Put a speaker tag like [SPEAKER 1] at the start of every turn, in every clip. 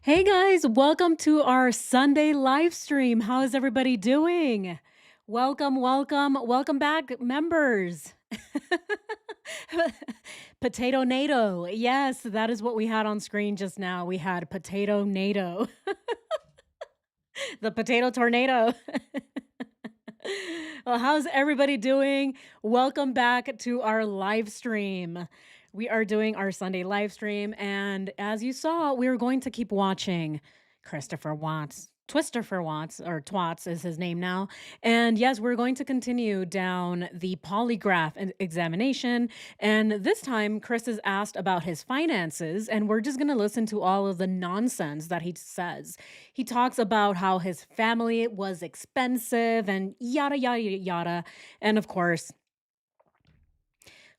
[SPEAKER 1] Hey guys, welcome to our Sunday live stream. How is everybody doing? Welcome back, members. Potato NATO. Yes, that is what we had on screen just now. We had Potato NATO, the potato tornado. Well, how's everybody doing? Welcome back to our live stream. We are doing our Sunday live stream, and as you saw, we are going to keep watching Christopher Watts. Twister Watts, or Twats is his name now. And yes, we're going to continue down the polygraph examination. And this time, Chris is asked about his finances, and we're just going to listen to all of the nonsense that he says. He talks about how his family was expensive and yada, yada, yada. And of course,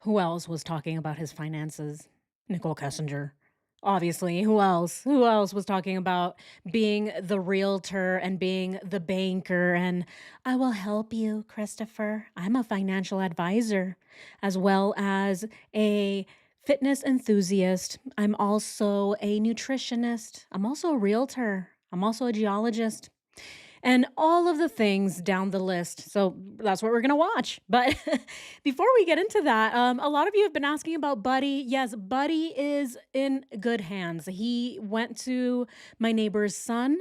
[SPEAKER 1] who else was talking about his finances? Nicole Kessinger. Obviously, who else? Who else was talking about being the realtor and being the banker? And I will help you, Christopher. I'm a financial advisor as well as a fitness enthusiast. I'm also a nutritionist. I'm also a realtor. I'm also a geologist and all of the things down the list. So that's what we're going to watch. But before we get into that, a lot of you have been asking about Buddy. Yes, Buddy is in good hands. He went to my neighbor's son,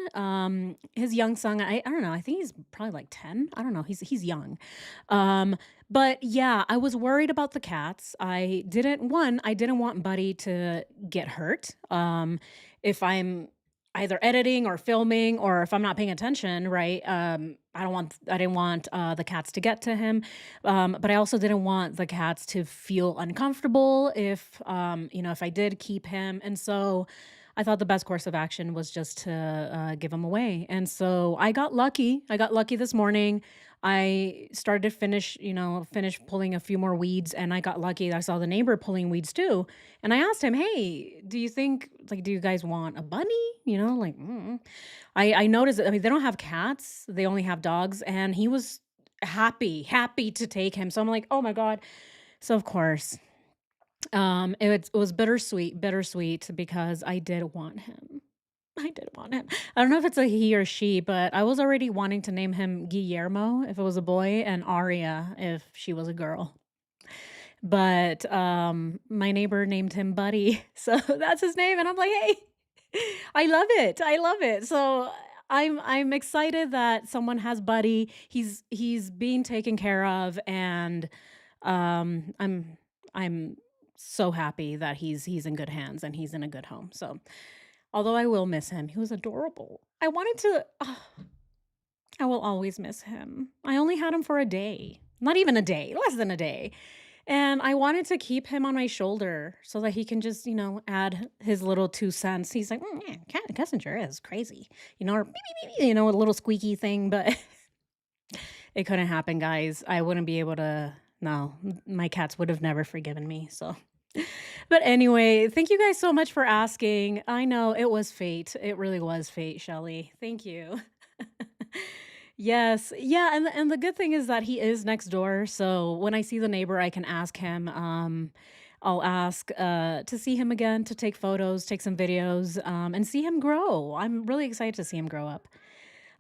[SPEAKER 1] his young son. I don't know. I think he's probably like 10. I don't know. He's young. But yeah, I was worried about the cats. I didn't want Buddy to get hurt. If I'm either editing or filming or if I'm not paying attention, right? I didn't want the cats to get to him. But I also didn't want the cats to feel uncomfortable if I did keep him. And so I thought the best course of action was just to give him away. And so I got lucky. I got lucky this morning. I started to finish pulling a few more weeds, and I got lucky. I saw the neighbor pulling weeds too. And I asked him, "Hey, do you guys want a bunny?" I noticed that, I mean, they don't have cats, they only have dogs, and he was happy to take him. So I'm like, "Oh my God." So of course, it was bittersweet because I did want him. I did want him. I don't know if it's a he or she, but I was already wanting to name him Guillermo if it was a boy and Aria if she was a girl. But my neighbor named him Buddy. So that's his name, and I'm like, "Hey, I love it. I love it." So I'm excited that someone has Buddy. He's being taken care of, and I'm so happy that he's in good hands and he's in a good home. So although I will miss him, he was adorable. I will always miss him. I only had him for a day, not even a day, less than a day. And I wanted to keep him on my shoulder so that he can just, add his little 2 cents. He's like, yeah, Kessinger is crazy, or beep, beep, beep, a little squeaky thing, but it couldn't happen, guys. I wouldn't be able to, no, my cats would have never forgiven me. So, but anyway, thank you guys so much for asking. I know it was fate. It really was fate, Shelly. Thank you. Yes. Yeah, and the good thing is that he is next door, so when I see the neighbor, I can ask him, I'll ask, to see him again, to take photos, take some videos, and see him grow. I'm really excited to see him grow up.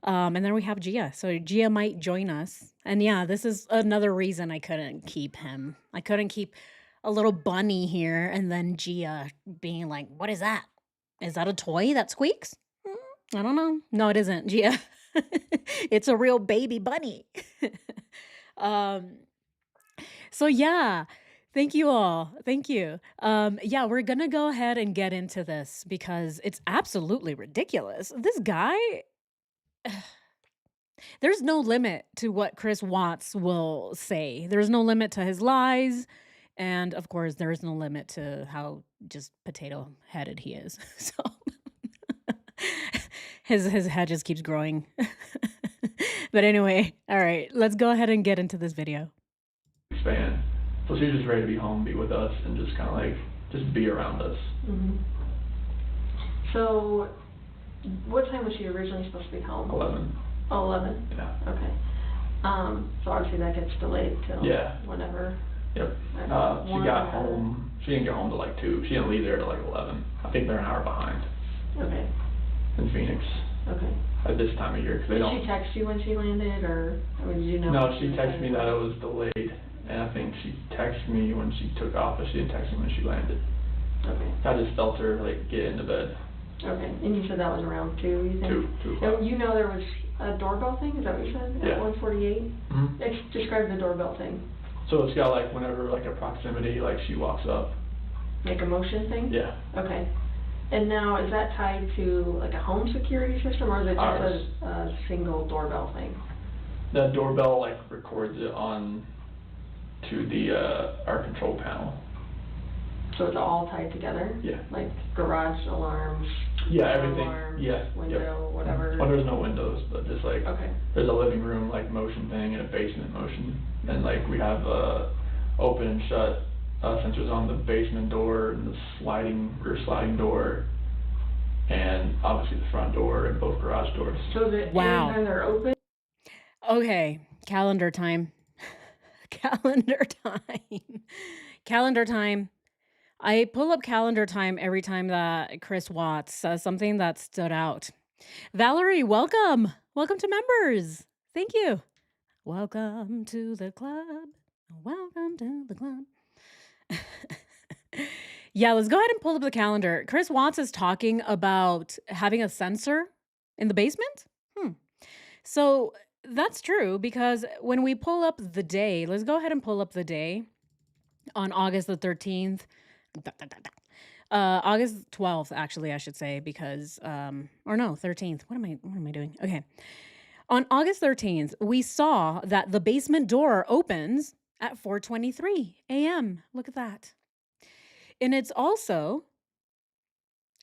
[SPEAKER 1] And then we have Gia, so Gia might join us. And yeah, this is another reason I couldn't keep him. I couldn't keep a little bunny here and then Gia being like, "What is that? Is that a toy that squeaks?" I don't know. No, it isn't, Gia. It's a real baby bunny. Um, so yeah, thank you all. Thank you. Yeah, we're gonna go ahead and get into this because it's absolutely ridiculous. This guy, there's no limit to what Chris Watts will say. There's no limit to his lies. And of course, there is no limit to how just potato headed he is. So his head just keeps growing. But anyway, all right, let's go ahead and get into this video.
[SPEAKER 2] Expand. So she's just ready to be home, be with us, and just kind of like just be around us.
[SPEAKER 3] Mhm. So, what time was she originally supposed to be home?
[SPEAKER 2] 11.
[SPEAKER 3] Oh, 11?
[SPEAKER 2] Yeah.
[SPEAKER 3] Okay. So obviously that gets delayed till
[SPEAKER 2] Yeah.
[SPEAKER 3] whenever.
[SPEAKER 2] Yep.
[SPEAKER 3] I
[SPEAKER 2] She
[SPEAKER 3] don't
[SPEAKER 2] got
[SPEAKER 3] know.
[SPEAKER 2] home. She didn't get home till like 2. She didn't leave there till like 11. I think they're an hour behind.
[SPEAKER 3] Okay.
[SPEAKER 2] Phoenix
[SPEAKER 3] Okay.
[SPEAKER 2] at this time of year, because they
[SPEAKER 3] Did
[SPEAKER 2] don't.
[SPEAKER 3] she text you when she landed, or did you know?
[SPEAKER 2] No, she texted me that it was delayed, and I think she texted me when she took off, but she didn't text me when she landed.
[SPEAKER 3] Okay.
[SPEAKER 2] I just felt her, like, get into bed.
[SPEAKER 3] Okay, and you said that was around 2, you think?
[SPEAKER 2] 2
[SPEAKER 3] So
[SPEAKER 2] o'clock.
[SPEAKER 3] you know there was a doorbell thing, is that what you said?
[SPEAKER 2] Yeah.
[SPEAKER 3] At 1:48?
[SPEAKER 2] Mm-hmm.
[SPEAKER 3] Describe the doorbell thing.
[SPEAKER 2] So it's got, like, whenever, like, a proximity, like, she walks up.
[SPEAKER 3] Like a motion thing?
[SPEAKER 2] Yeah.
[SPEAKER 3] Okay. And now, is that tied to like a home security system, or is it
[SPEAKER 2] Ours.
[SPEAKER 3] just a single doorbell thing?
[SPEAKER 2] The doorbell, like, records it on to the, our control panel.
[SPEAKER 3] So it's all tied together?
[SPEAKER 2] Yeah.
[SPEAKER 3] Like garage alarms?
[SPEAKER 2] Yeah,
[SPEAKER 3] door
[SPEAKER 2] everything.
[SPEAKER 3] Alarms,
[SPEAKER 2] Yeah.
[SPEAKER 3] window, whatever?
[SPEAKER 2] Well, there's no windows, but just, like,
[SPEAKER 3] Okay.
[SPEAKER 2] there's a living room, like, motion thing and a basement motion. And, like, we have, open and shut, sensors on the basement door and the sliding door, and obviously the front door and both garage doors.
[SPEAKER 3] So is it
[SPEAKER 1] Wow.
[SPEAKER 3] anytime they're open?
[SPEAKER 1] Okay, calendar time. Calendar time. Calendar time. I pull up calendar time every time that Chris Watts says something that stood out. Valerie, welcome. Welcome to members. Thank you. Welcome to the club. Welcome to the club. Yeah, let's go ahead and pull up the calendar. Chris Watts is talking about having a sensor in the basement. So that's true, because when we pull up the day, let's go ahead and pull up the day on August the 13th. August 12th, actually, I should say, because, or no, 13th. What am I doing? Okay. On August 13th, we saw that the basement door opens at 4:23 a.m. Look at that. And it's also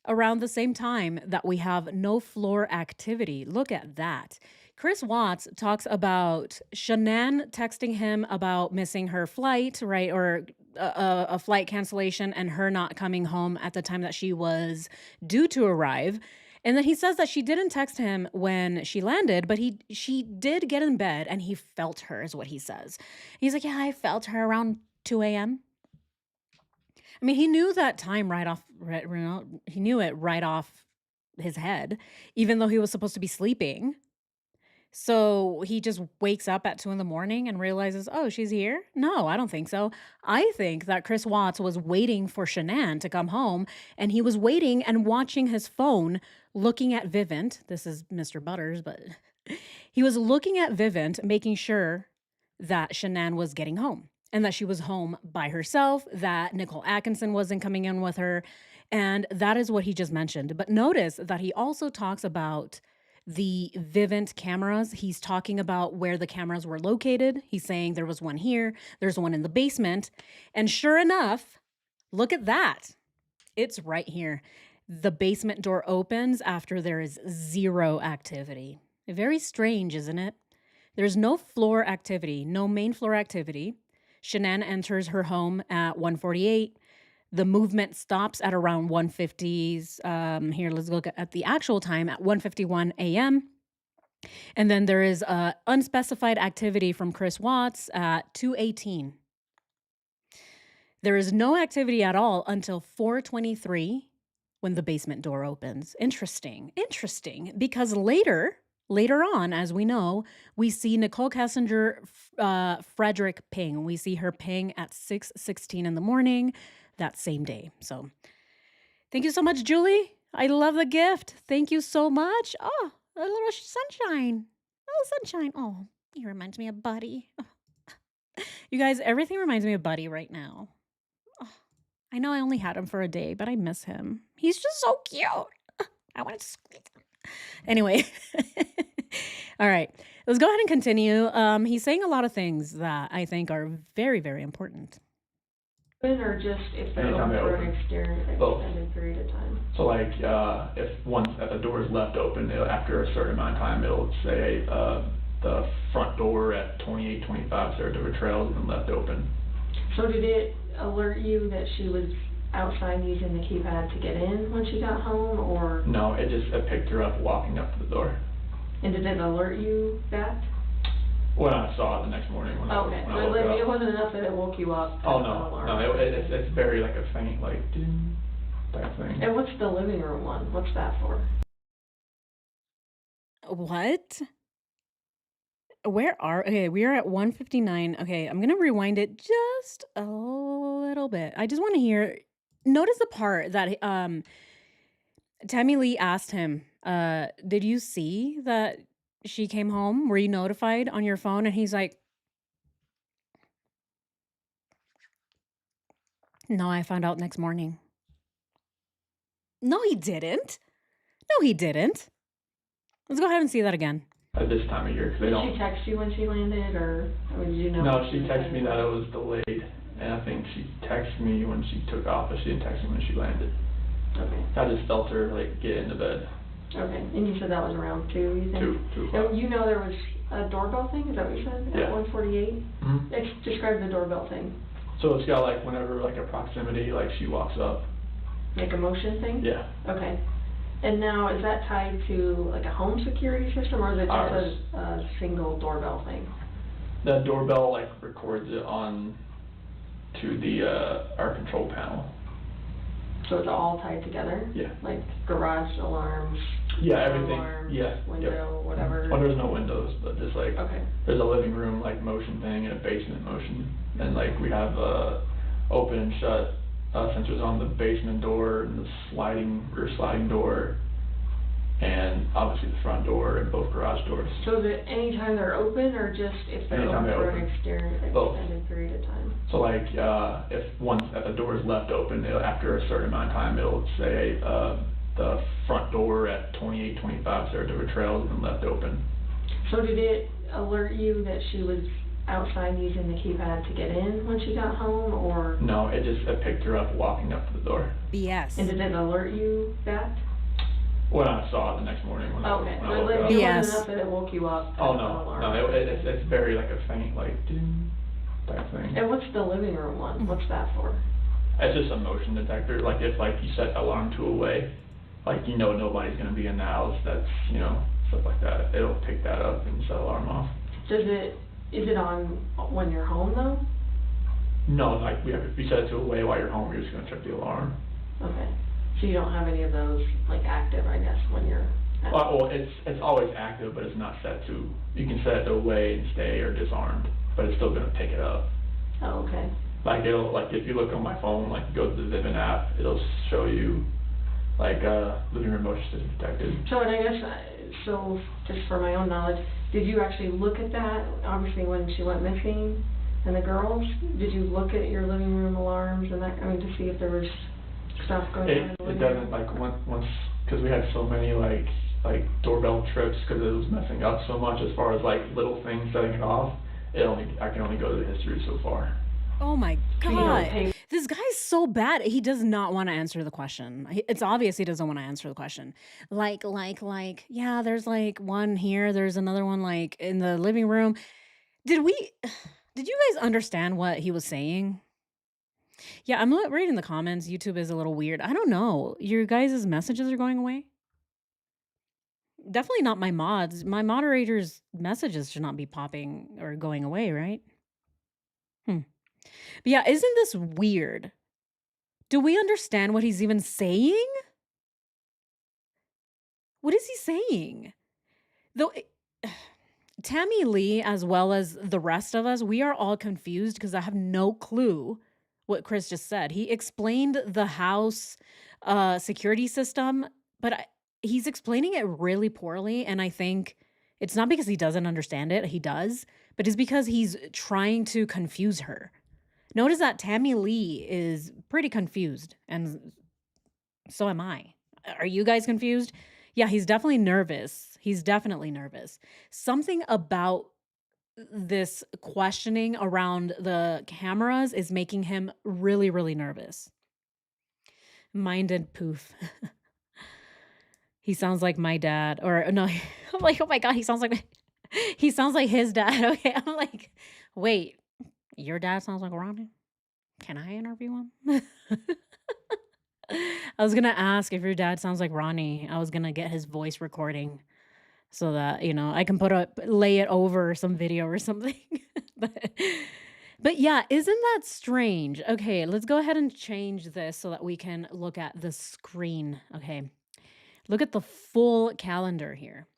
[SPEAKER 1] around the same time that we have no floor activity. Look at that. Chris Watts talks about Shanann texting him about missing her flight, right? Or a flight cancellation, and her not coming home at the time that she was due to arrive. And then he says that she didn't text him when she landed, but she did get in bed and he felt her, is what he says. He's like, yeah, I felt her around 2 a.m. I mean, he knew that time right off, he knew it right off his head, even though he was supposed to be sleeping. So he just wakes up at 2 in the morning and realizes, oh, she's here? No, I don't think so. I think that Chris Watts was waiting for Shanann to come home, and he was waiting and watching his phone, looking at Vivint. This is Mr. Butters, but he was looking at Vivint, making sure that Shanann was getting home and that she was home by herself, that Nicole Atkinson wasn't coming in with her. And that is what he just mentioned. But notice that he also talks about the Vivint cameras. He's talking about where the cameras were located. He's saying there was one here, there's one in the basement. And sure enough, look at that. It's right here. The basement door opens after there is zero activity. Very strange, isn't it? There's no floor activity, no main floor activity. Shanann enters her home at 1:48. The movement stops at around 1:50s. Here, let's look at the actual time at 1:51 a.m. And then there is unspecified activity from Chris Watts at 2:18. There is no activity at all until 4:23 when the basement door opens. Interesting, because later on, as we know, we see Nicole Kessinger, Frederick ping. We see her ping at 6:16 in the morning that same day. So thank you so much, Julie. I love the gift. Thank you so much. Oh, a little sunshine. A little sunshine. Oh, he reminds me of Buddy. You guys, everything reminds me of Buddy right now. Oh, I know I only had him for a day, but I miss him. He's just so cute. I want to squeeze him. Anyway. All right. Let's go ahead and continue. He's saying a lot of things that I think are very, very important.
[SPEAKER 3] Or just if they're
[SPEAKER 2] Anytime
[SPEAKER 3] open
[SPEAKER 2] they're
[SPEAKER 3] for
[SPEAKER 2] open.
[SPEAKER 3] an extended
[SPEAKER 2] Both.
[SPEAKER 3] period of time?
[SPEAKER 2] So, like, if the door is left open, after a certain amount of time, it'll say, the front door at 28:25 Saratoga Trail has been left open.
[SPEAKER 3] So did it alert you that she was outside using the keypad to get in when she got home, or?
[SPEAKER 2] No, it picked her up walking up to the door.
[SPEAKER 3] And did it alert you that?
[SPEAKER 2] When I saw it the next morning when I woke
[SPEAKER 3] Okay,
[SPEAKER 2] up.
[SPEAKER 3] it wasn't enough that it woke you up?
[SPEAKER 2] Oh,
[SPEAKER 3] as an
[SPEAKER 2] no,
[SPEAKER 3] alarm.
[SPEAKER 2] it's very like a faint, like, ding, type thing.
[SPEAKER 3] And what's the living room one? What's that for?
[SPEAKER 1] What? Where are okay, we are at 159. Okay, I'm gonna rewind it just a little bit. I just wanna hear notice the part that, Tammy Lee asked him, "Did you see that she came home? Were you notified on your phone?" And he's like, "No, I found out next morning." No, he didn't. No, he didn't. Let's go ahead and see that again.
[SPEAKER 2] At this time of year, 'cause they
[SPEAKER 3] Did
[SPEAKER 2] don't.
[SPEAKER 3] she text you when she landed, or did you know?
[SPEAKER 2] No, she texted me that it was delayed, and I think she texted me when she took off, but she didn't text me when she landed.
[SPEAKER 3] Okay,
[SPEAKER 2] I just felt her like get into bed.
[SPEAKER 3] okay, and you said that was around 2, you think?
[SPEAKER 2] 2
[SPEAKER 3] Now,
[SPEAKER 2] o'clock.
[SPEAKER 3] you know there was a doorbell thing, is that what you said,
[SPEAKER 2] Yeah.
[SPEAKER 3] at 1:48?
[SPEAKER 2] Mhm.
[SPEAKER 3] Describe the doorbell thing,
[SPEAKER 2] So it's got like whenever like a proximity, like she walks up.
[SPEAKER 3] like a motion thing?
[SPEAKER 2] Yeah.
[SPEAKER 3] Okay, and now, is that tied to like a home security system, or is it
[SPEAKER 2] Ours.
[SPEAKER 3] just a single doorbell thing?
[SPEAKER 2] The doorbell like records it on to the our control panel.
[SPEAKER 3] So it's all tied together?
[SPEAKER 2] Yeah.
[SPEAKER 3] Like garage alarms?
[SPEAKER 2] Yeah,
[SPEAKER 3] car
[SPEAKER 2] everything.
[SPEAKER 3] Alarms,
[SPEAKER 2] Yeah.
[SPEAKER 3] window,
[SPEAKER 2] Yep.
[SPEAKER 3] whatever?
[SPEAKER 2] Well, there's no windows, but just like
[SPEAKER 3] Okay,
[SPEAKER 2] there's a living room like motion thing and a basement motion, and like we have open and shut sensors on the basement door and the rear sliding door, and obviously the front door and both garage doors.
[SPEAKER 3] so is it anytime they're open, or just if they're
[SPEAKER 2] Anytime
[SPEAKER 3] open
[SPEAKER 2] they're
[SPEAKER 3] for an
[SPEAKER 2] open. Both.
[SPEAKER 3] extended period of time?
[SPEAKER 2] So like if the door is left open, after a certain amount of time, it'll say the front door at 28-25 Saratoga Trail has been left open.
[SPEAKER 3] So did it alert you that she was outside using the keypad to get in when she got home, or?
[SPEAKER 2] No, it picked her up walking up to the door.
[SPEAKER 1] BS.
[SPEAKER 3] And did it alert you that?
[SPEAKER 2] When I saw it the next morning when
[SPEAKER 3] Okay,
[SPEAKER 2] I
[SPEAKER 3] so
[SPEAKER 2] woke
[SPEAKER 3] it
[SPEAKER 2] up.
[SPEAKER 3] wasn't
[SPEAKER 1] Yes.
[SPEAKER 3] enough that it woke you up?
[SPEAKER 2] Oh
[SPEAKER 3] as an
[SPEAKER 2] no,
[SPEAKER 3] alarm?
[SPEAKER 2] no, it's very like a faint like ding type thing.
[SPEAKER 3] And what's the living room one? What's that for?
[SPEAKER 2] It's just a motion detector. Like if like you set alarm to away, like you know nobody's gonna be in the house. That's stuff like that. It'll pick that up and set alarm off.
[SPEAKER 3] Is it on when you're home though?
[SPEAKER 2] No, like if you set it to away while you're home, you're just gonna check the alarm.
[SPEAKER 3] Okay, so you don't have any of those like active, I guess, when you're at
[SPEAKER 2] Well, it's always active, but it's not set to. You can set it to away and stay or disarmed, but it's still gonna pick it up.
[SPEAKER 3] Oh, okay.
[SPEAKER 2] Like if you look on my phone, like go to the Vivint app, it'll show you like living room motion system detected.
[SPEAKER 3] So, and I guess, so just for my own knowledge, did you actually look at that, obviously when she went missing, and the girls, did you look at your living room alarms and that, I mean, to see if there was stuff going on in the
[SPEAKER 2] It
[SPEAKER 3] living
[SPEAKER 2] doesn't
[SPEAKER 3] room?
[SPEAKER 2] like once because we had so many like doorbell trips because it was messing up so much as far as like little things setting it off. I can only go to the history so far.
[SPEAKER 1] Oh my
[SPEAKER 3] So you don't
[SPEAKER 1] god.
[SPEAKER 3] pay-
[SPEAKER 1] This guy's so bad. He does not want to answer the question. It's obvious he doesn't want to answer the question. Yeah, there's like one here, there's another one like in the living room. Did we did you guys understand what he was saying? Yeah, I'm reading the comments. YouTube is a little weird. I don't know. Your guys' messages are going away? Definitely not my mods. My moderators' messages should not be popping or going away, right? Hmm. But yeah, isn't this weird? Do we understand what he's even saying? What is he saying? Though Tammy Lee, as well as the rest of us, we are all confused because I have no clue what Chris just said. He explained the house security system, but he's explaining it really poorly. And I think it's not because he doesn't understand it, he does, but it's because he's trying to confuse her. Notice that Tammy Lee is pretty confused, and so am I. Are you guys confused? Yeah, he's definitely nervous. He's definitely nervous. Something about this questioning around the cameras is making him really, really nervous. Minded poof. He sounds like my dad, or no, I'm like, oh my god, he sounds like his dad. Okay, I'm like, wait, your dad sounds like Ronnie? Can I interview him? I was gonna ask if your dad sounds like Ronnie. I was gonna get his voice recording so that, I can lay it over some video or something. But but yeah, isn't that strange? Okay, let's go ahead and change this so that we can look at the screen. Okay. Look at the full calendar here.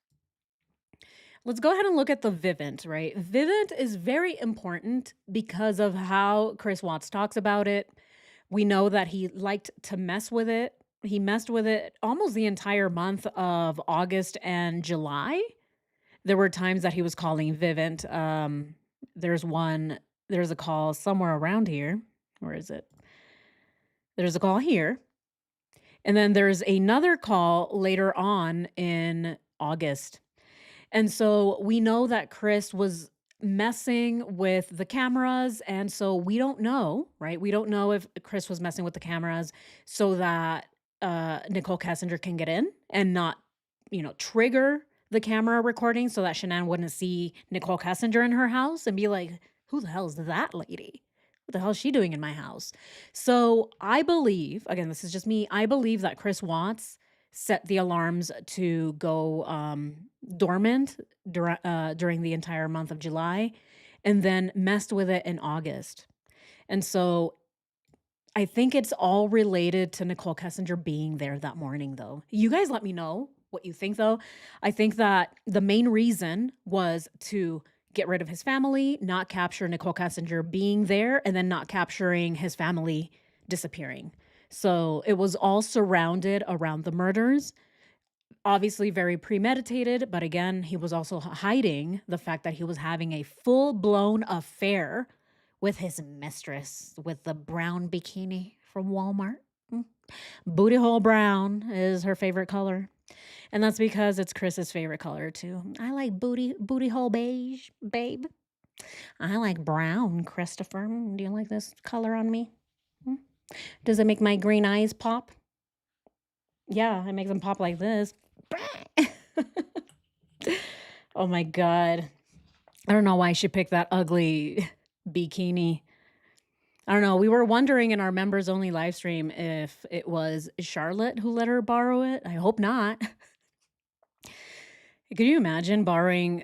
[SPEAKER 1] Let's go ahead and look at the Vivint, right? Vivint is very important because of how Chris Watts talks about it. We know that he liked to mess with it. He messed with it almost the entire month of August and July. There were times that he was calling Vivint. There's one, there's a call somewhere around here. Where is it? There's a call here. And then there's another call later on in August. And so we know that Chris was messing with the cameras. And so we don't know, right? We don't know if Chris was messing with the cameras so that Nicole Kessinger can get in and not, trigger the camera recording so that Shanann wouldn't see Nicole Kessinger in her house and be like, who the hell is that lady? What the hell is she doing in my house? So I believe, again, this is just me, I believe that Chris Watts set the alarms to go dormant during the entire month of July and then messed with it in August. And so I think it's all related to Nicole Kessinger being there that morning, though. You guys let me know what you think, though. I think that the main reason was to get rid of his family, not capture Nicole Kessinger being there, and then not capturing his family disappearing. So it was all surrounded around the murders. Obviously, very premeditated, but again, he was also hiding the fact that he was having a full blown affair with his mistress with the brown bikini from Walmart. Booty hole brown is her favorite color. And that's because it's Chris's favorite color too. I like booty hole beige, babe. I like brown, Christopher. Do you like this color on me? Does it make my green eyes pop? Yeah, it makes them pop like this. Oh my God. I don't know why she picked that ugly bikini. I don't know. We were wondering in our members only live stream if it was Charlotte who let her borrow it. I hope not. Could you imagine borrowing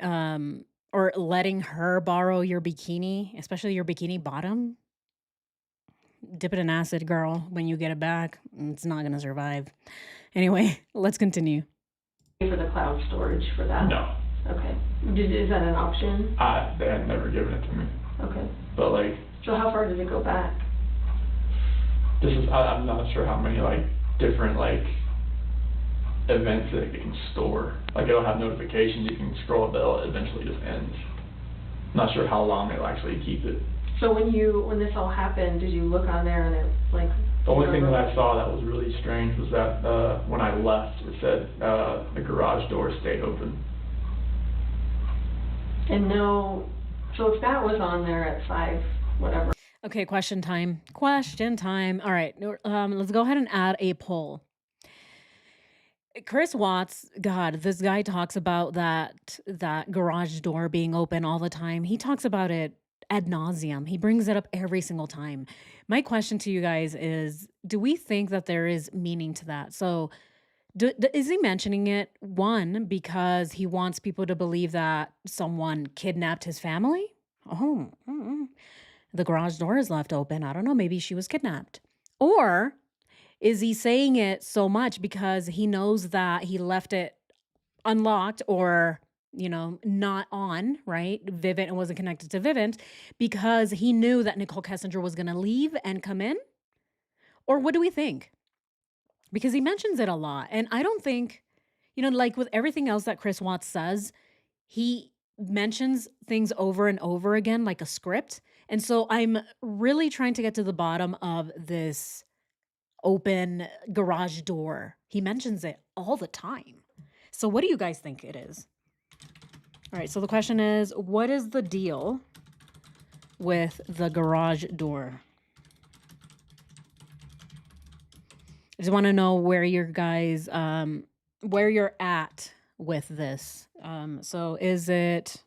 [SPEAKER 1] or letting her borrow your bikini, especially your bikini bottom? Dip it in acid, girl, when you get it back. It's not going to survive. Anyway, let's continue.
[SPEAKER 3] For the cloud storage for that?
[SPEAKER 2] No,
[SPEAKER 3] Okay. Is that an option?
[SPEAKER 2] they had never given it to me.
[SPEAKER 3] Okay.
[SPEAKER 2] But like,
[SPEAKER 3] So how far does it go back?
[SPEAKER 2] I'm not sure how many like different like events that it can store. Like it'll have notifications, you can scroll it, but it eventually just ends. Not sure how long they'll actually keep it.
[SPEAKER 3] So when this all happened, did you look on there and it like?
[SPEAKER 2] The only thing that I saw that was really strange was that when I left, it said the garage door stayed open.
[SPEAKER 3] And no, so if that was on there at 5, whatever.
[SPEAKER 1] Okay, question time. Question time. All right, let's go ahead and add a poll. Chris Watts, God, this guy talks about that garage door being open all the time. He talks about it ad nauseum. He brings it up every single time. My question to you guys is, do we think that there is meaning to that? So is he mentioning it, one, because he wants people to believe that someone kidnapped his family? Oh, the garage door is left open. I don't know, maybe she was kidnapped. Or is he saying it so much because he knows that he left it unlocked or, not on, right? Vivint and wasn't connected to Vivint because he knew that Nicole Kessinger was going to leave and come in? Or what do we think? Because he mentions it a lot. And I don't think, like with everything else that Chris Watts says, he mentions things over and over again like a script. And so I'm really trying to get to the bottom of this open garage door. He mentions it all the time. So what do you guys think it is? All right, so the question is, what is the deal with the garage door? I just want to know where your guys, where you're at with this. So is it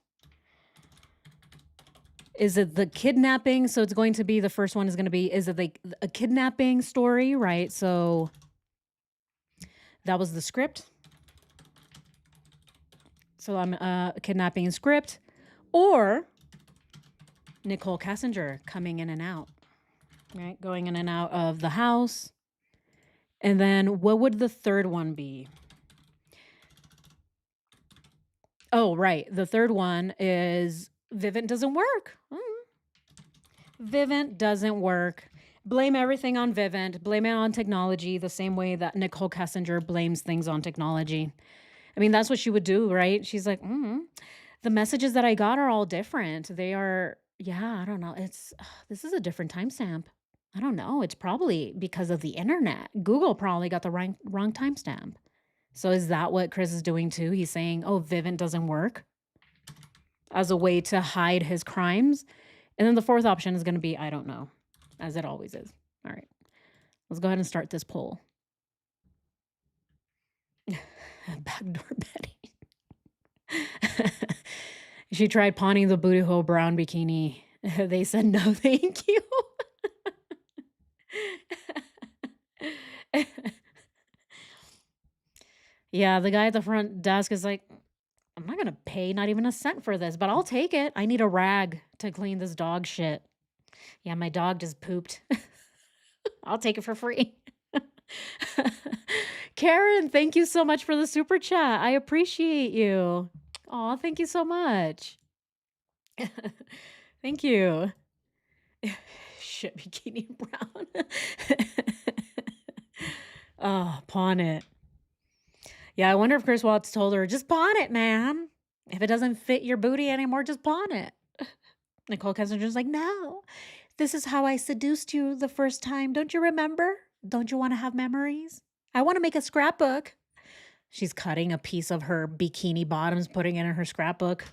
[SPEAKER 1] the kidnapping? So it's going to be, the first one is going to be, is it like a kidnapping story, right? So that was the script. So I'm kidnapping script, or Nicole Kessinger coming in and out, right? Going in and out of the house. And then what would the third one be? Oh, right. The third one is Vivint doesn't work. Vivint doesn't work. Blame everything on Vivint. Blame it on technology the same way that Nicole Kessinger blames things on technology. I mean, that's what she would do, right? She's like, the messages that I got are all different. They are, yeah, I don't know. This is a different timestamp. I don't know. It's probably because of the internet. Google probably got the wrong timestamp. So is that what Chris is doing too? He's saying, oh, Vivint doesn't work as a way to hide his crimes. And then the fourth option is going to be, I don't know, as it always is. All right, let's go ahead and start this poll. Backdoor Betty. She tried pawning the booty hole brown bikini. They said no, thank you. Yeah, the guy at the front desk is like, I'm not gonna pay not even a cent for this, but I'll take it. I need a rag to clean this dog shit. Yeah, my dog just pooped. I'll take it for free. Karen, thank you so much for the super chat. I appreciate you. Aw, thank you so much. Thank you. Shit, bikini brown. Oh, pawn it. Yeah, I wonder if Chris Watts told her, just pawn it, man. If it doesn't fit your booty anymore, just pawn it. Nicole Kessinger's like, no, this is how I seduced you the first time. Don't you remember? Don't you want to have memories? I want to make a scrapbook. She's cutting a piece of her bikini bottoms, putting it in her scrapbook.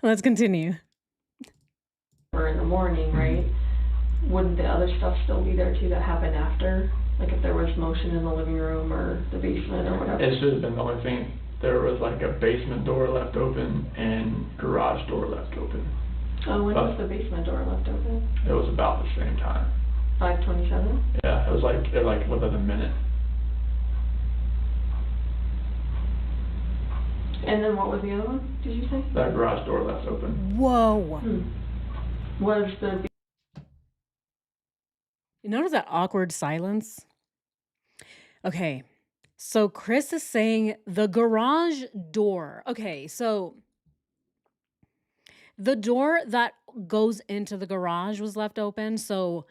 [SPEAKER 1] Let's continue.
[SPEAKER 3] Or in the morning, right? Wouldn't the other stuff still be there too that happened after? Like if there was motion in the living room or the basement or whatever?
[SPEAKER 2] It should have been the only thing. There was like a basement door left open and garage door left open.
[SPEAKER 3] Oh, when was the basement door left open?
[SPEAKER 2] It was about the same time.
[SPEAKER 3] 5:27?
[SPEAKER 2] Yeah, it was like within a minute.
[SPEAKER 3] And then what was the other one, did you say?
[SPEAKER 2] That garage door left open.
[SPEAKER 1] Whoa.
[SPEAKER 3] Was the...
[SPEAKER 1] You notice that awkward silence? Okay, so Chris is saying the garage door. Okay, so the door that goes into the garage was left open. So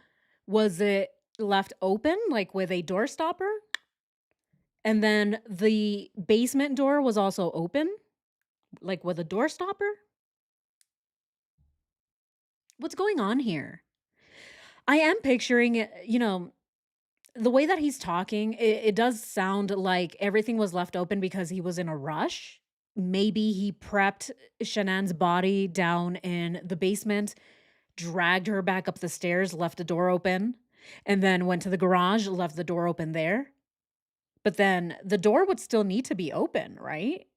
[SPEAKER 1] was it left open, like with a door stopper? And then the basement door was also open, like with a door stopper? What's going on here? I am picturing it, the way that he's talking, it does sound like everything was left open because he was in a rush. Maybe he prepped Shanann's body down in the basement, dragged her back up the stairs, left the door open, and then went to the garage, left the door open there. But then the door would still need to be open, right?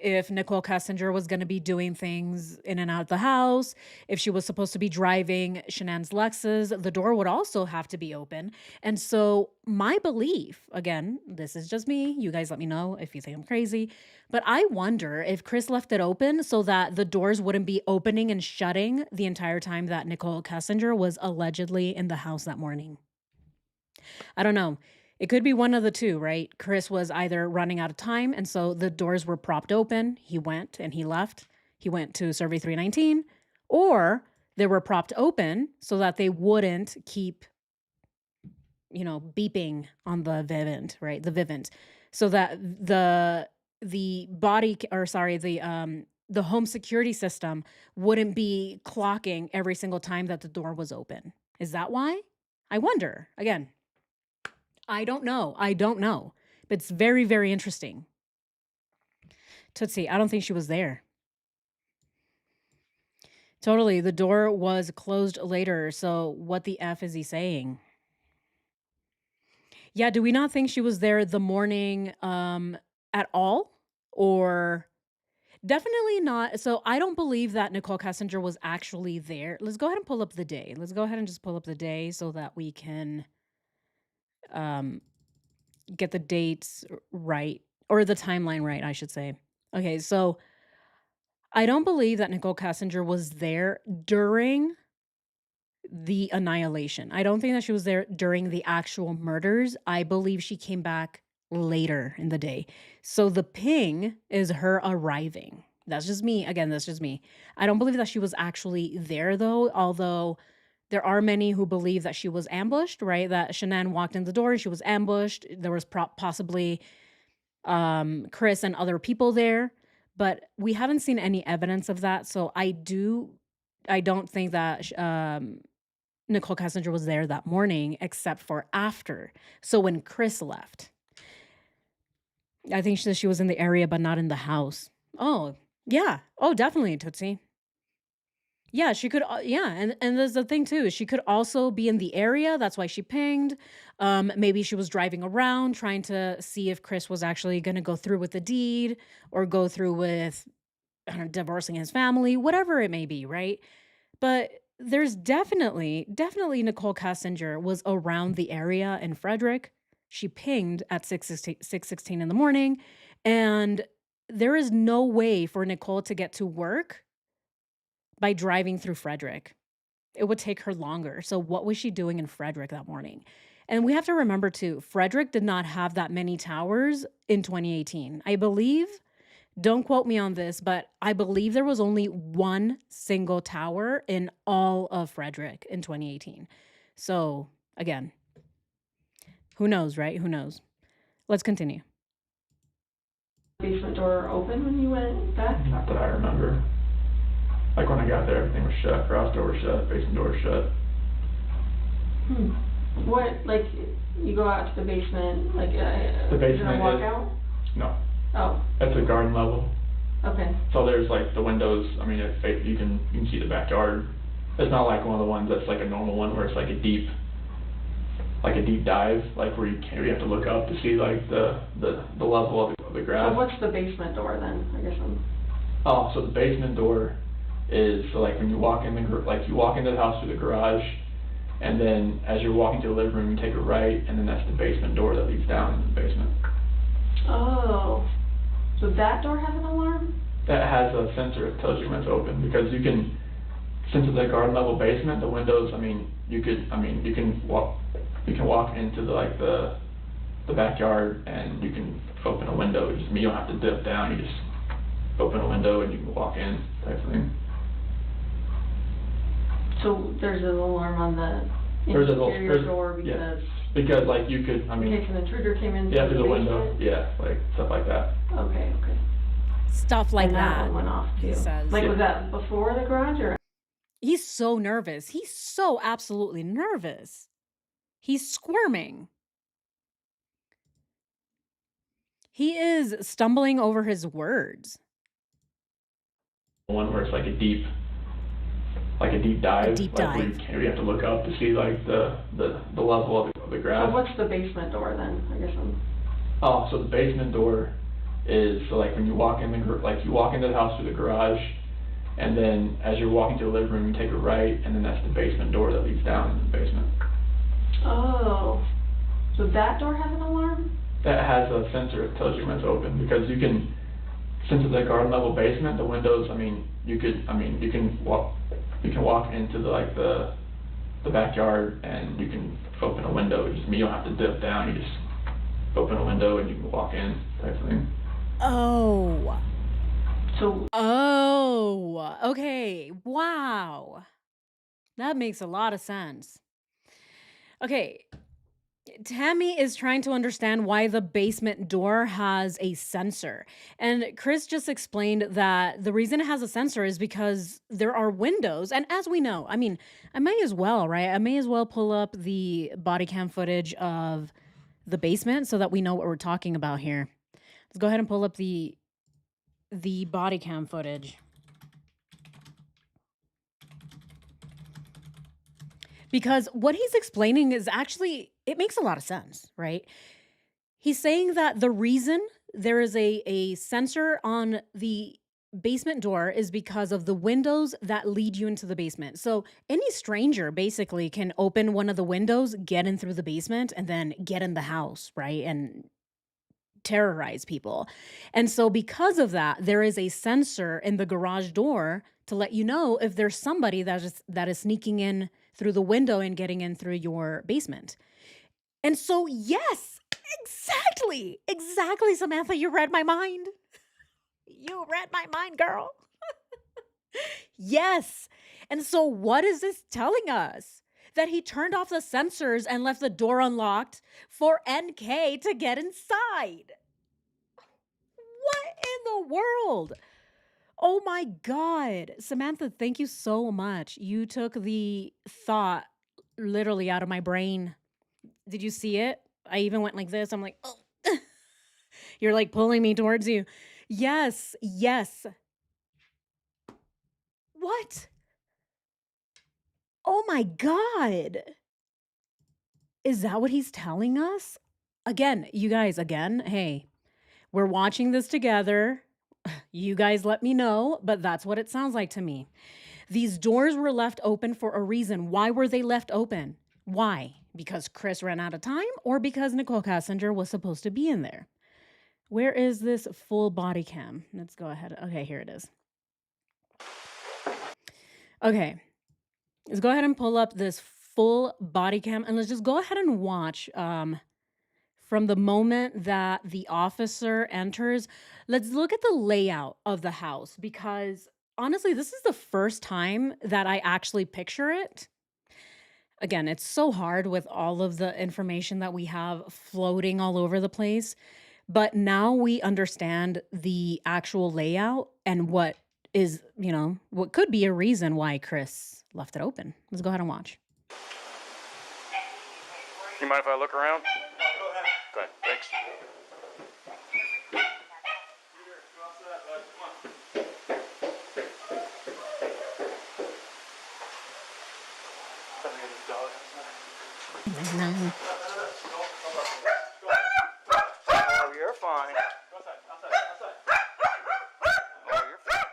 [SPEAKER 1] If Nicole Kessinger was going to be doing things in and out of the house, if she was supposed to be driving Shanann's Lexus, the door would also have to be open. And so my belief, again, this is just me, you guys let me know if you think I'm crazy, but I wonder if Chris left it open so that the doors wouldn't be opening and shutting the entire time that Nicole Kessinger was allegedly in the house that morning. I don't know. It could be one of the two, right? Chris was either running out of time, and so the doors were propped open. He went and he left. He went to Survey 319, or they were propped open so that they wouldn't keep, beeping on the Vivint, right? The Vivint, so that the body, or sorry, the home security system wouldn't be clocking every single time that the door was open. Is that why? I wonder. Again, I don't know. But it's very, very interesting. Tootsie, I don't think she was there. Totally. The door was closed later. So what the F is he saying? Yeah, do we not think she was there the morning at all? Or definitely not. So I don't believe that Nicole Kessinger was actually there. Let's go ahead and pull up the day. Let's go ahead and just pull up the day so that we can get the dates right, or the timeline right, I should say. Okay, so I don't believe that Nicole Kessinger was there during the annihilation. I don't think that she was there during the actual murders. I believe she came back later in the day. So the ping is her arriving. That's just me. Again, that's just me. I don't believe that she was actually there though, although there are many who believe that she was ambushed, right? That Shanann walked in the door and she was ambushed. There was possibly Chris and other people there, but we haven't seen any evidence of that. So I don't think that Nicole Kessinger was there that morning except for after. So when Chris left, I think she was in the area, but not in the house. Oh, yeah. Oh, definitely, Tootsie. Yeah, she could. Yeah, and there's the thing too. She could also be in the area. That's why she pinged. Maybe she was driving around trying to see if Chris was actually going to go through with the deed or go through with, I don't know, divorcing his family, whatever it may be, right? But there's definitely Nicole Kessinger was around the area in Frederick. She pinged at 6:16 in the morning, and there is no way for Nicole to get to work by driving through Frederick. It would take her longer. So what was she doing in Frederick that morning? And we have to remember too, Frederick did not have that many towers in 2018. I believe, don't quote me on this, but I believe there was only one single tower in all of Frederick in 2018. So again, who knows, right? Who knows? Let's continue.
[SPEAKER 3] Basement door open when you went back?
[SPEAKER 2] Not that I remember. Like when I got there, everything was shut, garage door was shut, basement door was shut.
[SPEAKER 3] What, like, you go out to the basement, like,
[SPEAKER 2] The basement
[SPEAKER 3] is it a
[SPEAKER 2] is-
[SPEAKER 3] walkout?
[SPEAKER 2] No,
[SPEAKER 3] Oh,
[SPEAKER 2] that's a garden level.
[SPEAKER 3] okay.
[SPEAKER 2] So there's like the windows, I mean, you can see the backyard. It's not like one of the ones that's like a normal one where it's like a deep dive, like where you have to look up to see like the level of the
[SPEAKER 3] So
[SPEAKER 2] grass.
[SPEAKER 3] what's the basement door then? I guess
[SPEAKER 2] Oh, so the basement door is, so like when you walk in you walk into the house through the garage, and then as you're walking to the living room, you take a right, and then that's the basement door that leads down into the basement.
[SPEAKER 3] Oh, so that door has an alarm?
[SPEAKER 2] That has a sensor that tells you when it's open, because you can, since it's a garden level basement, the windows, you can walk into the backyard, and you can open a window. You don't have to dip down, you just open a window and you can walk in, type of thing.
[SPEAKER 3] So there's an alarm on the
[SPEAKER 2] There's
[SPEAKER 3] interior door
[SPEAKER 2] yeah.
[SPEAKER 3] because
[SPEAKER 2] Because like you could,
[SPEAKER 3] in case an intruder came in
[SPEAKER 2] yeah,
[SPEAKER 3] through
[SPEAKER 2] through the window,
[SPEAKER 3] basement?
[SPEAKER 2] yeah, like stuff like that.
[SPEAKER 3] Okay.
[SPEAKER 1] Stuff like
[SPEAKER 3] And that
[SPEAKER 1] that.
[SPEAKER 3] one went off too.
[SPEAKER 1] He says.
[SPEAKER 3] Like,
[SPEAKER 2] Yeah.
[SPEAKER 3] was that before the garage or?
[SPEAKER 1] He's so nervous. He's so absolutely nervous. He's squirming. He is stumbling over his words.
[SPEAKER 2] One where it's like a deep dive.
[SPEAKER 1] A deep
[SPEAKER 2] like
[SPEAKER 1] dive.
[SPEAKER 2] Where you have to look up to see like the level of the grass.
[SPEAKER 3] So what's the basement door then? I guess
[SPEAKER 2] Oh, so the basement door is, so like when you walk in you walk into the house through the garage, and then as you're walking to the living room, you take a right, and then that's the basement door that leads down into the basement.
[SPEAKER 3] Oh, so that door has an alarm?
[SPEAKER 2] That has a sensor that tells you when it's open, because you can, since it's a garden level basement, the windows, you can walk into the backyard, and you can open a window. You don't have to dip down, you just open a window and you can walk in, type of thing.
[SPEAKER 1] Oh.
[SPEAKER 3] So
[SPEAKER 1] Oh. Okay. Wow. That makes a lot of sense. Okay. Tammy is trying to understand why the basement door has a sensor. And Chris just explained that the reason it has a sensor is because there are windows. And as we know, I may as well, right? I may as well pull up the body cam footage of the basement so that we know what we're talking about here. Let's go ahead and pull up the body cam footage. Because what he's explaining is actually, it makes a lot of sense, right? He's saying that the reason there is a sensor on the basement door is because of the windows that lead you into the basement. So any stranger basically can open one of the windows, get in through the basement, and then get in the house, right? And terrorize people. And so because of that, there is a sensor in the garage door to let you know if there's somebody that is sneaking in through the window and getting in through your basement. And so yes, Exactly, Samantha, you read my mind. You read my mind, girl. Yes. And so what is this telling us? That he turned off the sensors and left the door unlocked for NK to get inside. What in the world? Oh my God. Samantha, thank you so much. You took the thought literally out of my brain. Did you see it? I even went like this. I'm like, oh, you're like pulling me towards you. Yes, yes. What? Oh my God. Is that what he's telling us? Again, you guys, again, hey, we're watching this together. You guys let me know, but that's what it sounds like to me. These doors were left open for a reason. Why were they left open? Why? Because Chris ran out of time or because Nicole Kassinger was supposed to be in there? Where is this full body cam? Let's go ahead. Okay, here it is. Okay, let's go ahead and pull up this full body cam and let's just go ahead and watch from the moment that the officer enters. Let's look at the layout of the house because honestly, this is the first time that I actually picture it. Again, it's so hard with all of the information that we have floating all over the place. But now we understand the actual layout and what is, what could be a reason why Chris left it open. Let's go ahead and watch.
[SPEAKER 4] You mind if I look around? Okay, thanks.
[SPEAKER 1] No.
[SPEAKER 4] Oh, you're fine. Oh, you're fine.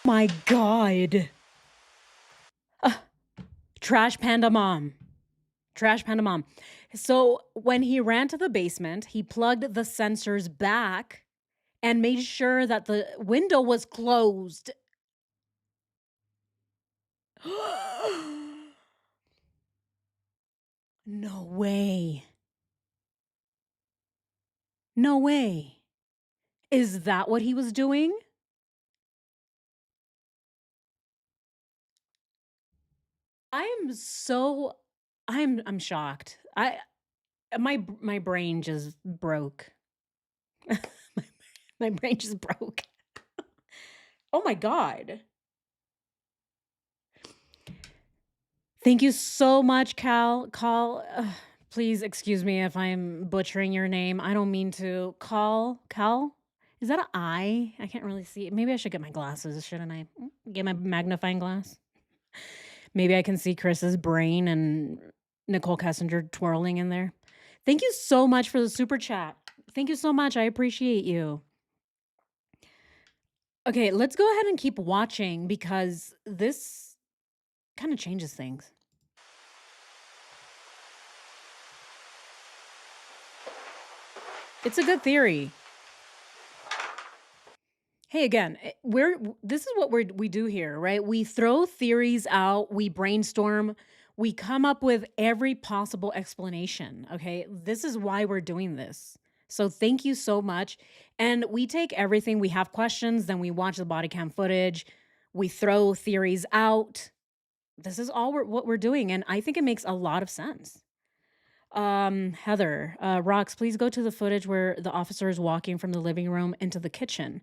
[SPEAKER 1] My God. Trash Panda Mom. Trash Panda Mom. So when he ran to the basement, he plugged the sensors back and made sure that the window was closed. No way. No way. Is that what he was doing? I'm shocked. My brain just broke. My brain just broke. Oh my God. Thank you so much, Cal. Please excuse me if I'm butchering your name. I don't mean to. Cal? Is that an I? I can't really see. Maybe I should get my glasses, shouldn't I? Get my magnifying glass. Maybe I can see Chris's brain and Nicole Kessinger twirling in there. Thank you so much for the super chat. Thank you so much. I appreciate you. Okay, let's go ahead and keep watching because this kind of changes things. It's a good theory. Hey, again, this is what we do here, right? We throw theories out, we brainstorm, we come up with every possible explanation, okay? This is why we're doing this. So thank you so much. And we take everything, we have questions, then we watch the body cam footage, we throw theories out. This is all what we're doing, and I think it makes a lot of sense. Heather, Rox, please go to the footage where the officer is walking from the living room into the kitchen.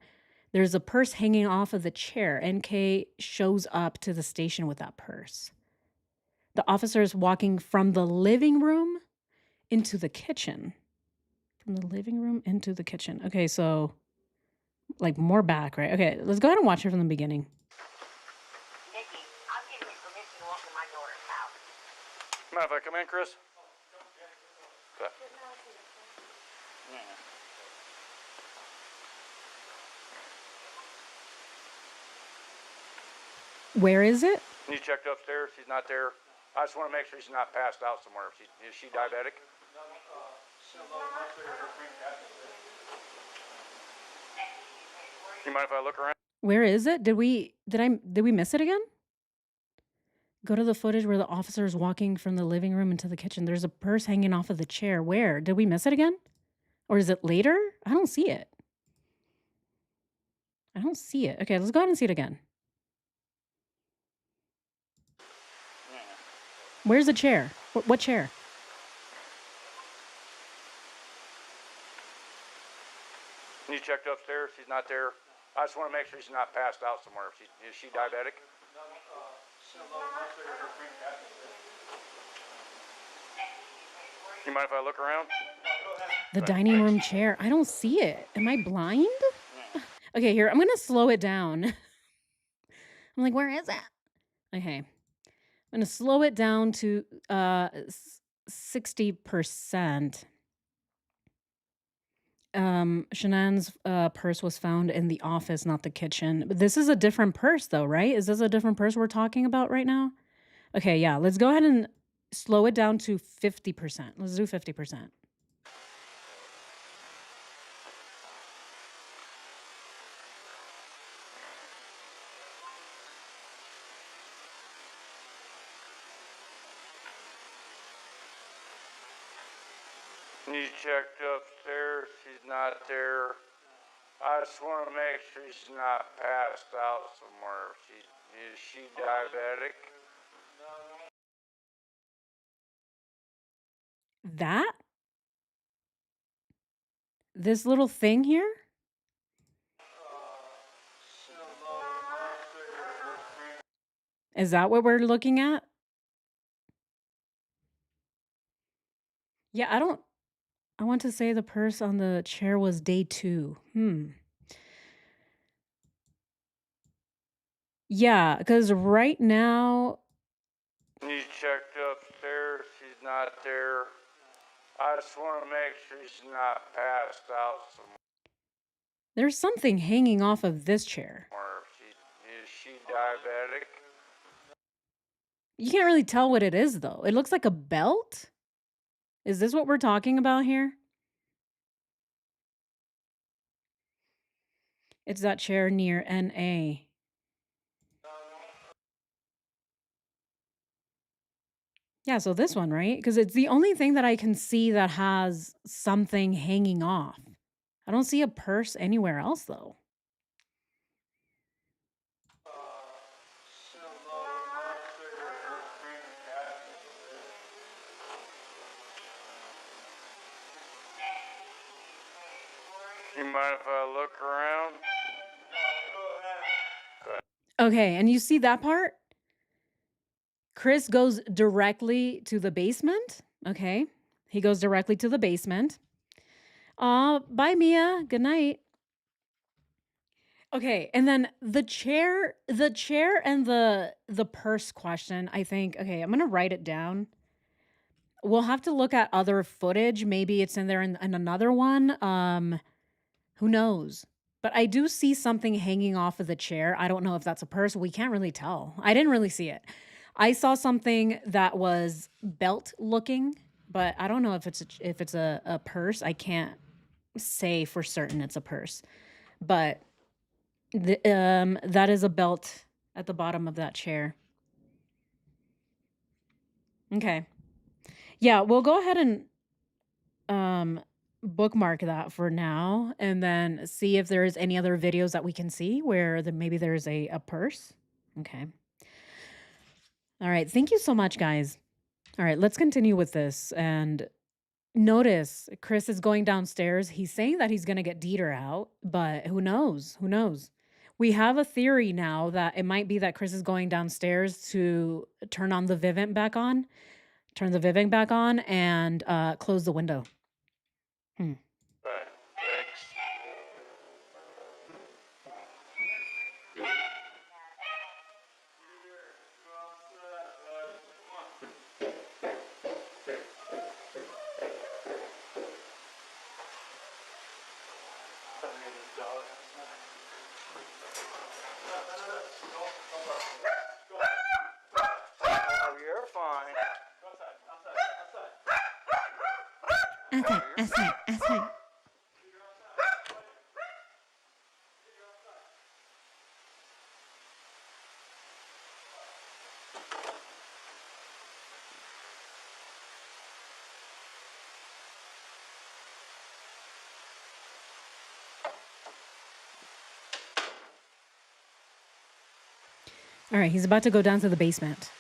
[SPEAKER 1] There's a purse hanging off of the chair. NK shows up to the station with that purse. The officer is walking from the living room into the kitchen. From the living room into the kitchen. Okay, so like more back, right? Okay, let's go ahead and watch it from the beginning.
[SPEAKER 5] Nikki, I'm giving you permission to walk in my daughter's house.
[SPEAKER 4] Mind if I come in, Chris? Okay. Yeah.
[SPEAKER 1] Where is it?
[SPEAKER 4] You checked upstairs? She's not there. I just want to make sure she's not passed out somewhere. Is she diabetic? You mind if I look around?
[SPEAKER 1] Where is it? Did we miss it again? Go to the footage where the officer is walking from the living room into the kitchen. There's a purse hanging off of the chair. Where? Did we miss it again? Or is it later? I don't see it. I don't see it. Okay, let's go ahead and see it again. Where's the chair? What chair?
[SPEAKER 4] You checked upstairs? She's not there. I just want to make sure she's not passed out somewhere. Is she diabetic? You mind if I look around?
[SPEAKER 1] The dining room chair. I don't see it. Am I blind? Okay, here. I'm going to slow it down. I'm like, where is it? Okay. I'm going to slow it down to 60%. Shanann's purse was found in the office, not the kitchen. But this is a different purse though, right? Is this a different purse we're talking about right now? Okay, yeah. Let's go ahead and slow it down to 50%. Let's do 50%.
[SPEAKER 4] You checked upstairs. She's not there. I just want to make sure she's not passed out somewhere. Is she diabetic?
[SPEAKER 1] That? This little thing here? Is that what we're looking at? Yeah, I want to say the purse on the chair was day 2. Yeah, because right now,
[SPEAKER 4] You checked upstairs. She's not there. I just want to make sure she's not passed out somewhere.
[SPEAKER 1] there's something hanging off of this chair.
[SPEAKER 4] Is she diabetic?
[SPEAKER 1] You can't really tell what it is, though. It looks like a belt. Is this what we're talking about here? It's that chair near NA. Yeah, so this one, right? Because it's the only thing that I can see that has something hanging off. I don't see a purse anywhere else, though.
[SPEAKER 4] You mind if I look around?
[SPEAKER 1] Okay, and you see that part? Chris goes directly to the basement. Okay, he goes directly to the basement. Bye, Mia. Good night. Okay, and then the chair and the purse question, I think, okay, I'm gonna write it down. We'll have to look at other footage. Maybe it's in there in another one. Who knows? But I do see something hanging off of the chair. I don't know if that's a purse. We can't really tell. I didn't really see it. I saw something that was belt looking, but I don't know if it's a purse. I can't say for certain it's a purse. But that is a belt at the bottom of that chair. Okay. Yeah, we'll go ahead and bookmark that for now and then see if there's any other videos that we can see where maybe there's a purse. Okay. All right. Thank you so much, guys. All right, let's continue with this. And notice Chris is going downstairs. He's saying that he's going to get Dieter out, but who knows? Who knows? We have a theory now that it might be that Chris is going downstairs to turn the Vivint back on and close the window.
[SPEAKER 4] Right, thanks. Oh, you're fine.
[SPEAKER 1] Outside. All right, he's about to go down to the basement.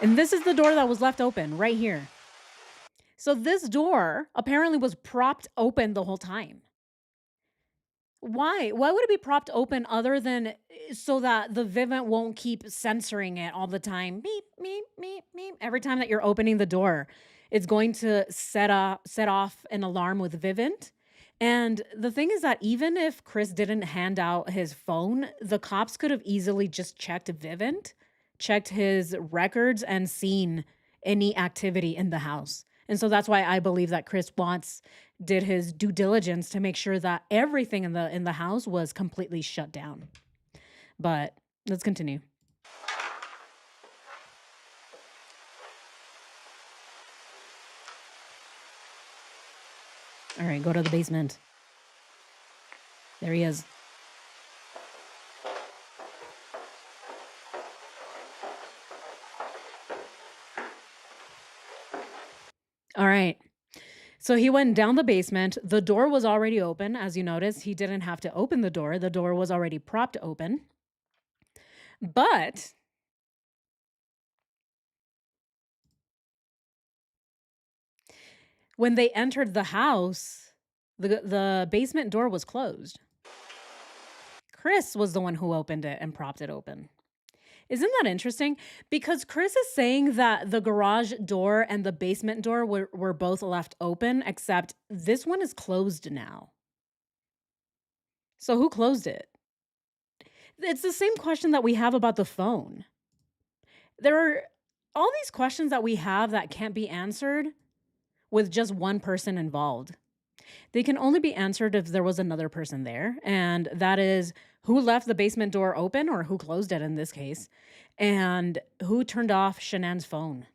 [SPEAKER 1] And this is the door that was left open right here. So this door apparently was propped open the whole time. Why? Why would it be propped open other than so that the Vivint won't keep censoring it all the time? Beep, beep, beep, beep. Every time that you're opening the door, it's going to set off an alarm with Vivint. And the thing is that even if Chris didn't hand out his phone, the cops could have easily just checked Vivint, checked his records, and seen any activity in the house. And so that's why I believe that Chris did his due diligence to make sure that everything in the house was completely shut down. But let's continue. All right, go to the basement. There he is. All right. So he went down the basement. The door was already open. As you notice, he didn't have to open the door. The door was already propped open. But when they entered the house, the basement door was closed. Chris was the one who opened it and propped it open. Isn't that interesting? Because Chris is saying that the garage door and the basement door were both left open, except this one is closed now. So who closed it? It's the same question that we have about the phone. There are all these questions that we have that can't be answered with just one person involved. They can only be answered if there was another person there, and that is who left the basement door open or who closed it in this case, and who turned off Shanann's phone.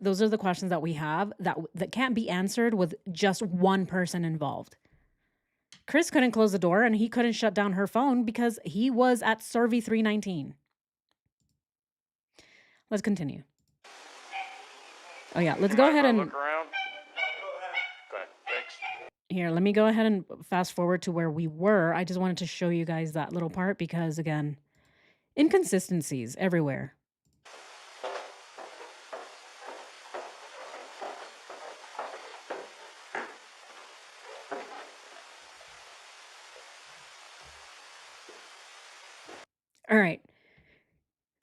[SPEAKER 1] Those are the questions that we have that can't be answered with just one person involved. Chris couldn't close the door and he couldn't shut down her phone because he was at Survey 319. Let's continue. Oh yeah, let's go ahead and
[SPEAKER 4] look around. Okay, thanks.
[SPEAKER 1] here, let me go ahead and fast forward to where we were. I just wanted to show you guys that little part because, again, inconsistencies everywhere. All right.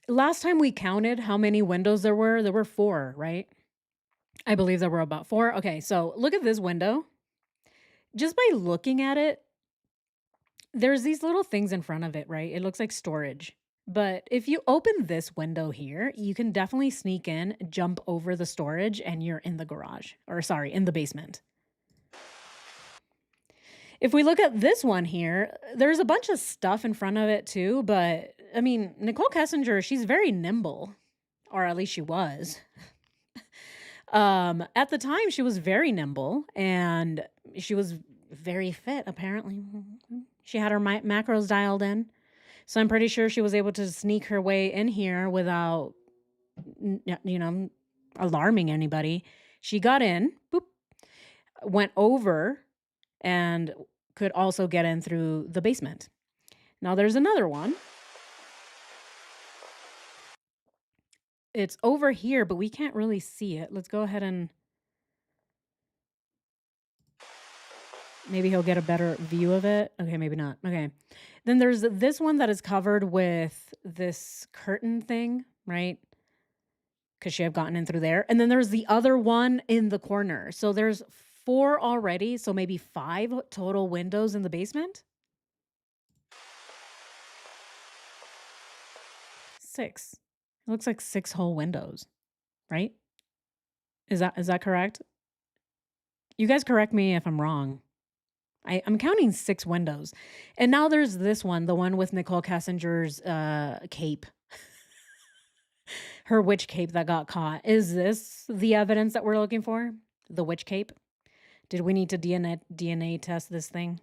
[SPEAKER 1] Last time we counted how many windows there were 4, right? I believe there were about 4. Okay, so look at this window. Just by looking at it, there's these little things in front of it, right? It looks like storage. But if you open this window here, you can definitely sneak in, jump over the storage, and you're in the garage. Or sorry, in the basement. If we look at this one here, there's a bunch of stuff in front of it too, but I mean, Nicole Kessinger, she's very nimble, or at least she was. At the time, she was very nimble and she was very fit, apparently. She had her macros dialed in. So I'm pretty sure she was able to sneak her way in here without, alarming anybody. She got in, boop, went over, and could also get in through the basement. Now there's another one. It's over here, but we can't really see it. Let's go ahead and maybe he'll get a better view of it. Okay, maybe not. Okay. Then there's this one that is covered with this curtain thing, right? Because she had gotten in through there. And then there's the other one in the corner. So there's 4 already, so maybe 5 total windows in the basement. 6. It looks like 6 whole windows, right? Is that correct? You guys correct me if I'm wrong. I'm counting 6 windows. And now there's this one, the one with Nicole Kessinger's cape. Her witch cape that got caught. Is this the evidence that we're looking for? The witch cape? Did we need to DNA test this thing?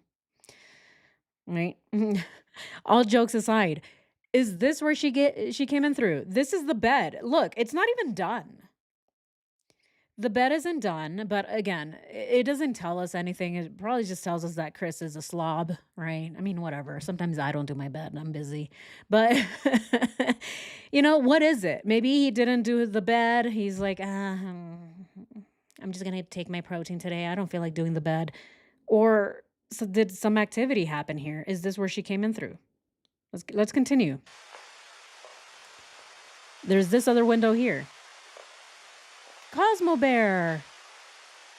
[SPEAKER 1] Right? All jokes aside, is this where she came in through? This is the bed. Look, it's not even done. The bed isn't done, but again, it doesn't tell us anything. It probably just tells us that Chris is a slob, right? I mean, whatever. Sometimes I don't do my bed and I'm busy. But what is it? Maybe he didn't do the bed. He's like, I'm just gonna take my protein today. I don't feel like doing the bed. Or did some activity happen here? Is this where she came in through? Let's continue. There's this other window here. Cosmo Bear.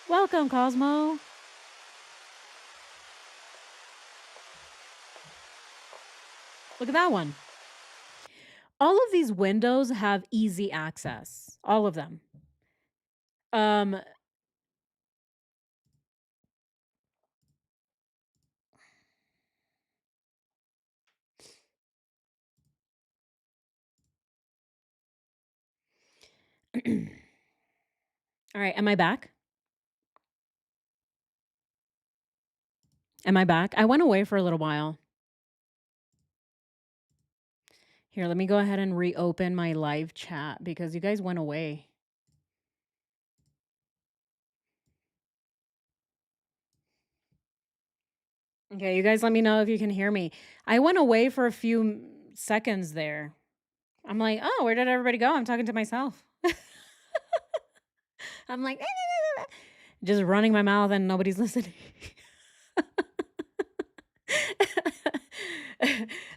[SPEAKER 1] Welcome, Cosmo. Look at that one. All of these windows have easy access. All of them. Um, all right, am I back? Am I back? I went away for a little while. Here, let me go ahead and reopen my live chat because you guys went away. Okay, you guys let me know if you can hear me. I went away for a few seconds there. I'm like, oh, where did everybody go? I'm talking to myself. I'm like, just running my mouth and nobody's listening.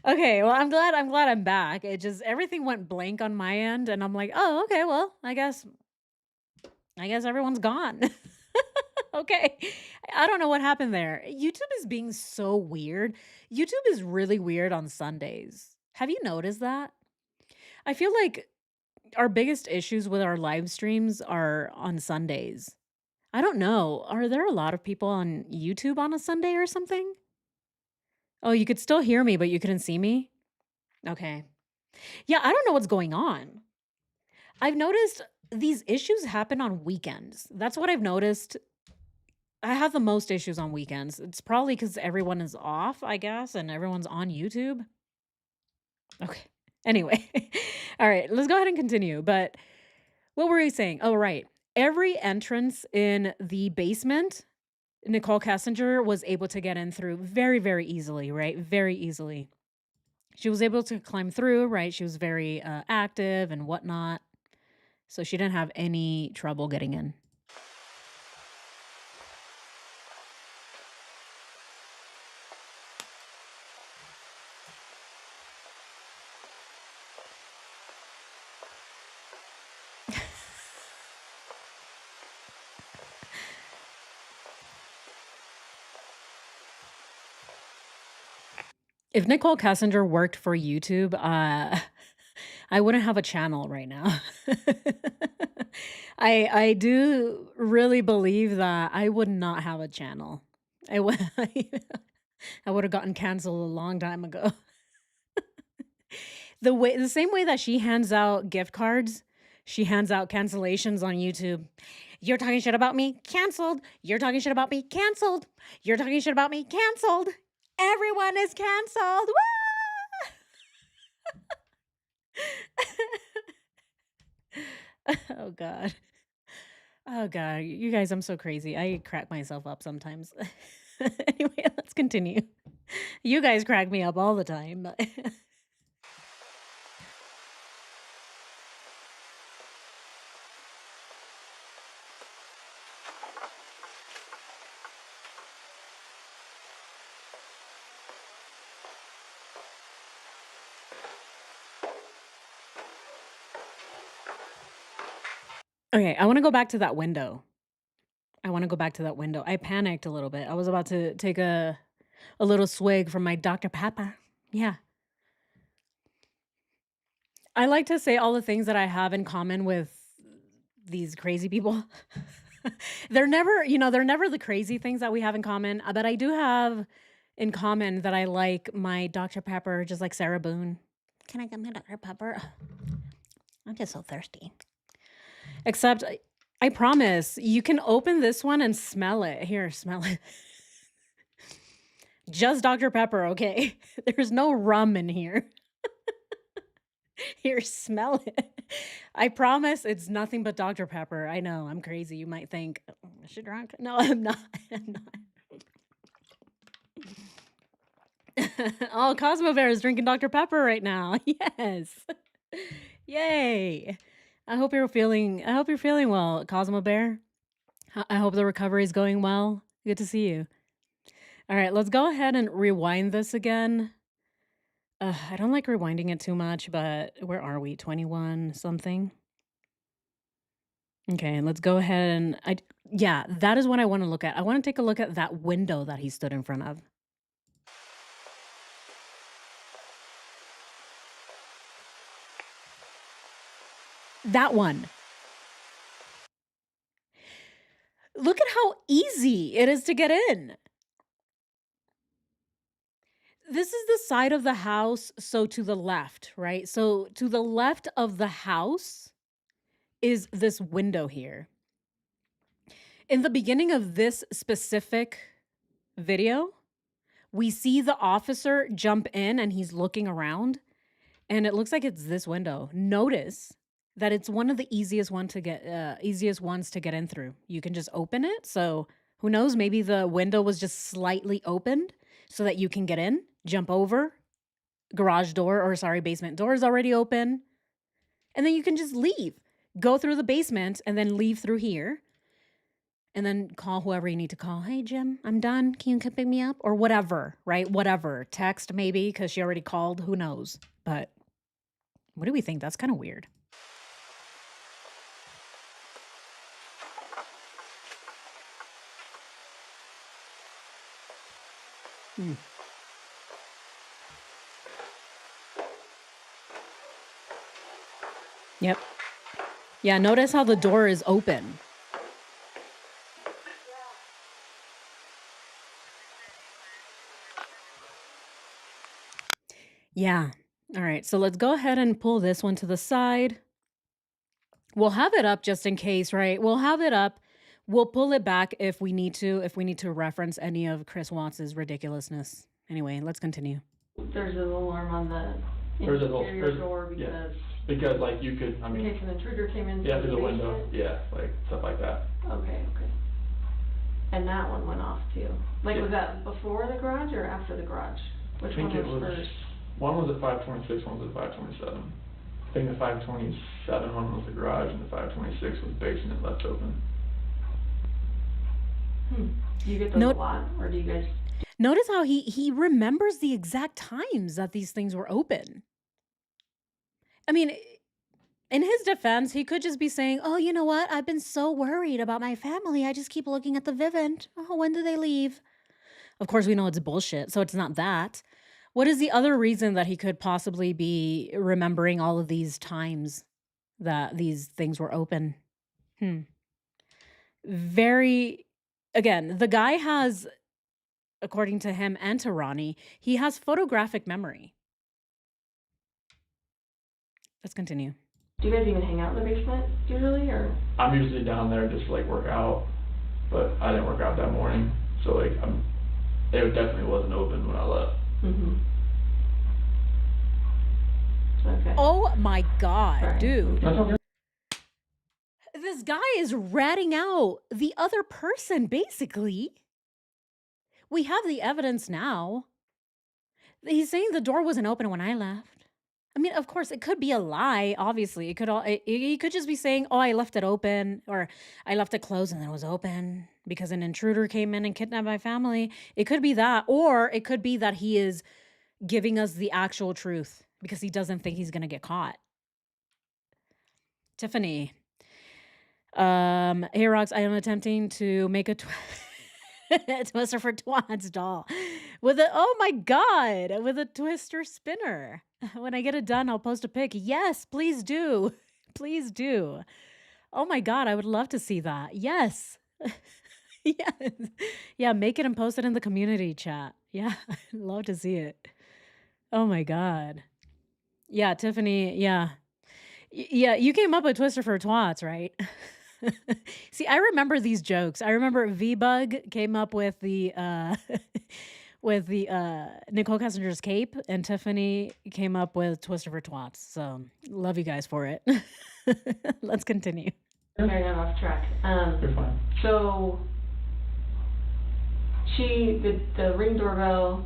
[SPEAKER 1] Okay, well, I'm glad I'm back. It just everything went blank on my end and I'm like, "Oh, okay, well, I guess everyone's gone." Okay. I don't know what happened there. YouTube is being so weird. YouTube is really weird on Sundays. Have you noticed that? I feel like our biggest issues with our live streams are on Sundays. I don't know. Are there a lot of people on YouTube on a Sunday or something? Oh, you could still hear me, but you couldn't see me? Okay. Yeah, I don't know what's going on. I've noticed these issues happen on weekends. That's what I've noticed. I have the most issues on weekends. It's probably because everyone is off, I guess, and everyone's on YouTube. Okay. Anyway, all right, let's go ahead and continue. But what were we saying? Oh, right. Every entrance in the basement, Nicole Kessinger was able to get in through very, very easily, right? Very easily. She was able to climb through, right? She was very active and whatnot. So she didn't have any trouble getting in. If Nicole Kessinger worked for YouTube, I wouldn't have a channel right now. I do really believe that I would not have a channel. I would I would have gotten canceled a long time ago. The same way that she hands out gift cards, she hands out cancellations on YouTube. You're talking shit about me? Canceled. You're talking shit about me? Canceled. You're talking shit about me? Canceled. Everyone is canceled. Woo! Oh god. Oh god, you guys, I'm so crazy. I crack myself up sometimes. Anyway, let's continue. You guys crack me up all the time. Okay, I want to go back to that window. I panicked a little bit. I was about to take a little swig from my Dr. Pepper. Yeah. I like to say all the things that I have in common with these crazy people. They're never the crazy things that we have in common, but I do have in common that I like my Dr. Pepper just like Sarah Boone. Can I get my Dr. Pepper? I'm just so thirsty. Except I promise you can open this one and smell it. Here, smell it. Just Dr. Pepper, okay? There's no rum in here. Here, smell it. I promise it's nothing but Dr. Pepper. I know, I'm crazy. You might think, "Oh, is she drunk?" No, I'm not. I'm not. Oh, Cosmo Bear is drinking Dr. Pepper right now. Yes. Yay. I hope you're feeling well, Cosmo Bear. I hope the recovery is going well. Good to see you. All right, let's go ahead and rewind this again. I don't like rewinding it too much, but where are we? 21 something. Okay, let's go ahead and yeah, that is what I want to look at. I want to take a look at that window that he stood in front of. That one. Look at how easy it is to get in. This is the side of the house, so to the left, right? So to the left of the house is this window here. In the beginning of this specific video, we see the officer jump in and he's looking around, and it looks like it's this window. Notice that it's one of the easiest ones to get in through. You can just open it. So who knows? Maybe the window was just slightly opened so that you can get in, jump over. Basement door is already open. And then you can just leave. Go through the basement and then leave through here. And then call whoever you need to call. Hey, Jim, I'm done. Can you come pick me up? Or whatever, right? Whatever. Text maybe because she already called. Who knows? But what do we think? That's kind of weird. Yep. Yeah, notice how the door is open. Yeah. All right. So let's go ahead and pull this one to the side. We'll have it up just in case, right? We'll have it up. We'll pull it back if we need to reference any of Chris Watts's ridiculousness. Anyway, let's continue.
[SPEAKER 3] There's an alarm on the
[SPEAKER 2] There's a little-
[SPEAKER 3] interior
[SPEAKER 2] there's-
[SPEAKER 3] door
[SPEAKER 2] yeah.
[SPEAKER 3] because
[SPEAKER 2] Because like you could, I
[SPEAKER 3] in
[SPEAKER 2] mean,
[SPEAKER 3] case an intruder came in
[SPEAKER 2] yeah,
[SPEAKER 3] through
[SPEAKER 2] through
[SPEAKER 3] the
[SPEAKER 2] the window,
[SPEAKER 3] basement.
[SPEAKER 2] yeah, like stuff like that.
[SPEAKER 3] Okay. And that one went off too. Like,
[SPEAKER 2] Yeah.
[SPEAKER 3] was that before the garage or after the garage? Which
[SPEAKER 2] I think
[SPEAKER 3] one
[SPEAKER 2] it
[SPEAKER 3] was
[SPEAKER 2] was,
[SPEAKER 3] first?
[SPEAKER 2] one was a 526, one was a 527. I think the 527 one was the garage and the 526 was basement left open.
[SPEAKER 3] Do you get those
[SPEAKER 1] No-
[SPEAKER 3] a lot, or do you guys?
[SPEAKER 1] Notice how he remembers the exact times that these things were open. I mean, in his defense, he could just be saying, "Oh, you know what? I've been so worried about my family. I just keep looking at the Vivint. Oh, when do they leave?" Of course, we know it's bullshit, so it's not that. What is the other reason that he could possibly be remembering all of these times that these things were open? Very, again, the guy has, according to him and to Ronnie, he has photographic memory. Let's continue.
[SPEAKER 3] Do you guys even hang out in the basement usually, or?
[SPEAKER 2] I'm usually down there just to like work out, but I didn't work out that morning, so like it definitely wasn't open when I left.
[SPEAKER 3] Okay.
[SPEAKER 1] Oh my God,
[SPEAKER 3] Right.
[SPEAKER 1] dude.
[SPEAKER 2] That's okay.
[SPEAKER 1] This guy is ratting out the other person, basically. We have the evidence now. He's saying the door wasn't open when I left. I mean, of course, it could be a lie. Obviously, he could just be saying, "Oh, I left it open," or "I left it closed and then it was open because an intruder came in and kidnapped my family." It could be that, or it could be that he is giving us the actual truth because he doesn't think he's gonna get caught. Tiffany, hey Rox, I am attempting to make a Twister for Twats doll with a, oh my God, with a twister spinner. When I get it done, I'll post a pic. Yes, please do. Please do. Oh my God, I would love to see that. Yes. Yes. Yeah, make it and post it in the community chat. Yeah, I'd love to see it. Oh my God. Yeah, Tiffany, yeah. Yeah, you came up with Twister for Twats, right? See, I remember these jokes. I remember V-Bug came up with the with the Nicole Kessinger's cape, and Tiffany came up with Twist of Her Twats. So love you guys for it. Let's continue.
[SPEAKER 3] Okay, I'm off track.
[SPEAKER 2] You're fine.
[SPEAKER 3] So the Ring doorbell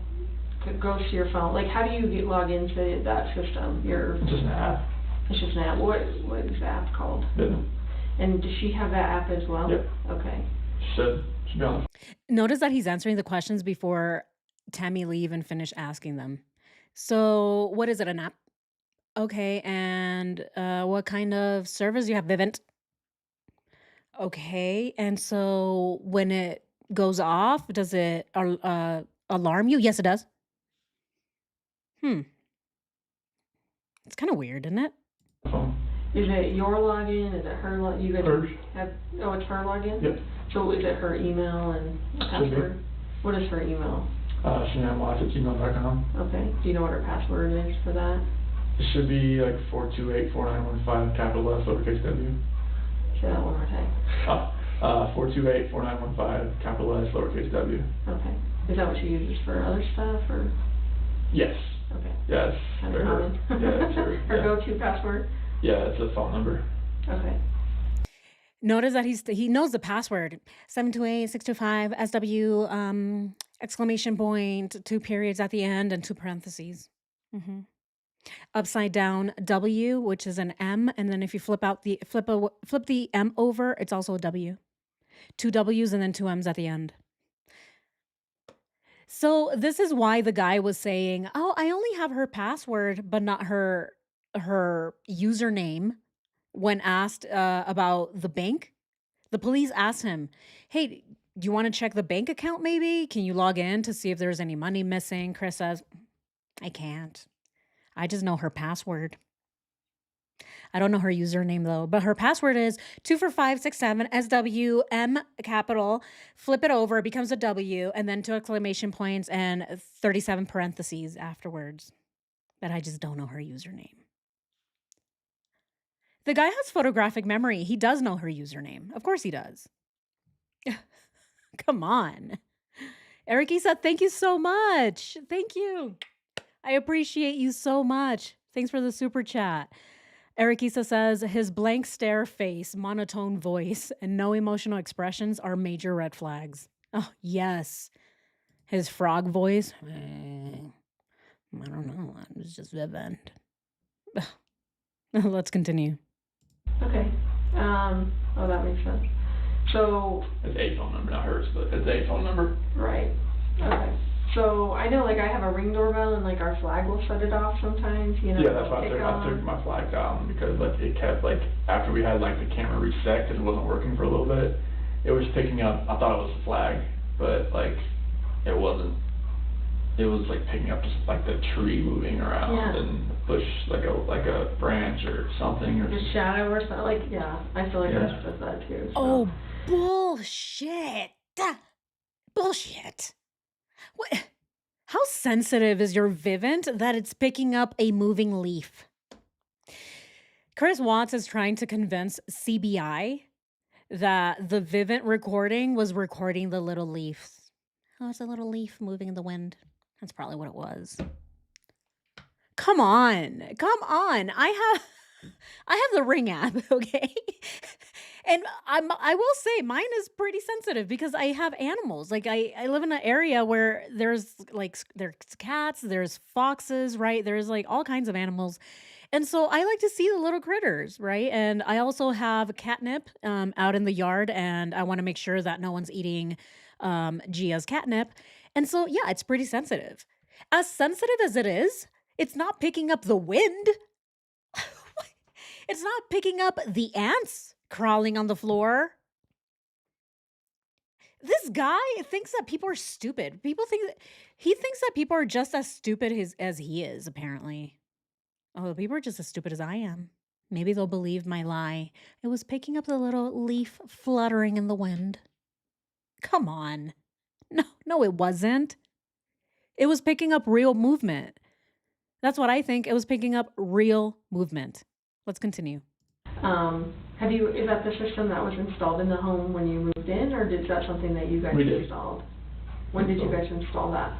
[SPEAKER 3] goes to your phone. Like, how do you log into that system?
[SPEAKER 2] It's just an app.
[SPEAKER 3] It's just an app. What is the app called?
[SPEAKER 2] Business.
[SPEAKER 3] And does she have that app as well?
[SPEAKER 2] Yep.
[SPEAKER 3] Okay.
[SPEAKER 2] Should be on the
[SPEAKER 1] Notice that he's answering the questions before Tammy Lee even finished asking them. So, what is it, an app? Okay, and what kind of service you have, Vivint? Okay, and so when it goes off, does it alarm you? Yes, it does. It's kind of weird, isn't it?
[SPEAKER 2] phone.
[SPEAKER 3] Is it your login? Is it her login? You guys
[SPEAKER 2] Hers.
[SPEAKER 3] have, oh, it's her login?
[SPEAKER 2] Yep.
[SPEAKER 3] So is it her email and
[SPEAKER 2] Should be.
[SPEAKER 3] password? What is her email?
[SPEAKER 2] ShanannWatts@gmail.com.
[SPEAKER 3] Okay. Do you know what her password is for that?
[SPEAKER 2] It should be like 428-4915, capital S, lowercase w.
[SPEAKER 3] Say that one more time.
[SPEAKER 2] 428-4915, capital S, lowercase w.
[SPEAKER 3] Okay. Is that what she uses for other stuff, or?
[SPEAKER 2] Yes.
[SPEAKER 3] Okay.
[SPEAKER 2] Yes.
[SPEAKER 3] Kind of common.
[SPEAKER 2] Yeah, sure.
[SPEAKER 3] Her
[SPEAKER 2] Yeah.
[SPEAKER 3] go-to password?
[SPEAKER 2] Yeah, it's a phone number.
[SPEAKER 3] Okay.
[SPEAKER 1] Notice that he knows the password 728-625-SW exclamation point, 2 periods at the end and 2 parentheses. Upside down W, which is an M, and then if you flip the M over, it's also a W. 2 W's and then 2 M's at the end. So this is why the guy was saying, "Oh, I only have her password, but not her username." When asked about the bank, the police asked him, "Hey, do you want to check the bank account maybe? Can you log in to see if there's any money missing?" Chris says, "I can't. I just know her password. I don't know her username though, but her password is 24567 SWM capital. Flip it over, it becomes a W, and then 2 exclamation points and 37 parentheses afterwards. But I just don't know her username." The guy has photographic memory. He does know her username. Of course he does. Come on. Eric Isa, thank you so much. Thank you. I appreciate you so much. Thanks for the super chat. Eric Isa says his blank stare face, monotone voice, and no emotional expressions are major red flags. Oh, yes. His frog voice. I don't know. It's just Vivint. Let's continue.
[SPEAKER 3] Okay. Oh, that makes sense. So,
[SPEAKER 2] It's a phone number, not hers, but it's a phone number.
[SPEAKER 3] right. Okay. So, I know, like, I have a Ring doorbell, and, like, our flag will shut it off sometimes, you know.
[SPEAKER 2] Yeah, that's why I
[SPEAKER 3] tick
[SPEAKER 2] took
[SPEAKER 3] on.
[SPEAKER 2] my flag down, because like it kept like, after we had like the camera reset, because it wasn't working for a little bit, it was picking up, I thought it was a flag, but like, it wasn't. It was like picking up just like the tree moving around
[SPEAKER 3] Yeah.
[SPEAKER 2] and the bush, like a branch or something, or
[SPEAKER 3] The shadow or something, like, yeah, I feel like
[SPEAKER 2] Yeah.
[SPEAKER 3] that's does that too. So.
[SPEAKER 1] Oh, bullshit. Bullshit. What? How sensitive is your Vivint that it's picking up a moving leaf? Chris Watts is trying to convince CBI that the Vivint recording was recording the little leaves. Oh, it's a little leaf moving in the wind. That's probably what it was. Come on. I have the Ring app, okay? And I will say mine is pretty sensitive because I have animals. Like I live in an area where there's cats, there's foxes, right? There's like all kinds of animals. And so I like to see the little critters, right? And I also have catnip out in the yard, and I want to make sure that no one's eating Gia's catnip. And so, yeah, it's pretty sensitive. As sensitive as it is, it's not picking up the wind. It's not picking up the ants crawling on the floor. This guy thinks that people are stupid. He thinks that people are just as stupid as he is, apparently. Oh, people are just as stupid as I am. Maybe they'll believe my lie. It was picking up the little leaf fluttering in the wind. Come on. No, it wasn't. It was picking up real movement. That's what I think. It was picking up real movement. Let's continue.
[SPEAKER 3] Is that the system that was installed in the home when you moved in, or is that something that you guys
[SPEAKER 2] We did.
[SPEAKER 3] installed? When did you guys install that?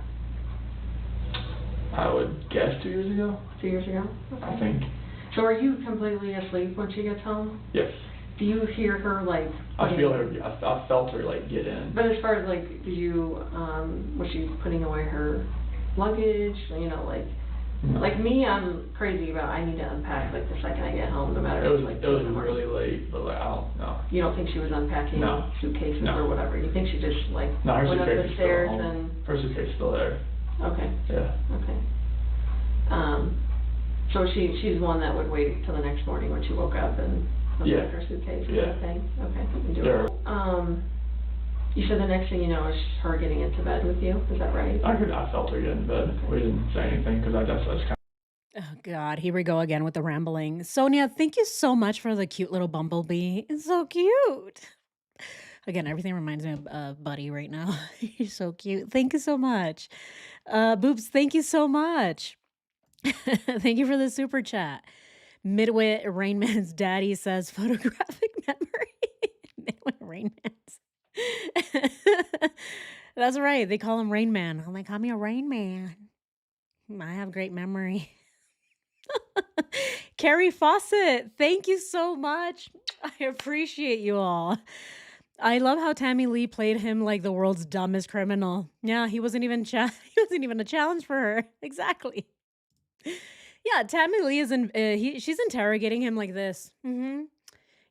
[SPEAKER 2] I would guess 2 years ago,
[SPEAKER 3] 2 years ago?
[SPEAKER 2] I think.
[SPEAKER 3] So are you completely asleep when she gets home?
[SPEAKER 2] Yes.
[SPEAKER 3] Do you hear her, like...
[SPEAKER 2] I feel her, I felt her, like, get in.
[SPEAKER 3] But as far as, like, did you, was she putting away her luggage, you know, like...
[SPEAKER 2] No.
[SPEAKER 3] Like me, I'm crazy about, I need to unpack, like, the second I get home, no matter...
[SPEAKER 2] It was,
[SPEAKER 3] like,
[SPEAKER 2] it was really late, but, like, I don't know.
[SPEAKER 3] You don't think she was unpacking
[SPEAKER 2] No.
[SPEAKER 3] suitcases
[SPEAKER 2] No.
[SPEAKER 3] or whatever? You think she just, like,
[SPEAKER 2] No, her
[SPEAKER 3] went up
[SPEAKER 2] suitcase
[SPEAKER 3] the
[SPEAKER 2] is still
[SPEAKER 3] stairs
[SPEAKER 2] home.
[SPEAKER 3] and...
[SPEAKER 2] Her suitcase is still there.
[SPEAKER 3] Okay,
[SPEAKER 2] Yeah.
[SPEAKER 3] okay. So she's one that would wait till the next morning when she woke up and
[SPEAKER 2] Yeah.
[SPEAKER 3] unpack her suitcase kind
[SPEAKER 2] Yeah.
[SPEAKER 3] of thing? Okay, you can do
[SPEAKER 2] Yeah.
[SPEAKER 3] it. You said the next thing you know is her getting into bed with you, is that right?
[SPEAKER 2] I felt her get in bed. We didn't say anything, because I just kind
[SPEAKER 1] Oh God, here we go again with the rambling. Sonia, thank you so much for the cute little bumblebee. It's so cute. Again, everything reminds me of Buddy right now. You're so cute. Thank you so much. Boobs, thank you so much. Thank you for the super chat. Midwit Rainman's daddy says photographic memory. Midwit Rainman's. That's right. They call him Rain Man. I'm like, call me a Rain Man. I have great memory. Carrie Fawcett, thank you so much. I appreciate you all. I love how Tammy Lee played him like the world's dumbest criminal. Yeah, he wasn't even he wasn't even a challenge for her. Exactly. Yeah, Tammy Lee is she's interrogating him like this.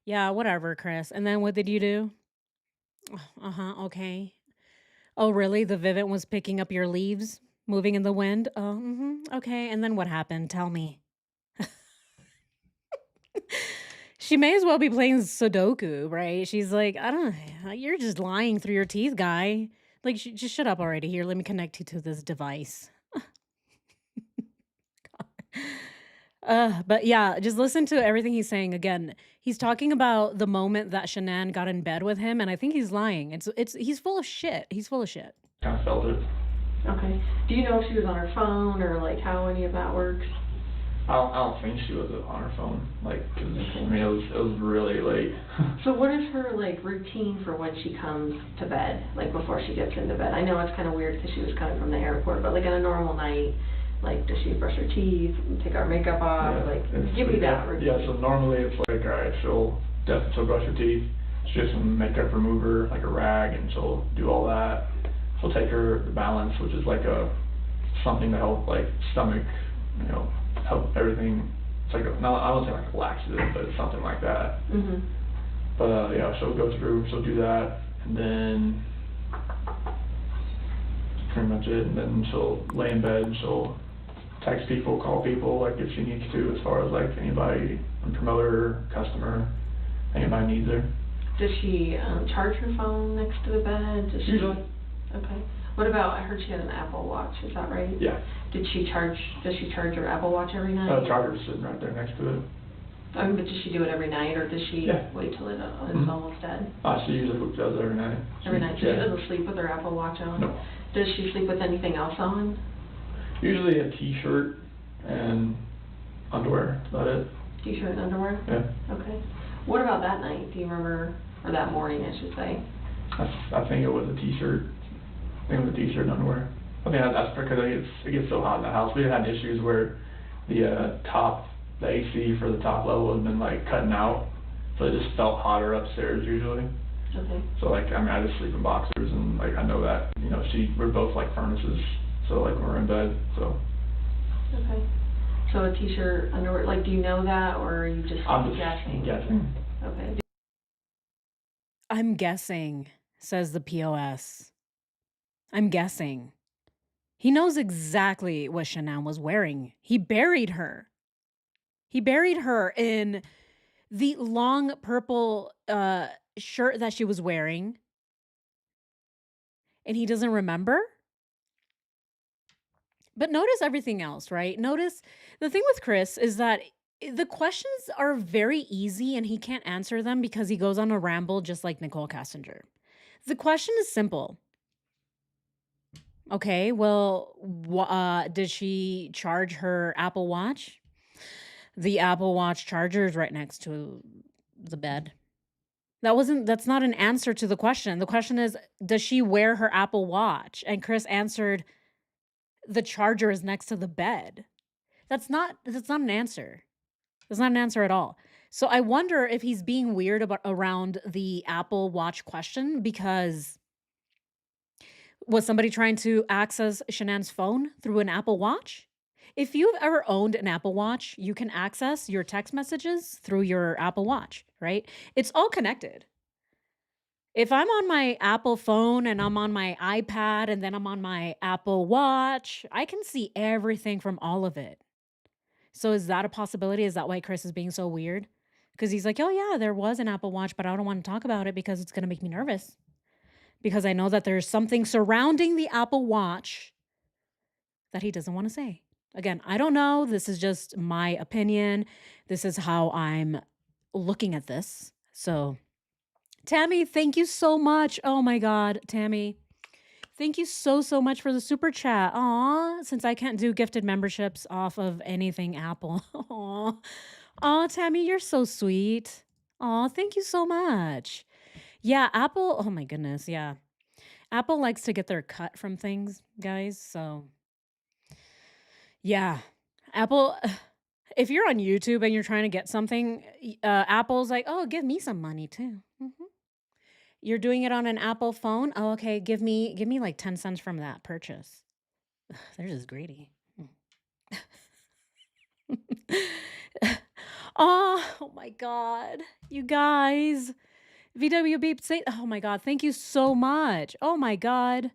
[SPEAKER 1] Yeah, whatever, Chris. And then what did you do? Okay. Oh, really? The Vivint was picking up your leaves, moving in the wind? Oh, okay. And then what happened? Tell me. She may as well be playing Sudoku, right? She's like, I don't know, you're just lying through your teeth, guy. Like, just shut up already. Here, let me connect you to this device. But yeah, just listen to everything he's saying again. He's talking about the moment that Shanann got in bed with him, and I think he's lying. He's full of shit. He's full of shit.
[SPEAKER 2] of felt it.
[SPEAKER 3] Okay. Do you know if she was on her phone or, like, how any of that works?
[SPEAKER 2] I don't think she was on her phone, like, 'cause, I mean, it was really late.
[SPEAKER 3] So what is her, like, routine for when she comes to bed, like, before she gets into bed? I know it's kind of weird because she was coming from the airport, but, like, on a normal night, like, does she brush her teeth, take her makeup off,
[SPEAKER 2] Yeah,
[SPEAKER 3] like,
[SPEAKER 2] it's-
[SPEAKER 3] give me that routine.
[SPEAKER 2] Yeah, so normally it's like, alright, she'll brush her teeth, she'll get some makeup remover, like a rag, and she'll do all that. She'll take her the balance, which is like something to help, like, stomach, you know, help everything. It's like I don't say like laxative, but it's something like that. But yeah, she'll go through, she'll do that, and then that's pretty much it. And then she'll lay in bed and she'll text people, call people, like if she needs to, as far as like anybody, a promoter, customer, anybody needs her.
[SPEAKER 3] Does she charge her phone next to the bed? Does she...
[SPEAKER 2] Usually.
[SPEAKER 3] Okay. What about, I heard she had an Apple Watch, is that right?
[SPEAKER 2] Yeah.
[SPEAKER 3] Does she charge her Apple Watch every night?
[SPEAKER 2] Charger's sitting right there next to it.
[SPEAKER 3] But does she do it every night, or does she wait till it's almost dead?
[SPEAKER 2] She usually does it every night.
[SPEAKER 3] Every night? So
[SPEAKER 2] Yeah.
[SPEAKER 3] she doesn't sleep with her Apple Watch on?
[SPEAKER 2] No.
[SPEAKER 3] Does she sleep with anything else on?
[SPEAKER 2] Usually a t-shirt and underwear, that's about it.
[SPEAKER 3] T-shirt and underwear?
[SPEAKER 2] Yeah.
[SPEAKER 3] Okay. What about that night? Do you remember, or that morning, I should say?
[SPEAKER 2] I think it was a t-shirt. I think it was a t-shirt and underwear. I think that's because it gets so hot in the house. We had issues where the the AC for the top level has been like cutting out, so it just felt hotter upstairs usually.
[SPEAKER 3] Okay.
[SPEAKER 2] So like, I mean, I just sleep in boxers, and like, I know that, you know, we're both like furnaces, so like when we're in bed, so.
[SPEAKER 3] Okay. So a t-shirt, underwear, like, do you know that, or are you just
[SPEAKER 2] I'm just
[SPEAKER 3] guessing?
[SPEAKER 2] guessing.
[SPEAKER 3] Okay.
[SPEAKER 1] I'm guessing, says the POS. I'm guessing. He knows exactly what Shanann was wearing. He buried her. He buried her in the long purple shirt that she was wearing. And he doesn't remember? But notice everything else, right? Notice the thing with Chris is that the questions are very easy and he can't answer them because he goes on a ramble just like Nicole Kassinger. The question is simple. Okay, well, did she charge her Apple Watch? The Apple Watch charger is right next to the bed. That's not an answer to the question. The question is, does she wear her Apple Watch? And Chris answered, the charger is next to the bed. That's not an answer. That's not an answer at all. So I wonder if he's being weird about around the Apple Watch question because was somebody trying to access Shanann's phone through an Apple Watch? If you've ever owned an Apple Watch, you can access your text messages through your Apple Watch, right? It's all connected. If I'm on my Apple phone and I'm on my iPad and then I'm on my Apple Watch, I can see everything from all of it. So is that a possibility? Is that why Chris is being so weird? Because he's like, oh, yeah, there was an Apple Watch, but I don't want to talk about it because it's going to make me nervous. Because I know that there's something surrounding the Apple Watch that he doesn't want to say. Again, I don't know. This is just my opinion. This is how I'm looking at this. So, Tammy, thank you so much. Oh my God, Tammy. Thank you so much for the super chat. Aw, since I can't do gifted memberships off of anything Apple. Aw. Aw, Tammy, you're so sweet. Aw, thank you so much. Yeah, Apple, oh my goodness, yeah. Apple likes to get their cut from things, guys. So, yeah. Apple, if you're on YouTube and you're trying to get something, Apple's like, oh, give me some money too. You're doing it on an Apple phone? Oh, okay. Give me like 10 cents from that purchase. Ugh, they're just greedy. Oh my God. You guys. VW Beep, say, oh my God. Thank you so much. Oh my God.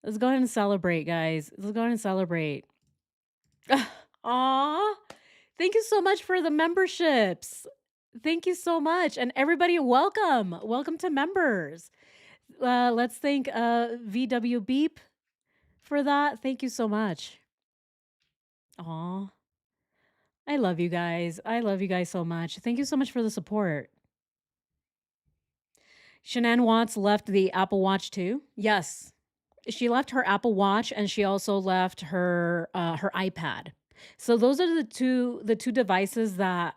[SPEAKER 1] Let's go ahead and celebrate, guys. Let's go ahead and celebrate. Aw. Thank you so much for the memberships. Thank you so much. And everybody, welcome. Welcome to members. Let's thank VW Beep for that. Thank you so much. Aw. I love you guys. I love you guys so much. Thank you so much for the support. Shanann Watts left the Apple Watch too. Yes. She left her Apple Watch and she also left her her iPad. So those are the two devices that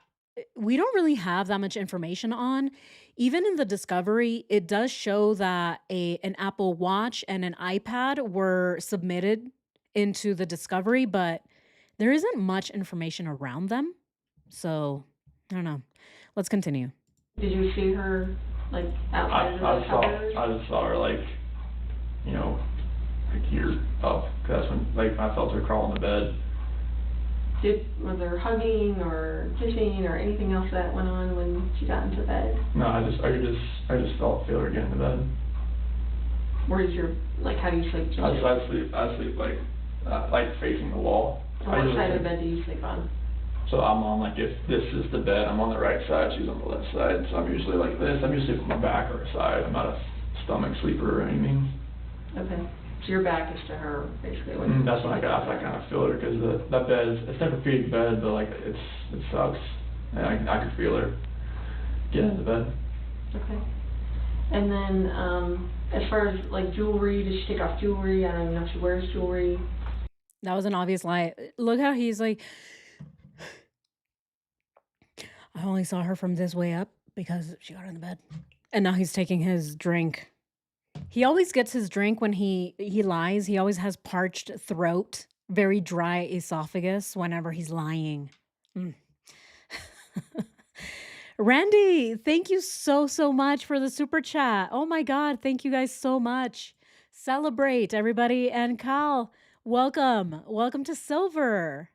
[SPEAKER 1] we don't really have that much information on. Even in the discovery, it does show that an Apple Watch and an iPad were submitted into the discovery, but there isn't much information around them. So, I don't know. Let's continue.
[SPEAKER 3] Did you see her, like, outside of the covers?
[SPEAKER 2] I just saw her, like, you know, like here up, because that's when, like, I felt her crawl in the bed.
[SPEAKER 3] Was there hugging or kissing or anything else that went on when she got into bed?
[SPEAKER 2] No, I just feel her get into bed.
[SPEAKER 3] Where's your, like, how do you sleep?
[SPEAKER 2] I sleep like facing the wall.
[SPEAKER 3] On what side of the bed do you sleep on?
[SPEAKER 2] So I'm on, like, if this is the bed, I'm on the right side, she's on the left side. So I'm usually like this. I'm usually with my back or side. I'm not a stomach sleeper or anything.
[SPEAKER 3] Okay. So your back is to her, basically.
[SPEAKER 2] That's when I kind of feel her, because that bed is, it's never feeding bed, but like it sucks. And I could feel her get into bed.
[SPEAKER 3] Okay. And then, as far as like jewelry, did she take off jewelry? I don't even know if she wears jewelry.
[SPEAKER 1] That was an obvious lie. Look how he's like, I only saw her from this way up because she got in the bed. And now he's taking his drink. He always gets his drink when he lies. He always has parched throat, very dry esophagus whenever he's lying. Randy, thank you so much for the super chat. Oh my God, thank you guys so much. Celebrate, everybody. And Kyle, welcome. Welcome to Silver.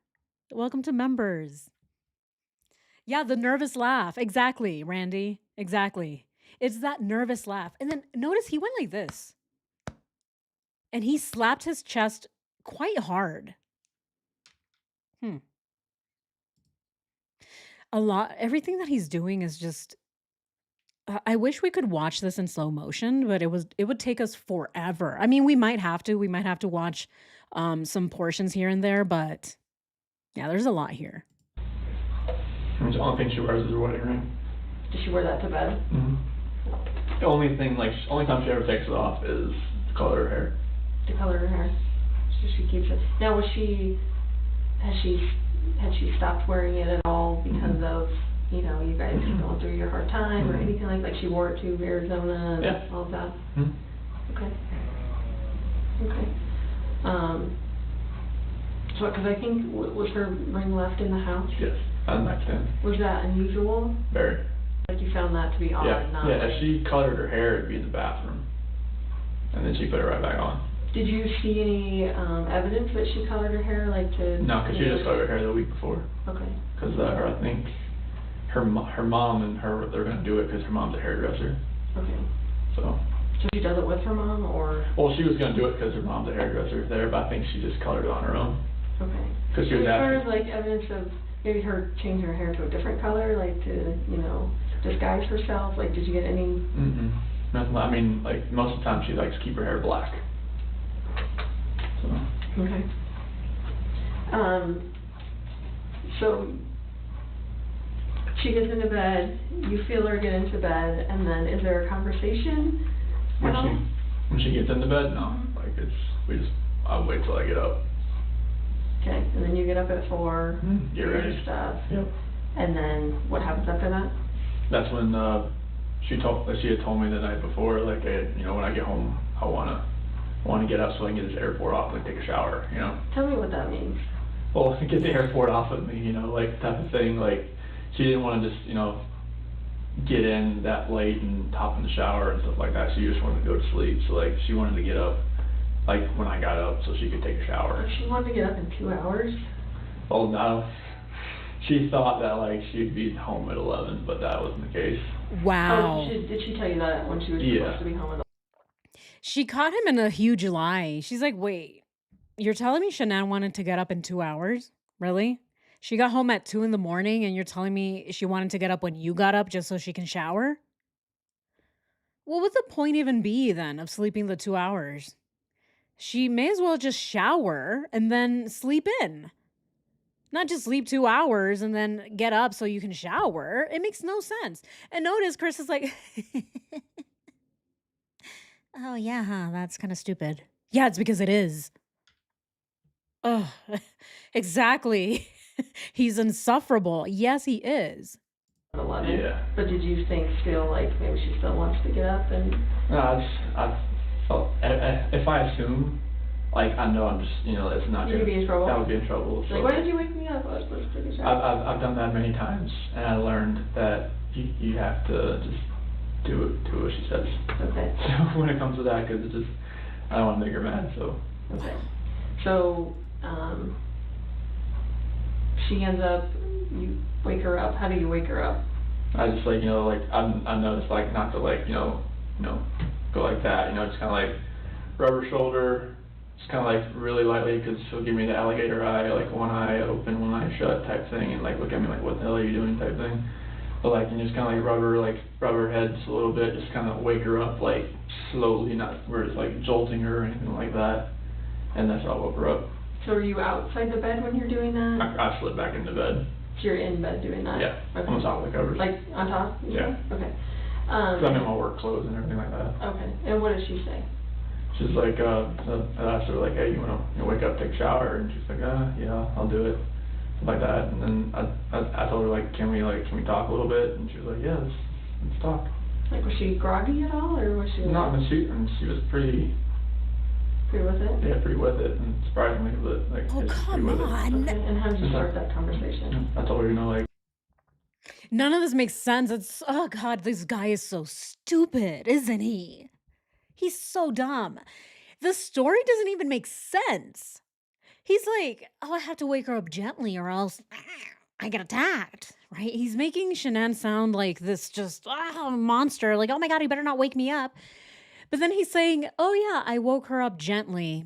[SPEAKER 1] Welcome to members. Yeah, the nervous laugh. Exactly, Randy. Exactly. It's that nervous laugh. And then notice he went like this. And he slapped his chest quite hard. Everything that he's doing is just, I wish we could watch this in slow motion, but it would take us forever. I mean, we might have to watch some portions here and there, but yeah, there's a lot here.
[SPEAKER 2] The only thing she wears is her wedding ring.
[SPEAKER 3] Does she wear that to bed?
[SPEAKER 2] Mm-hmm. The only time she ever takes it off is to color her hair.
[SPEAKER 3] To color her hair. So she keeps it. Now, had she stopped wearing it at all because of, you guys going through your hard time or anything like she wore it to Arizona and all of that?
[SPEAKER 2] Mm-hmm.
[SPEAKER 3] Okay. So, because I think, was her ring left in the house?
[SPEAKER 2] Yes, on the nightstand.
[SPEAKER 3] Was that unusual?
[SPEAKER 2] Very.
[SPEAKER 3] Like you found that to be odd,
[SPEAKER 2] Yeah,
[SPEAKER 3] not
[SPEAKER 2] yeah,
[SPEAKER 3] like...
[SPEAKER 2] if she colored her hair, it'd be in the bathroom. And then she put it right back on.
[SPEAKER 3] Did you see any evidence that she colored her hair, like to...
[SPEAKER 2] No, because she just colored her hair the week before.
[SPEAKER 3] Okay.
[SPEAKER 2] Because I think her mom and her, they're going to do it because her mom's a hairdresser.
[SPEAKER 3] Okay.
[SPEAKER 2] So
[SPEAKER 3] So she does it with her mom, or...
[SPEAKER 2] Well, she was going to do it because her mom's a hairdresser there, but I think she just colored it on her own.
[SPEAKER 3] Okay.
[SPEAKER 2] Because she was
[SPEAKER 3] As far as,
[SPEAKER 2] asking.
[SPEAKER 3] like, evidence of maybe her changing her hair to a different color, like to, you know, disguise herself, like, did you get any...
[SPEAKER 2] Nothing, I mean, like, most of the time she likes to keep her hair black. So.
[SPEAKER 3] Okay. So she gets into bed, you feel her get into bed, and then is there a conversation at all?
[SPEAKER 2] When she gets into bed, no. Like, I'll wait till I get up.
[SPEAKER 3] Okay, and then you get up at 4,
[SPEAKER 2] Get
[SPEAKER 3] do your
[SPEAKER 2] ready.
[SPEAKER 3] stuff,
[SPEAKER 2] Yep.
[SPEAKER 3] and then what happens after that?
[SPEAKER 2] That's when, she had told me the night before, like, hey, you know, when I get home, I wanna get up so I can get this airport off and take a shower, you know?
[SPEAKER 3] Tell me what that means.
[SPEAKER 2] Well, to get the airport off of me, you know, like, type of thing, like, she didn't wanna just, you know, get in that late and hop in the shower and stuff like that, she just wanted to go to sleep, so, like, she wanted to get up, like, when I got up, so she could take a shower.
[SPEAKER 3] She wanted to get up in 2 hours?
[SPEAKER 2] Well, no, she thought that, like, she'd be home at 11, but that wasn't the case.
[SPEAKER 1] Wow.
[SPEAKER 3] Oh, did she tell you that when she was
[SPEAKER 2] Yeah.
[SPEAKER 3] supposed to be home at
[SPEAKER 1] She caught him in a huge lie. She's like, wait, you're telling me Shanann wanted to get up in 2 hours? Really? She got home at 2 in the morning and you're telling me she wanted to get up when you got up just so she can shower? What would the point even be then of sleeping the 2 hours? She may as well just shower and then sleep in. Not just sleep 2 hours and then get up so you can shower. It makes no sense. And notice Chris is like, oh, yeah, huh? That's kind of stupid. Yeah, it's because it is. Oh, exactly. He's insufferable. Yes, he is.
[SPEAKER 3] 11?
[SPEAKER 2] Yeah.
[SPEAKER 3] But did you feel like maybe she still wants to get up and...
[SPEAKER 2] No, I felt, if I assume, like, I know I'm just, you know, it's not
[SPEAKER 3] You'd be in trouble?
[SPEAKER 2] I would be in trouble. So
[SPEAKER 3] Like, why did you wake me up? I was supposed to take a shower.
[SPEAKER 2] I've done that many times, and I learned that you have to just do what she says.
[SPEAKER 3] Okay.
[SPEAKER 2] So when it comes to that, because it's just, I don't want to make her mad, so.
[SPEAKER 3] Okay. So, she ends up, you wake her up. How do you wake her up?
[SPEAKER 2] I just, like, you know, like, I noticed, like, not to, like, you know, go like that, you know, just kind of like rub her shoulder, just kind of like really lightly, because she'll give me the alligator eye, like one eye open, one eye shut type thing, and like look at me like, what the hell are you doing type thing. But like, you just kind of like rub her head just a little bit, just kind of wake her up, like slowly, not where it's like jolting her or anything like that, and that's how I woke her up.
[SPEAKER 3] So are you outside the bed when you're doing that?
[SPEAKER 2] I slid back into bed.
[SPEAKER 3] So you're in bed doing that?
[SPEAKER 2] Yeah,
[SPEAKER 3] Okay.
[SPEAKER 2] on top of the covers.
[SPEAKER 3] Like, on top? you
[SPEAKER 2] Yeah.
[SPEAKER 3] said? Okay.
[SPEAKER 2] 'Cause I'm in my work clothes and everything like that.
[SPEAKER 3] Okay, and what did she say?
[SPEAKER 2] She's like, I asked her like, hey, you wanna wake up, take a shower? And she's like, yeah, I'll do it, like that. And then I told her like, can we talk a little bit? And she was like, yeah, let's talk.
[SPEAKER 3] Like, was she groggy at all, or was she...
[SPEAKER 2] No, and she was pretty
[SPEAKER 3] Pretty with it?
[SPEAKER 2] Yeah, pretty with it, and surprisingly, but like,
[SPEAKER 1] Oh,
[SPEAKER 2] it's
[SPEAKER 1] come
[SPEAKER 2] pretty with
[SPEAKER 1] on.
[SPEAKER 3] Okay, and how did you start that conversation?
[SPEAKER 2] I told her, you know, like,
[SPEAKER 1] None of this makes sense. Oh God, this guy is so stupid, isn't he? He's so dumb. The story doesn't even make sense. He's like, oh, I have to wake her up gently or else I get attacked, right? He's making Shanann sound like this just monster, like, oh my God, you better not wake me up. But then he's saying, oh yeah, I woke her up gently.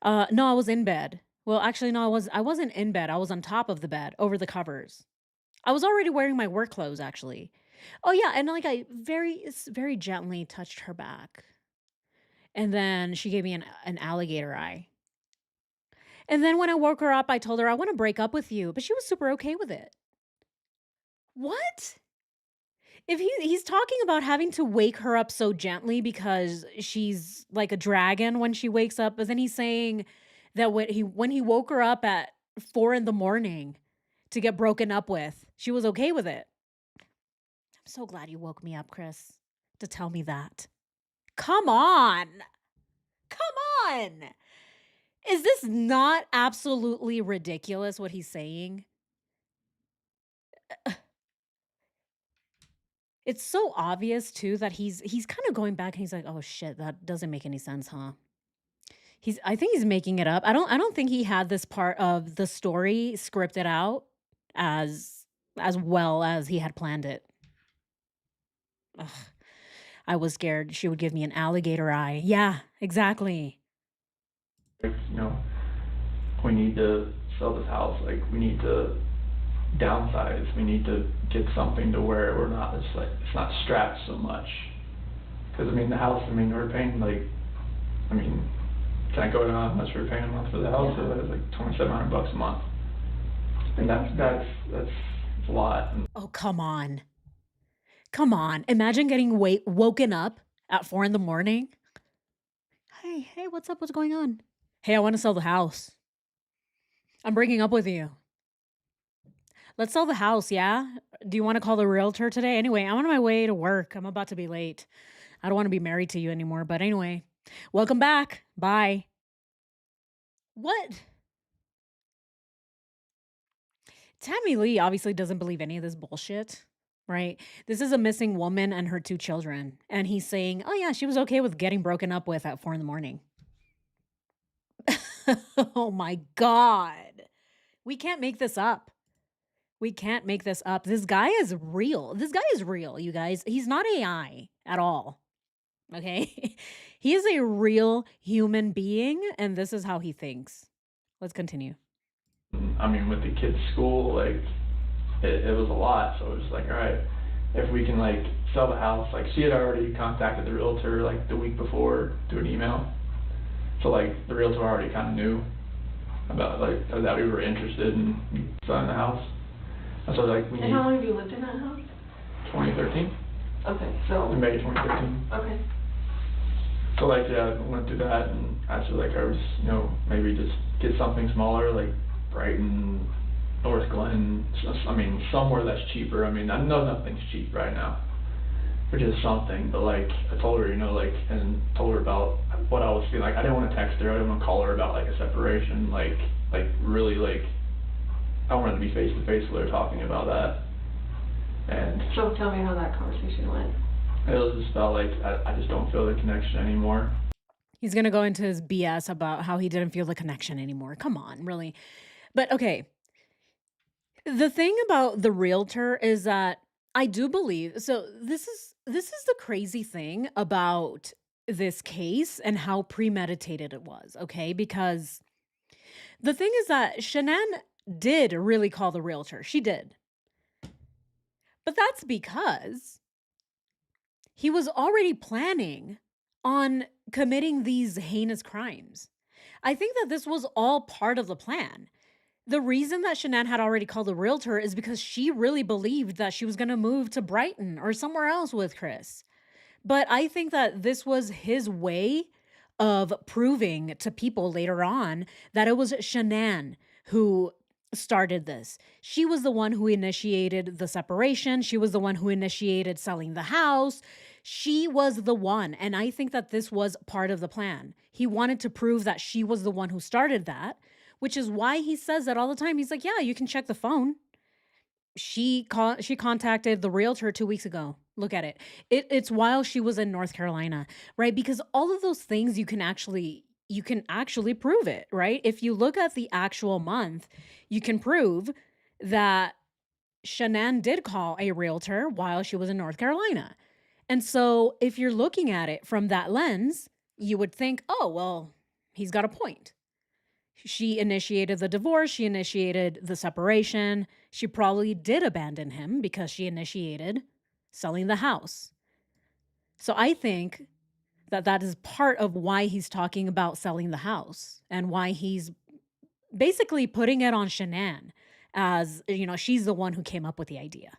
[SPEAKER 1] No, I was in bed. Well, actually, no, I wasn't in bed. I was on top of the bed, over the covers. I was already wearing my work clothes, actually. Oh yeah, and like I very gently touched her back. And then she gave me an alligator eye. And then when I woke her up, I told her, I want to break up with you. But she was super okay with it. What? If he's talking about having to wake her up so gently because she's like a dragon when she wakes up, but then he's saying that when he woke her up at 4 in the morning to get broken up with, she was okay with it. I'm so glad you woke me up, Chris, to tell me that. Come on. Come on. Is this not absolutely ridiculous what he's saying? It's so obvious too that he's kind of going back and he's like, "Oh shit, that doesn't make any sense, huh?" I think he's making it up. I don't think he had this part of the story scripted out as as well as he had planned it. Ugh, I was scared she would give me an alligator eye. Yeah, exactly.
[SPEAKER 2] Like, we need to sell this house, like, we need to downsize, we need to get something to where we're not, it's not strapped so much. Cause I mean, the house, I mean, we're paying like, I mean, can I go down how much we're paying a month for the house?
[SPEAKER 3] Yeah.
[SPEAKER 2] It was like $2,700 a month. And that's a lot. And
[SPEAKER 1] Oh, come on. Come on. Imagine getting woken up at 4 in the morning. Hey, what's up? What's going on? Hey, I want to sell the house. I'm breaking up with you. Let's sell the house, yeah? Do you want to call the realtor today? Anyway, I'm on my way to work. I'm about to be late. I don't want to be married to you anymore, but anyway, welcome back. Bye. What? Tammy Lee obviously doesn't believe any of this bullshit, right? This is a missing woman and her 2 children. And he's saying, oh, yeah, she was okay with getting broken up with at 4 in the morning. Oh my God. We can't make this up. We can't make this up. This guy is real. This guy is real, you guys. He's not AI at all. Okay. He is a real human being, and this is how he thinks. Let's continue.
[SPEAKER 2] I mean, with the kids' school, like, it was a lot, so it was like, all right, if we can like sell the house, like she had already contacted the realtor like the week before through an email. So like the realtor already kind of knew about like that we were interested in selling the house. And so like we
[SPEAKER 3] And how long have you lived in that house?
[SPEAKER 2] 2013,
[SPEAKER 3] Okay, so,
[SPEAKER 2] in May 2013.
[SPEAKER 3] okay.
[SPEAKER 2] So like yeah, we went through that and actually like I was maybe just get something smaller like Brighton, North Glen. I mean somewhere that's cheaper. I mean I know nothing's cheap right now, which is something. But like I told her like and told her about what I was feeling. Like I didn't want to text her. I didn't want to call her about like a separation. Like really like I wanted to be face to face with her talking about that. And
[SPEAKER 3] So tell me how that conversation went.
[SPEAKER 2] it was just about like I just don't feel the connection anymore.
[SPEAKER 1] He's going to go into his BS about how he didn't feel the connection anymore. Come on, really. But okay, the thing about the realtor is that I do believe so this is the crazy thing about this case and how premeditated it was, okay? Because the thing is that Shanann did really call the realtor. She did. But that's because he was already planning on committing these heinous crimes. I think that this was all part of the plan. The reason that Shanann had already called the realtor is because she really believed that she was going to move to Brighton or somewhere else with Chris. But I think that this was his way of proving to people later on that it was Shanann who started this. She was the one who initiated the separation. She was the one who initiated selling the house. She was the one. And I think that this was part of the plan. He wanted to prove that she was the one who started that, which is why he says that all the time. He's like, yeah, you can check the phone. She contacted the realtor 2 weeks ago. Look at it. It's while she was in North Carolina, right? Because all of those things you can actually prove it, right? If you look at the actual month, you can prove that Shanann did call a realtor while she was in North Carolina. And so if you're looking at it from that lens, you would think, "Oh, well, he's got a point." She initiated the divorce, she initiated the separation. She probably did abandon him because she initiated selling the house. So I think that that is part of why he's talking about selling the house and why he's basically putting it on Shanann as, she's the one who came up with the idea.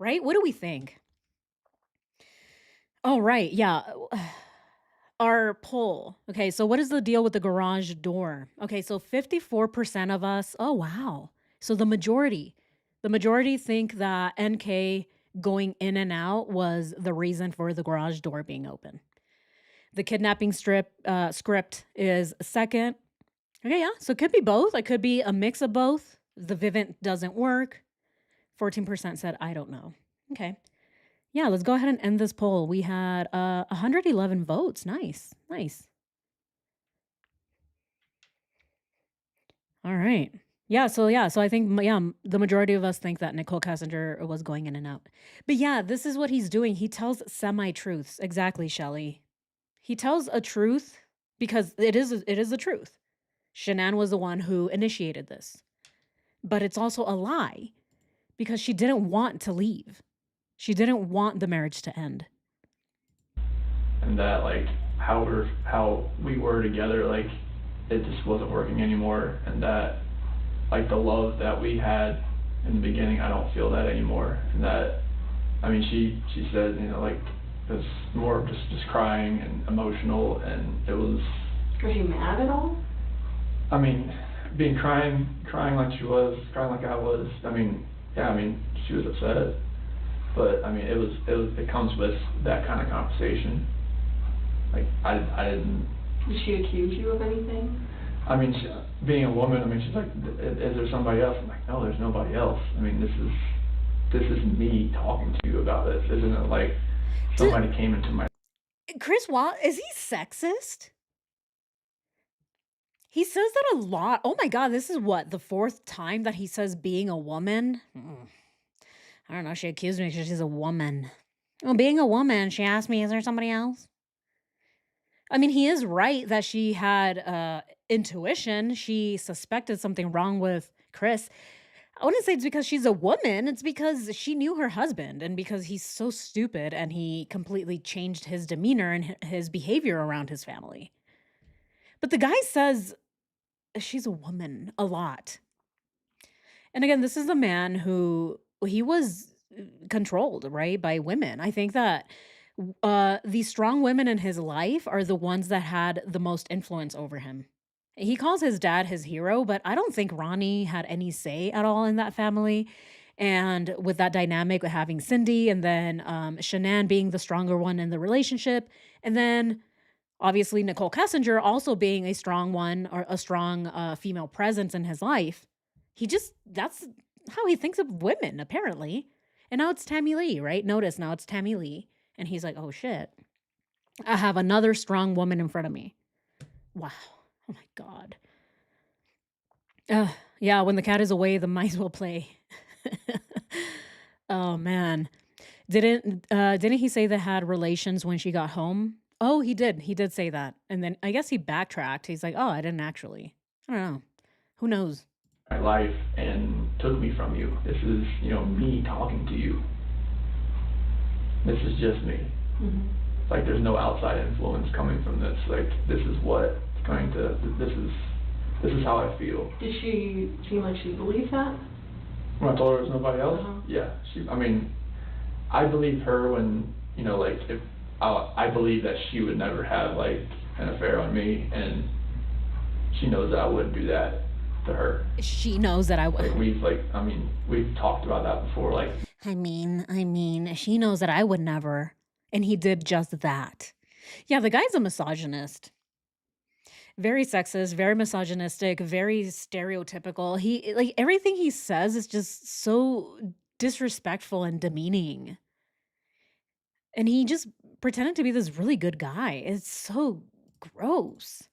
[SPEAKER 1] Right? What do we think? Oh, right. Yeah. Our poll. Okay, so what is the deal with the garage door? Okay, so 54% of us, oh wow. So the majority think that NK going in and out was the reason for the garage door being open. The kidnapping script is second. Okay, yeah. So it could be both. It could be a mix of both. The Vivint doesn't work. 14% said, I don't know. Okay. Yeah, let's go ahead and end this poll. We had 111 votes. Nice. Nice. All right. So I think the majority of us think that Nicole Kessinger was going in and out. But yeah, this is what he's doing. He tells semi-truths. Exactly, Shelley. He tells a truth because it is the truth. Shanann was the one who initiated this. But it's also a lie because she didn't want to leave. She didn't want the marriage to end.
[SPEAKER 2] And that like how we were together, like it just wasn't working anymore, and that like the love that we had in the beginning, I don't feel that anymore. And that, I mean, she said, you know, like it was more of just crying and emotional, and it was.
[SPEAKER 3] Was she mad at all?
[SPEAKER 2] I mean, crying like she was, crying like I was. I mean, yeah, I mean, she was upset, but I mean, it comes with that kind of conversation. Like I didn't.
[SPEAKER 3] Did she accuse you of anything?
[SPEAKER 2] I mean, being a woman, I mean, she's like, is there somebody else? I'm like, no, there's nobody else. I mean, this is me talking to you about this. Isn't it like somebody came into my.
[SPEAKER 1] Chris Watt, is he sexist? He says that a lot. Oh my God, this is what, the fourth time that he says being a woman? I don't know. She accused me because she's a woman. Well, being a woman, she asked me, is there somebody else? I mean, he is right that she had intuition. She suspected something wrong with Chris. I wouldn't say it's because she's a woman. It's because she knew her husband and because he's so stupid and he completely changed his demeanor and his behavior around his family. But the guy says she's a woman a lot. And again, this is a man who he was controlled, right, by women. I think that the strong women in his life are the ones that had the most influence over him. He calls his dad his hero, but I don't think Ronnie had any say at all in that family. And with that dynamic with having Cindy and then Shanann being the stronger one in the relationship, and then obviously Nicole Kessinger also being a strong one or a strong female presence in his life, that's how he thinks of women, apparently. And now it's Tammy Lee, right? Notice now it's Tammy Lee. And he's like, oh shit, I have another strong woman in front of me. Wow. Oh my God. Yeah, when the cat is away, the mice will play. Oh man. Didn't he say they had relations when she got home? Oh, he did. He did say that. And then I guess he backtracked. He's like, oh, I didn't actually. I don't know. Who knows?
[SPEAKER 2] My life and took me from you. This is, you know, me talking to you. This is just me.
[SPEAKER 3] Mm-hmm.
[SPEAKER 2] Like there's no outside influence coming from this. Like this is this is how I feel.
[SPEAKER 3] Did she seem like she believed that?
[SPEAKER 2] When I told her there's nobody else,
[SPEAKER 3] Uh-huh.
[SPEAKER 2] yeah. I mean, I believe her when, you know, like if I believe that she would never have like an affair on me, and she knows that I wouldn't do that to her.
[SPEAKER 1] She knows that I would.
[SPEAKER 2] We've talked about that before. Like,
[SPEAKER 1] I mean, she knows that I would never. And he did just that. Yeah, the guy's a misogynist. Very sexist, very misogynistic, very stereotypical. He, like, everything he says is just so disrespectful and demeaning. And he just pretended to be this really good guy. It's so gross.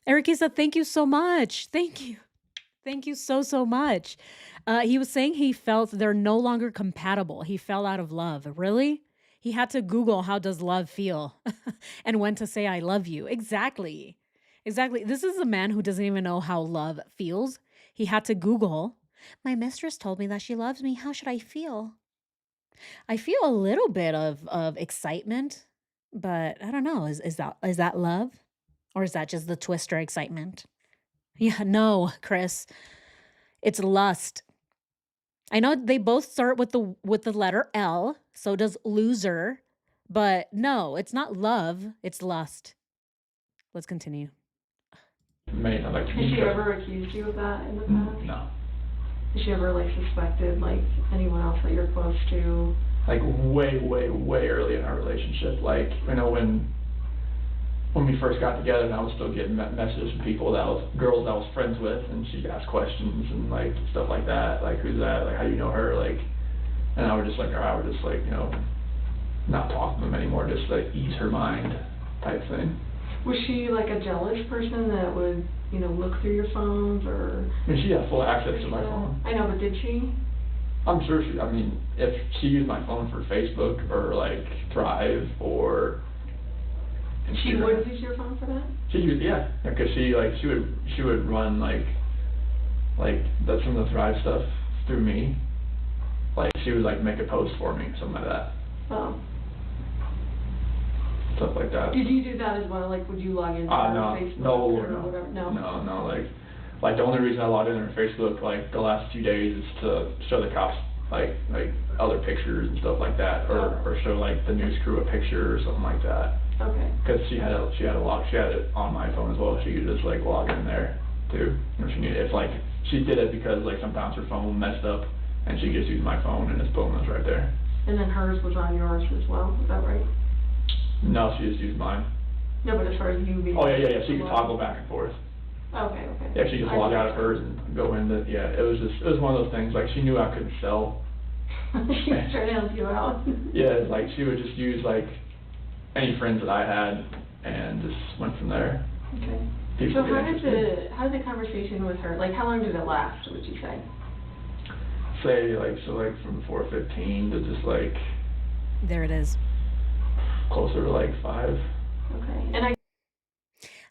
[SPEAKER 1] Eric said, thank you so much. Thank you. Thank you so much. He was saying he felt they're no longer compatible. He fell out of love. Really? He had to Google how does love feel and when to say I love you. Exactly. This is a man who doesn't even know how love feels. He had to Google, my mistress told me that she loves me. How should I feel? I feel a little bit of excitement, but I don't know. Is that love? Or is that just the Twister excitement? Yeah, no, Chris. It's lust. I know they both start with the letter L, so does loser, but no, it's not love, it's lust. Let's continue.
[SPEAKER 2] many times, like.
[SPEAKER 3] Has she ever accused you of that in the past?
[SPEAKER 2] No.
[SPEAKER 3] Has she ever like suspected like anyone else that you're close to?
[SPEAKER 2] Like way early in our relationship, like, you know, when when we first got together, and I was still getting messages from people girls that I was friends with, and she'd ask questions and like stuff like that, like who's that, like how do you know her, like, and I would just like, or I would just like, not talk to them anymore, just like ease her mind type thing.
[SPEAKER 3] Was she like a jealous person that would, look through your phones or?
[SPEAKER 2] I mean, she had full access to my phone.
[SPEAKER 3] I know, but did she?
[SPEAKER 2] I'm sure if she used my phone for Facebook or like Thrive or
[SPEAKER 3] She
[SPEAKER 2] Instagram.
[SPEAKER 3] would use your phone for that?
[SPEAKER 2] She used, yeah, because she would run like some of the Thrive stuff through me. Like she would like make a post for me, something like that.
[SPEAKER 3] Oh.
[SPEAKER 2] Stuff like that.
[SPEAKER 3] Did you do that as well? Like, would you log into Facebook or whatever? No.
[SPEAKER 2] No. Like the only reason I logged in on Facebook like the last few days is to show the cops like other pictures and stuff like that, or show like the news crew a picture or something like that.
[SPEAKER 3] Okay.
[SPEAKER 2] Because she had it on my phone as well. She could just like log in there too. She needed. It's like she did it because like sometimes her phone messed up and she just used my phone and it's boom, it's right there.
[SPEAKER 3] And then hers was on yours as well. Is that right?
[SPEAKER 2] No, she just used mine.
[SPEAKER 3] No, but as far as you being.
[SPEAKER 2] Oh yeah. She could toggle back and forth.
[SPEAKER 3] Okay.
[SPEAKER 2] Yeah, she just logged out of hers and go into. Yeah, it was one of those things. Like she knew I couldn't sell.
[SPEAKER 3] She was trying to help you out.
[SPEAKER 2] Yeah, like she would just use like any friends that I had and just went from there.
[SPEAKER 3] Okay.
[SPEAKER 2] People
[SPEAKER 3] So
[SPEAKER 2] get interested.
[SPEAKER 3] how did the conversation with her, like how long did it last, would you say?
[SPEAKER 2] Say like from 4:15 to just like
[SPEAKER 1] There it is.
[SPEAKER 2] closer to like 5.
[SPEAKER 3] Okay. And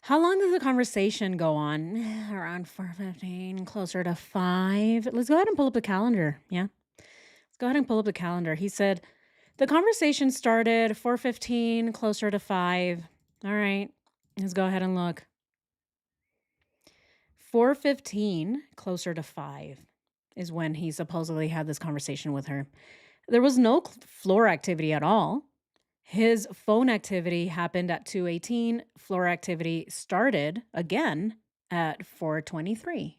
[SPEAKER 1] How long did the conversation go on? Around 4:15, closer to 5. Let's go ahead and pull up the calendar. Yeah. Let's go ahead and pull up the calendar. He said the conversation started 4:15, closer to 5. All right. Let's go ahead and look. 4:15, closer to 5 is when he supposedly had this conversation with her. There was no floor activity at all. His phone activity happened at 2:18. Floor activity started again at 4:23.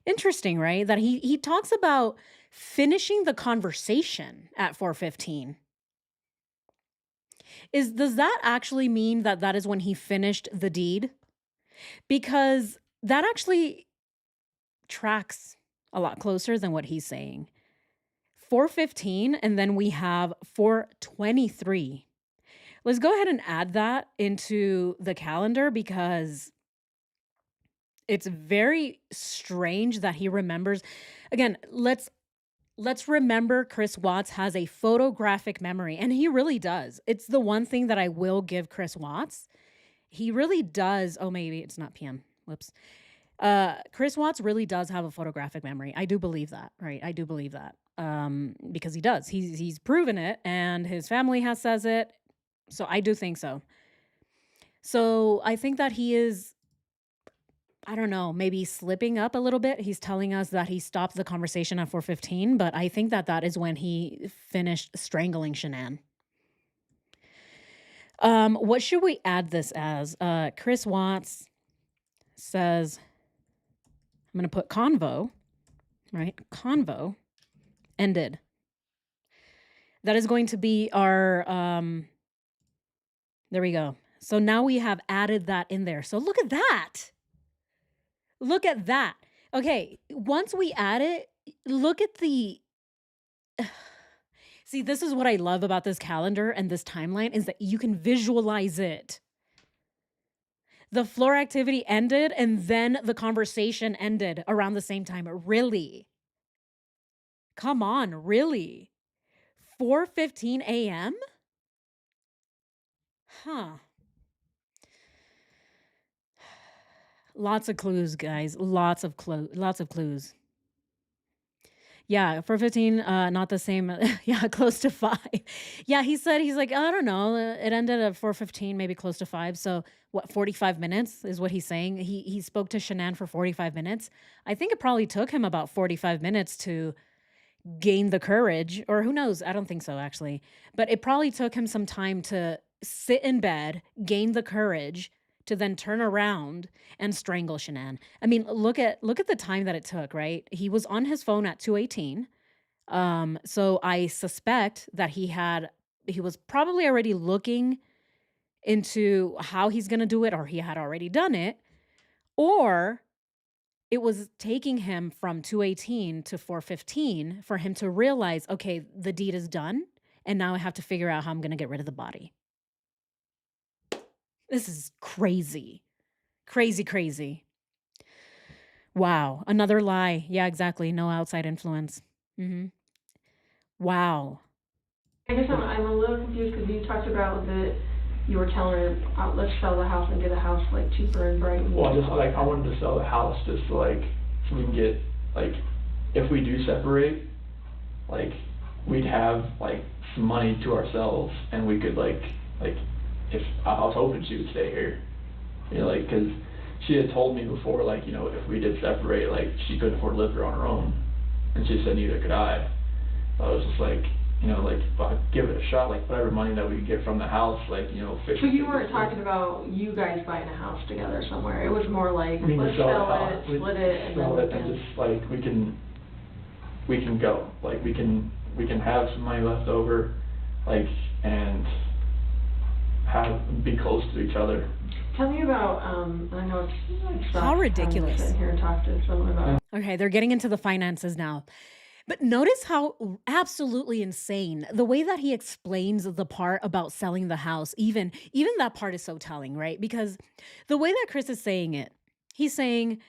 [SPEAKER 1] Interesting, right? That he talks about finishing the conversation at 4:15. Does that actually mean that that is when he finished the deed? Because that actually tracks a lot closer than what he's saying. 4:15 and then we have 4:23. Let's go ahead and add that into the calendar because it's very strange that he remembers. Again, let's remember Chris Watts has a photographic memory and he really does. It's the one thing that I will give Chris Watts. He really does. Oh, maybe it's not PM. Whoops. Chris Watts really does have a photographic memory. I do believe that, right? I do believe that. Because he does. He's proven it and his family says it. So I do think so. So I think that he is, I don't know, maybe slipping up a little bit. He's telling us that he stopped the conversation at 4:15, but I think that that is when he finished strangling Shanann. What should we add this as? Chris Watts says, I'm going to put convo, right? Convo ended. That is going to be our, there we go. So now we have added that in there. So look at that. Look at that. Okay, once we add it, look at the, see, this is what I love about this calendar and this timeline is that you can visualize it. The floor activity ended and then the conversation ended around the same time. Really? Come on, really? 4:15 a.m.? Huh. Lots of clues, guys. Lots of clues. Yeah, 4:15, not the same. Yeah, close to 5. Yeah, he's like, I don't know. It ended at 4:15, maybe close to 5. So what, 45 minutes is what he's saying. He spoke to Shanann for 45 minutes. I think it probably took him about 45 minutes to gain the courage, or who knows? I don't think so, actually. But it probably took him some time to sit in bed, gain the courage to then turn around and strangle Shanann. I mean, look at the time that it took, right? He was on his phone at 2:18. So I suspect that he was probably already looking into how he's gonna do it, or he had already done it, or it was taking him from 218 to 415 for him to realize, okay, the deed is done, and now I have to figure out how I'm gonna get rid of the body. This is crazy. Crazy, crazy. Wow. Another lie. Yeah, exactly. No outside influence. Wow.
[SPEAKER 3] I guess I'm a little confused because you talked about that you were telling her, let's sell the house and get a house like cheaper in Brighton.
[SPEAKER 2] Well, just like, I wanted to sell the house just to like, so we can get, like, if we do separate, like, we'd have like some money to ourselves, and we could like, if, I was hoping she would stay here. You know, like, cause she had told me before, like, you know, if we did separate, like, she couldn't afford to live here on her own. And she said neither could I. So I was just like, you know, like, if I give it a shot, like, whatever money that we could get from the house, like, you know, fix it.
[SPEAKER 3] So you weren't talking about you guys buying a house together somewhere, it was more like,
[SPEAKER 2] I mean,
[SPEAKER 3] let's
[SPEAKER 2] sell
[SPEAKER 3] sell
[SPEAKER 2] the
[SPEAKER 3] it,
[SPEAKER 2] house.
[SPEAKER 3] split it, and then
[SPEAKER 2] Sell
[SPEAKER 3] we
[SPEAKER 2] it and
[SPEAKER 3] can.
[SPEAKER 2] just, like, we can go. Like, we can have some money left over, like, and be close to each other.
[SPEAKER 3] Tell me about, I know it's
[SPEAKER 1] How ridiculous.
[SPEAKER 3] Sit here and talk to someone about.
[SPEAKER 1] Okay, they're getting into the finances now. But notice how absolutely insane the way that he explains the part about selling the house. Even that part is so telling, right? Because the way that Chris is saying it, he's saying,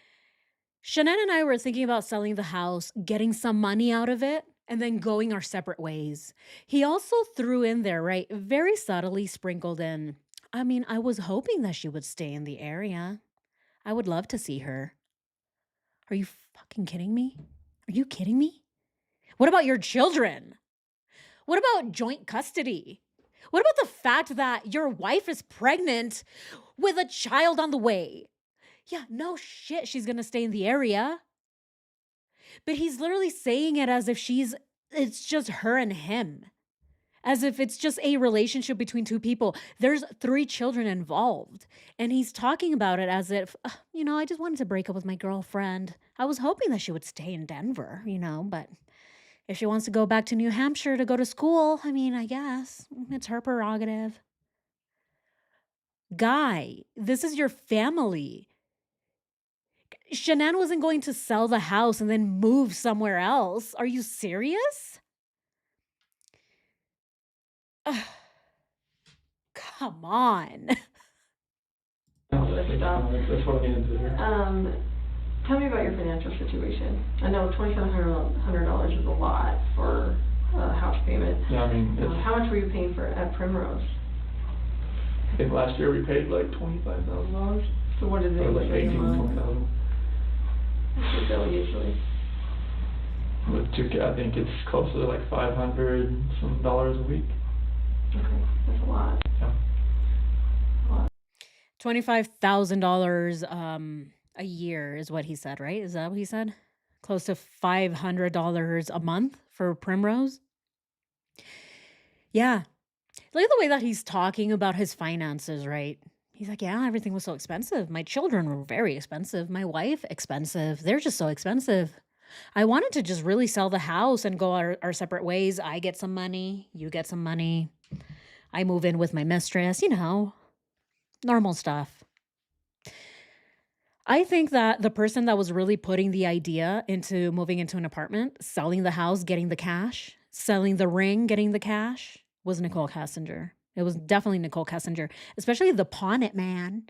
[SPEAKER 1] Shanann and I were thinking about selling the house, getting some money out of it, and then going our separate ways. He also threw in there, right, very subtly sprinkled in, I mean, I was hoping that she would stay in the area. I would love to see her. Are you fucking kidding me? Are you kidding me? What about your children? What about joint custody? What about the fact that your wife is pregnant with a child on the way? Yeah, no shit, she's gonna stay in the area. But he's literally saying it as if it's just her and him. As if it's just a relationship between two people. There's 3 children involved. And he's talking about it as if, you know, I just wanted to break up with my girlfriend. I was hoping that she would stay in Denver, you know, but if she wants to go back to New Hampshire to go to school, I mean, I guess it's her prerogative. Guy, this is your family. Shanann wasn't going to sell the house and then move somewhere else. Are you serious? Ugh. Come on.
[SPEAKER 2] That's what I needed to hear.
[SPEAKER 3] Tell me about your financial situation. I know $2,700 is a lot for a house payment.
[SPEAKER 2] Yeah, I mean,
[SPEAKER 3] How much were you paying at Primrose?
[SPEAKER 2] I think last year we paid like $25,000.
[SPEAKER 3] So what is it?
[SPEAKER 2] Or like
[SPEAKER 3] usually a
[SPEAKER 2] 18,
[SPEAKER 3] month?
[SPEAKER 2] 20,000.
[SPEAKER 3] What's your bill usually?
[SPEAKER 2] With 2K, I think it's close to like $500 some dollars a week.
[SPEAKER 3] Okay, that's a lot.
[SPEAKER 2] Yeah.
[SPEAKER 3] A lot.
[SPEAKER 1] $25,000 a year is what he said, right? Is that what he said? Close to $500 a month for Primrose? Yeah. Look at the way that he's talking about his finances, right? He's like, yeah, everything was so expensive. My children were very expensive. My wife, expensive. They're just so expensive. I wanted to just really sell the house and go our separate ways. I get some money. You get some money. I move in with my mistress, you know, normal stuff. I think that the person that was really putting the idea into moving into an apartment, selling the house, getting the cash, selling the ring, getting the cash, was Nicole Kessinger. It was definitely Nicole Kessinger, especially the pawn it man.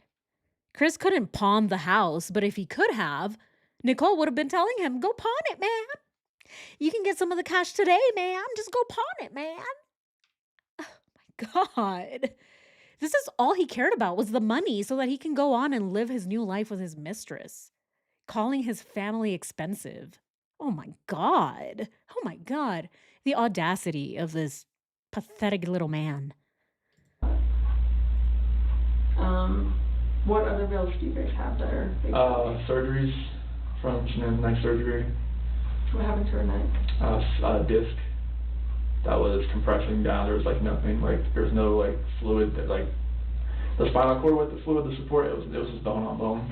[SPEAKER 1] Chris couldn't pawn the house, but if he could have, Nicole would have been telling him, go pawn it, man. You can get some of the cash today, man. Just go pawn it, man. Oh my God. This is all he cared about was the money so that he can go on and live his new life with his mistress, calling his family expensive. Oh my God. Oh my God. The audacity of this pathetic little man.
[SPEAKER 3] What other bills do you guys have that are big?
[SPEAKER 2] Surgeries from Shanann's neck surgery.
[SPEAKER 3] What happened to her neck?
[SPEAKER 2] Disc that was compressing down. There was like nothing, like there was no like fluid that like the spinal cord with the fluid, the support. It was just bone on bone.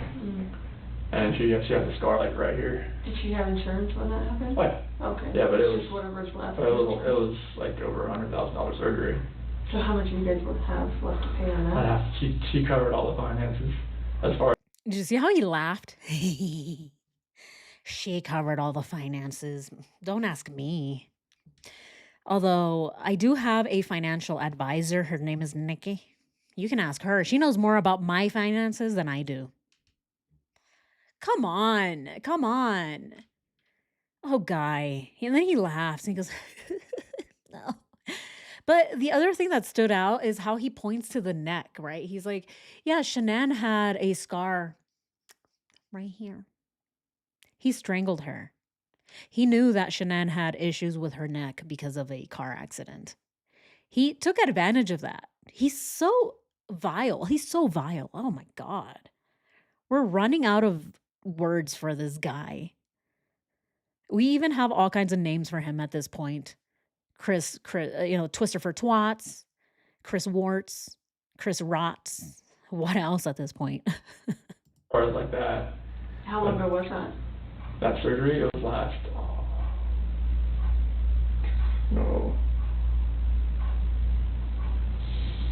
[SPEAKER 2] And she has a scar like right here.
[SPEAKER 3] Did she have insurance when that happened?
[SPEAKER 2] Oh yeah.
[SPEAKER 3] Okay.
[SPEAKER 2] Yeah, but it was
[SPEAKER 3] just whatever's left.
[SPEAKER 2] it was like over $100,000 surgery.
[SPEAKER 3] So how much do you guys would have left to pay on that?
[SPEAKER 2] She covered all the finances as far
[SPEAKER 1] Did you see how he laughed? She covered all the finances. Don't ask me. Although I do have a financial advisor. Her name is Nikki. You can ask her. She knows more about my finances than I do. Come on. Come on. Oh, guy. And then he laughs and he goes, no. But the other thing that stood out is how he points to the neck, right? He's like, yeah, Shanann had a scar right here. He strangled her. He knew that Shanann had issues with her neck because of a car accident. He took advantage of that. He's so vile. He's so vile. Oh my God. We're running out of words for this guy. We even have all kinds of names for him at this point. Chris, Twister for Twats, Chris Warts, Chris Rots. What else at this point?
[SPEAKER 2] as like that.
[SPEAKER 3] How long ago was that?
[SPEAKER 2] That surgery, it was last, no,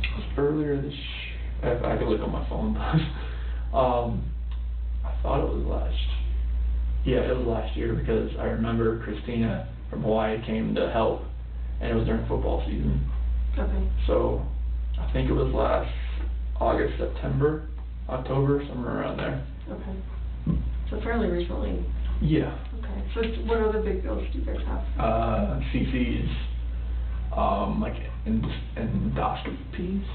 [SPEAKER 2] it was earlier this, I could look on my phone. I thought it was it was last year because I remember Christina from Hawaii came to help and it was during football season.
[SPEAKER 3] Okay.
[SPEAKER 2] So I think it was last August, September, October, somewhere around there.
[SPEAKER 3] Okay. So fairly recently.
[SPEAKER 2] Yeah.
[SPEAKER 3] Okay. So what other big bills do you guys have?
[SPEAKER 2] CC's, like endoscopies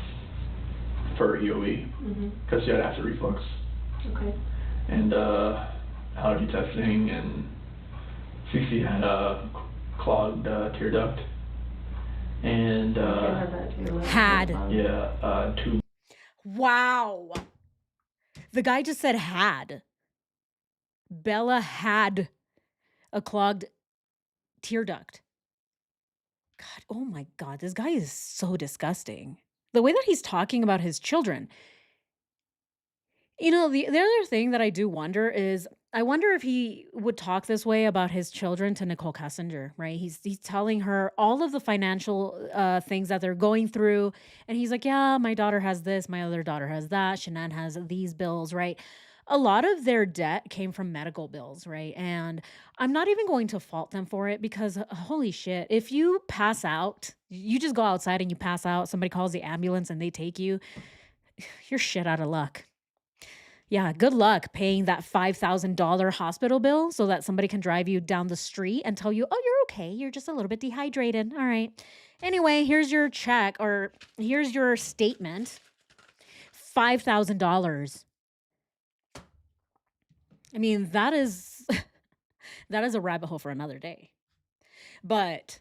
[SPEAKER 2] for EOE, because she had acid reflux.
[SPEAKER 3] Okay.
[SPEAKER 2] And allergy testing, and CC had a clogged tear duct. And
[SPEAKER 1] had.
[SPEAKER 2] Yeah, two.
[SPEAKER 1] Wow. The guy just said had. Bella had a clogged tear duct. God, oh my God, this guy is so disgusting. The way that he's talking about his children. You know, the other thing that I do wonder is I wonder if he would talk this way about his children to Nicole Kessinger, right? He's telling her all of the financial things that they're going through. And he's like, yeah, my daughter has this, my other daughter has that, Shanann has these bills, right? A lot of their debt came from medical bills, right? And I'm not even going to fault them for it because holy shit, if you pass out, you just go outside and you pass out, somebody calls the ambulance and they take you, you're shit out of luck. Yeah, good luck paying that $5,000 hospital bill so that somebody can drive you down the street and tell you, oh, you're okay. You're just a little bit dehydrated. All right. Anyway, here's your check or here's your statement. $5,000. I mean, that is a rabbit hole for another day. But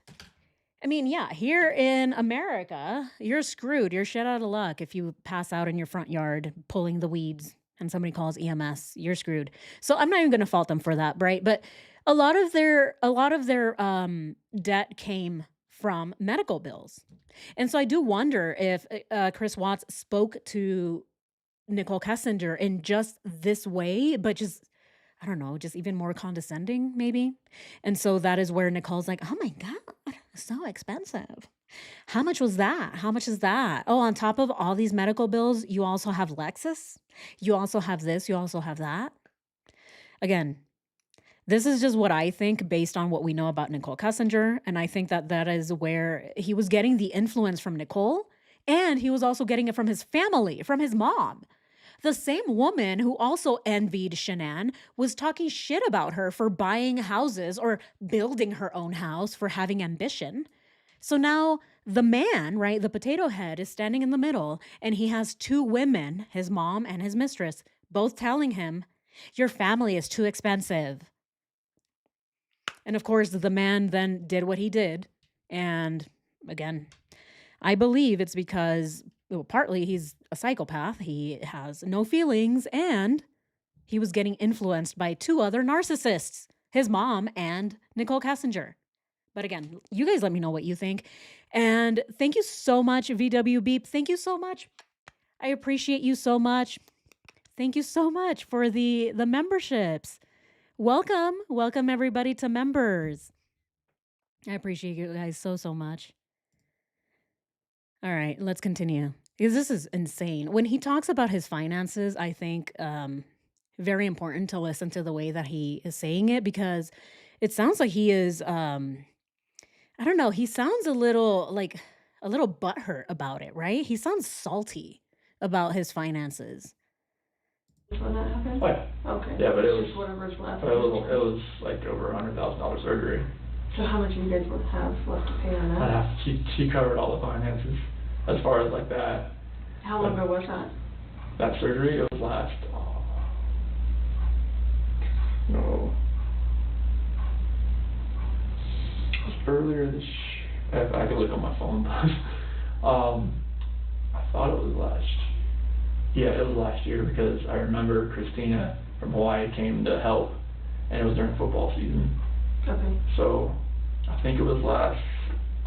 [SPEAKER 1] I mean, yeah, here in America, you're screwed. You're shit out of luck if you pass out in your front yard pulling the weeds and somebody calls EMS, you're screwed. So I'm not even going to fault them for that, right? But a lot of their debt came from medical bills. And so I do wonder if Chris Watts spoke to Nicole Kessinger in just this way, but just, I don't know, just even more condescending maybe. And so that is where Nicole's like, oh my God, so expensive. How much was that? How much is that? Oh, on top of all these medical bills, you also have Lexus. You also have this. You also have that. Again, this is just what I think based on what we know about Nicole Kessinger. And I think that that is where he was getting the influence from Nicole. And he was also getting it from his family, from his mom. The same woman who also envied Shanann was talking shit about her for buying houses or building her own house for having ambition. So now the man, right, the potato head is standing in the middle and he has two women, his mom and his mistress, both telling him, your family is too expensive. And of course, the man then did what he did. And again, I believe it's because partly he's a psychopath. He has no feelings and he was getting influenced by two other narcissists, his mom and Nicole Kessinger. But again, you guys let me know what you think. And thank you so much, VW Beep. Thank you so much. I appreciate you so much. Thank you so much for the memberships. Welcome. Welcome everybody to members. I appreciate you guys so much. All right, let's continue. Because this is insane. When he talks about his finances, I think very important to listen to the way that he is saying it because it sounds like he is I don't know, he sounds a little butthurt about it, right? He sounds salty about his finances.
[SPEAKER 3] When that happened?
[SPEAKER 2] Oh, yeah.
[SPEAKER 3] Okay.
[SPEAKER 2] Yeah, but it
[SPEAKER 3] It's
[SPEAKER 2] was,
[SPEAKER 3] just whatever's left.
[SPEAKER 2] but it was like over $100,000 surgery.
[SPEAKER 3] So how much do you guys would have left to pay on that?
[SPEAKER 2] She covered all the finances as far as like that.
[SPEAKER 3] How long ago was that?
[SPEAKER 2] That surgery, it was last, no. It was earlier this, I could look on my phone, but, I thought it was yeah, it was last year because I remember Christina from Hawaii came to help and it was during football season.
[SPEAKER 3] Okay.
[SPEAKER 2] So, I think it was last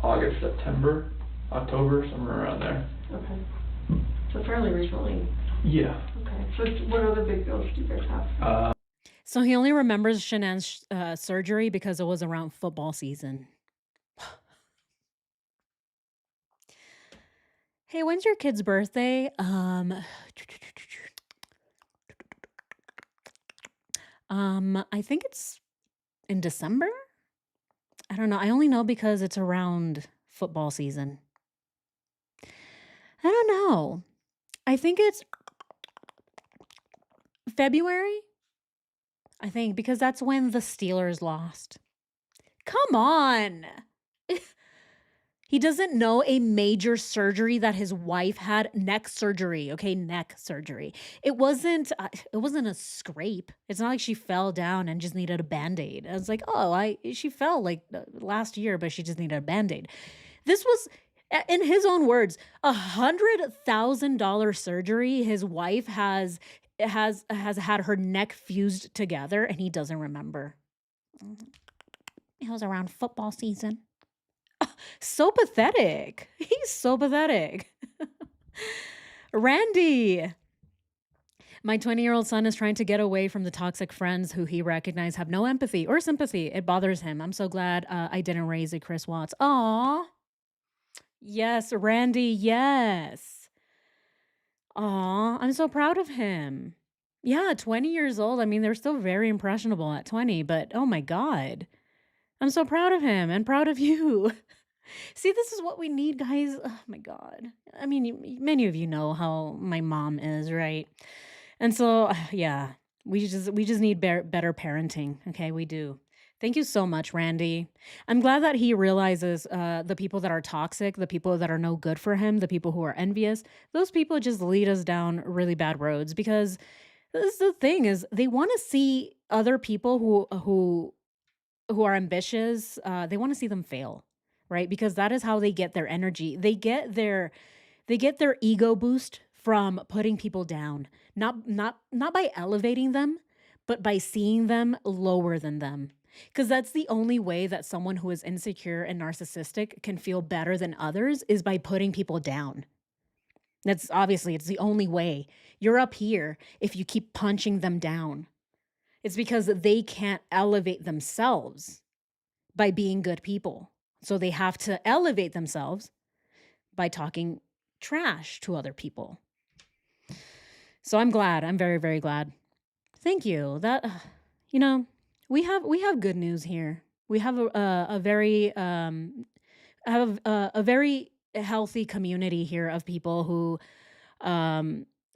[SPEAKER 2] August, September, October, somewhere around there.
[SPEAKER 3] Okay. So fairly recently.
[SPEAKER 2] Yeah.
[SPEAKER 3] Okay. So what other big bills do you guys have?
[SPEAKER 1] So he only remembers Shanann's surgery because it was around football season. Hey, when's your kid's birthday? I think it's in December. I don't know. I only know because it's around football season. I don't know. I think it's February. I think because that's when the Steelers lost. Come on. He doesn't know a major surgery that his wife had, neck surgery, okay, neck surgery. It wasn't a scrape. It's not like she fell down and just needed a Band-Aid. I was like, "Oh, she fell like last year, but she just needed a Band-Aid." This was in his own words, $100,000 surgery. His wife has had her neck fused together and he doesn't remember. It was around football season. So pathetic. He's so pathetic. Randy. My 20-year-old son is trying to get away from the toxic friends who he recognized have no empathy or sympathy. It bothers him. I'm so glad I didn't raise a Chris Watts. Aw. Yes, Randy, yes. Aw, I'm so proud of him. Yeah, 20 years old. I mean, they're still very impressionable at 20, but oh my God. I'm so proud of him and proud of you. See, this is what we need, guys. Oh my God. I mean, many of you know how my mom is, right? And so, yeah, we just need better parenting. Okay, we do. Thank you so much, Randy. I'm glad that he realizes the people that are toxic, the people that are no good for him, the people who are envious. Those people just lead us down really bad roads because this is the thing is they want to see other people who are ambitious. They want to see them fail, right? Because that is how they get their energy. They get their ego boost from putting people down, not by elevating them, but by seeing them lower than them. Because that's the only way that someone who is insecure and narcissistic can feel better than others is by putting people down. That's obviously, it's the only way. You're up here if you keep punching them down. It's because they can't elevate themselves by being good people. So they have to elevate themselves by talking trash to other people. So I'm glad. I'm very, very glad. Thank you. That, we have good news here. We have a very a very healthy community here of people who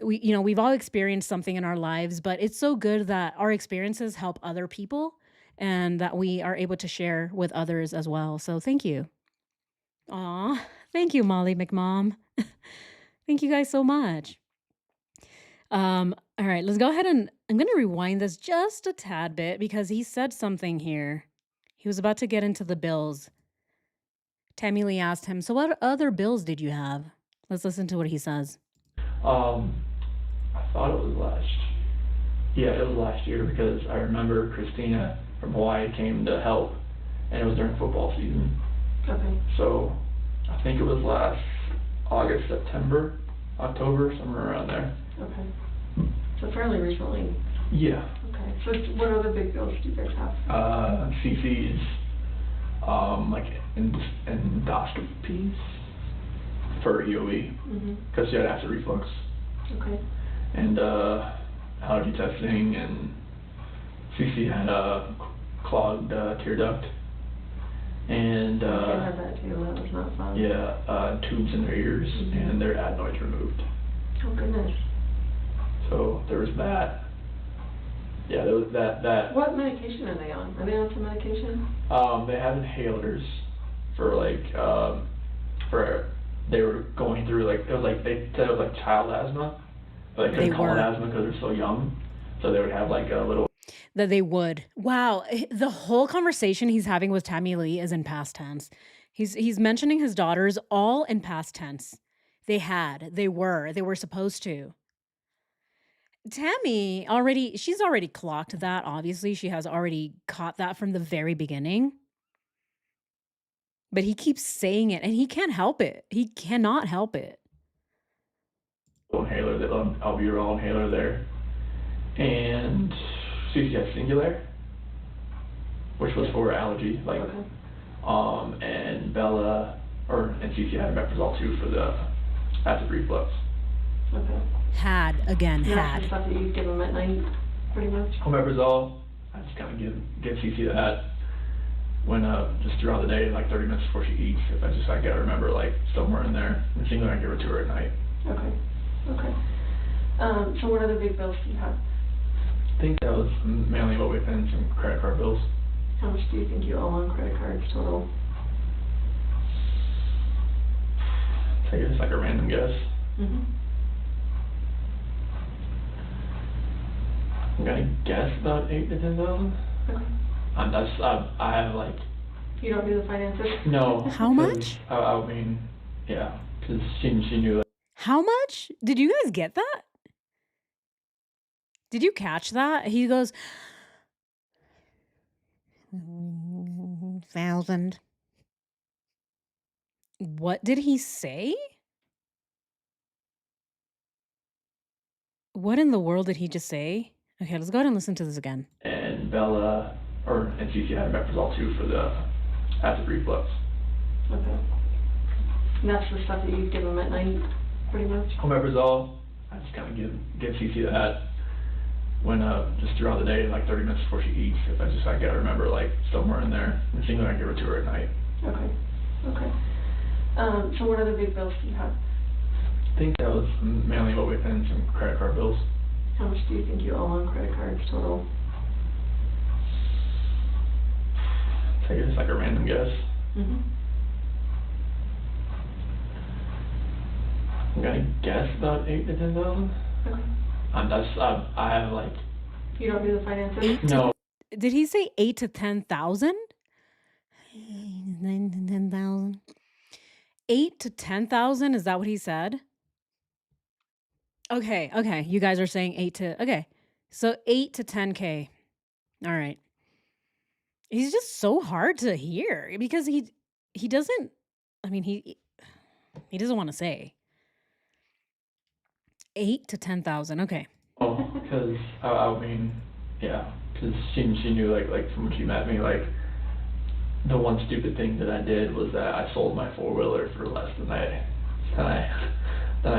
[SPEAKER 1] we've all experienced something in our lives, but it's so good that our experiences help other people and that we are able to share with others as well. So thank you. Aw, thank you, Molly McMom. Thank you guys so much. All right, let's go ahead and I'm going to rewind this just a tad bit because he said something here. He was about to get into the bills. Tammy Lee asked him, "So what other bills did you have?" Let's listen to what he says.
[SPEAKER 2] I thought it was it was last year because I remember Christina from Hawaii came to help and it was during football season.
[SPEAKER 3] Okay.
[SPEAKER 2] So I think it was last August, September, October, somewhere around there.
[SPEAKER 3] Okay. So fairly recently.
[SPEAKER 2] Yeah.
[SPEAKER 3] Okay. So what other big bills do you guys have?
[SPEAKER 2] CC's, like endoscopies. for EOE,
[SPEAKER 3] Mhm.
[SPEAKER 2] because she had acid reflux,
[SPEAKER 3] Okay.
[SPEAKER 2] and allergy testing, and CC had a clogged tear duct, and
[SPEAKER 3] My kid had that too, that was not fun.
[SPEAKER 2] yeah, tubes in their ears,
[SPEAKER 3] Mhm.
[SPEAKER 2] and their adenoids removed.
[SPEAKER 3] Oh, goodness.
[SPEAKER 2] So there was that. Yeah, there was that.
[SPEAKER 3] What medication are they on? Are they on some medication?
[SPEAKER 2] They have inhalers for like, for, they were going through like, it was like, they said it was like child asthma, but they
[SPEAKER 1] They
[SPEAKER 2] couldn't call it
[SPEAKER 1] were.
[SPEAKER 2] asthma because they're so young. So they would have like a little,
[SPEAKER 1] That they would. Wow, the whole conversation he's having with Tammy Lee is in past tense. He's mentioning his daughters all in past tense. They were supposed to. She's already clocked that, obviously. She has already caught that from the very beginning. But he keeps saying it and he can't help it. He cannot help it.
[SPEAKER 2] inhaler, the albuterol inhaler there. And CC had Singular, which was for allergy, like,
[SPEAKER 3] Okay.
[SPEAKER 2] and Bella, and CC had Omeprazole too for the acid reflux.
[SPEAKER 3] Okay.
[SPEAKER 1] Had again,
[SPEAKER 3] And that's the
[SPEAKER 1] had.
[SPEAKER 3] stuff that you give them at night, pretty much?
[SPEAKER 2] Omeprazole, I just kind of give CC that when, just throughout the day, like 30 minutes before she eats, if I gotta remember, like, somewhere in there. And Singular, I give it to her at night.
[SPEAKER 3] Okay, okay. So what other big bills do you have?
[SPEAKER 2] I think that was mainly what we paid, and some credit card bills.
[SPEAKER 3] How much do you think you owe on credit cards total?
[SPEAKER 2] I guess like a random guess.
[SPEAKER 3] Mm-hmm.
[SPEAKER 2] I'm gonna guess about 8 to 10,000.
[SPEAKER 3] Okay.
[SPEAKER 2] I have like,
[SPEAKER 3] You don't do the finances?
[SPEAKER 2] no.
[SPEAKER 1] How
[SPEAKER 2] 'cause
[SPEAKER 1] much?
[SPEAKER 2] I mean, yeah, because she knew that.
[SPEAKER 1] How much? Did you guys get that? Did you catch that? He goes, 1,000. What did he say? What in the world did he just say? Okay, let's go ahead and listen to this again.
[SPEAKER 2] And Bella, and CC had Omeprazole too for the acid reflux.
[SPEAKER 3] Okay. And that's the stuff that you give them at night, pretty much?
[SPEAKER 2] Omeprazole, I just kind of give CC that when, just throughout the day, like 30 minutes before she eats, if I gotta remember, like, somewhere in there. And Singular, I give it to her at night.
[SPEAKER 3] Okay, okay. So what other big bills do you have?
[SPEAKER 2] I think that was mainly what we paid, and some credit card bills.
[SPEAKER 3] How much do you think you owe on credit cards total?
[SPEAKER 2] I guess like a random guess.
[SPEAKER 3] Mm-hmm.
[SPEAKER 2] I'm gonna guess about 8 to 10,000.
[SPEAKER 3] Okay.
[SPEAKER 2] I have like,
[SPEAKER 3] You don't do the finances?
[SPEAKER 1] 8 to
[SPEAKER 2] no.
[SPEAKER 1] Did he say 8 to 10,000? 9 to 10,000. 8 to 10,000, is that what he said? Okay, you guys are saying 8 to okay. So 8 to 10K. All right. He's just so hard to hear because he doesn't I mean, he doesn't want to say. 8 to 10,000. Okay.
[SPEAKER 2] Oh, because I mean, yeah, because she knew like from when she met me, like the one stupid thing that I did was that I sold my 4-wheeler for less than I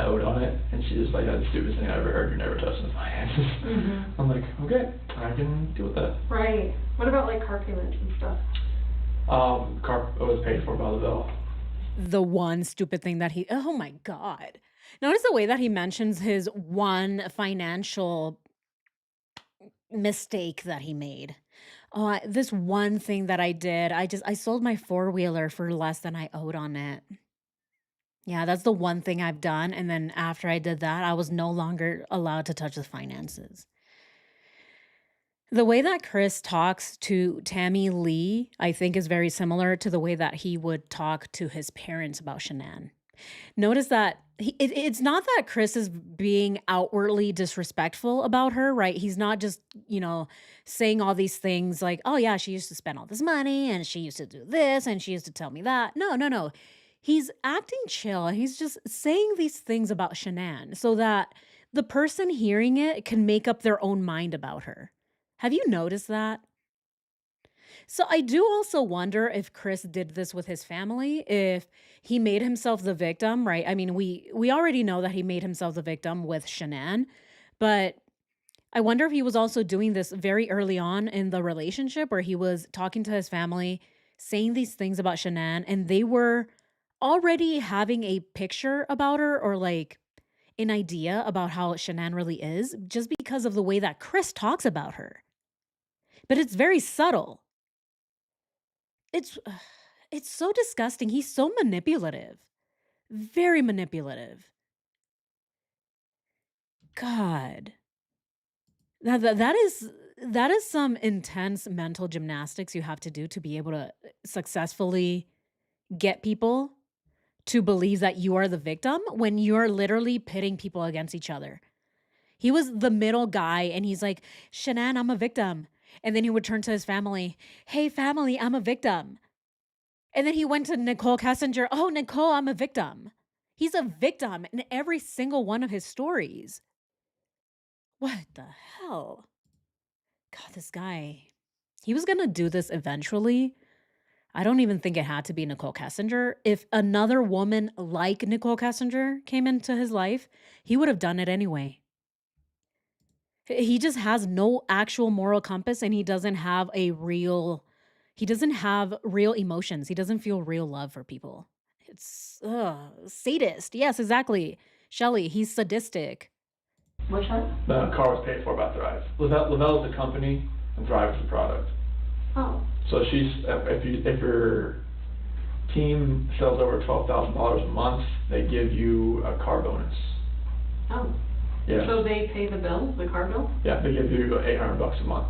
[SPEAKER 2] owed on it, and she was like, "That's the stupidest thing I ever heard. You're never touching the finances."
[SPEAKER 3] Mm-hmm.
[SPEAKER 2] I'm like, okay, I can deal with that.
[SPEAKER 3] Right. What about like car payments and stuff?
[SPEAKER 2] Car was paid for by the bill.
[SPEAKER 1] The one stupid thing that oh my God. Notice the way that he mentions his one financial mistake that he made. Oh, this one thing that I did, I sold my 4-wheeler for less than I owed on it. Yeah, that's the one thing I've done. And then after I did that, I was no longer allowed to touch the finances. The way that Chris talks to Tammy Lee, I think, is very similar to the way that he would talk to his parents about Shanann. Notice that it's not that Chris is being outwardly disrespectful about her, right? He's not just, saying all these things like, oh, yeah, she used to spend all this money and she used to do this and she used to tell me that. No. He's acting chill. He's just saying these things about Shanann so that the person hearing it can make up their own mind about her. Have you noticed that? So I do also wonder if Chris did this with his family, if he made himself the victim, right? I mean, we already know that he made himself the victim with Shanann, but I wonder if he was also doing this very early on in the relationship where he was talking to his family, saying these things about Shanann, and they were already having a picture about her or like an idea about how Shanann really is just because of the way that Chris talks about her. But it's very subtle. It's it's so disgusting. He's so manipulative. Very manipulative. God. That is some intense mental gymnastics you have to do to be able to successfully get people to believe that you are the victim when you're literally pitting people against each other. He was the middle guy and he's like, "Shanann, I'm a victim." And then he would turn to his family, "Hey family, I'm a victim." And then he went to Nicole Kessinger, "Oh, Nicole, I'm a victim." He's a victim in every single one of his stories. What the hell? God, this guy, he was gonna do this eventually. I don't even think it had to be Nicole Kessinger. If another woman like Nicole Kessinger came into his life, he would have done it anyway. He just has no actual moral compass and he doesn't have real emotions. He doesn't feel real love for people. It's sadist. Yes, exactly. Shelly, he's sadistic.
[SPEAKER 3] What's that?
[SPEAKER 2] The car was paid for by Thrive. Lavelle's the company and Thrive is the product.
[SPEAKER 3] Oh,
[SPEAKER 2] So if your team sells over $12,000 a month, they give you a car bonus.
[SPEAKER 3] oh.
[SPEAKER 2] Yeah.
[SPEAKER 3] So they pay the bill, the car bill?
[SPEAKER 2] Yeah, they give you $800 a month.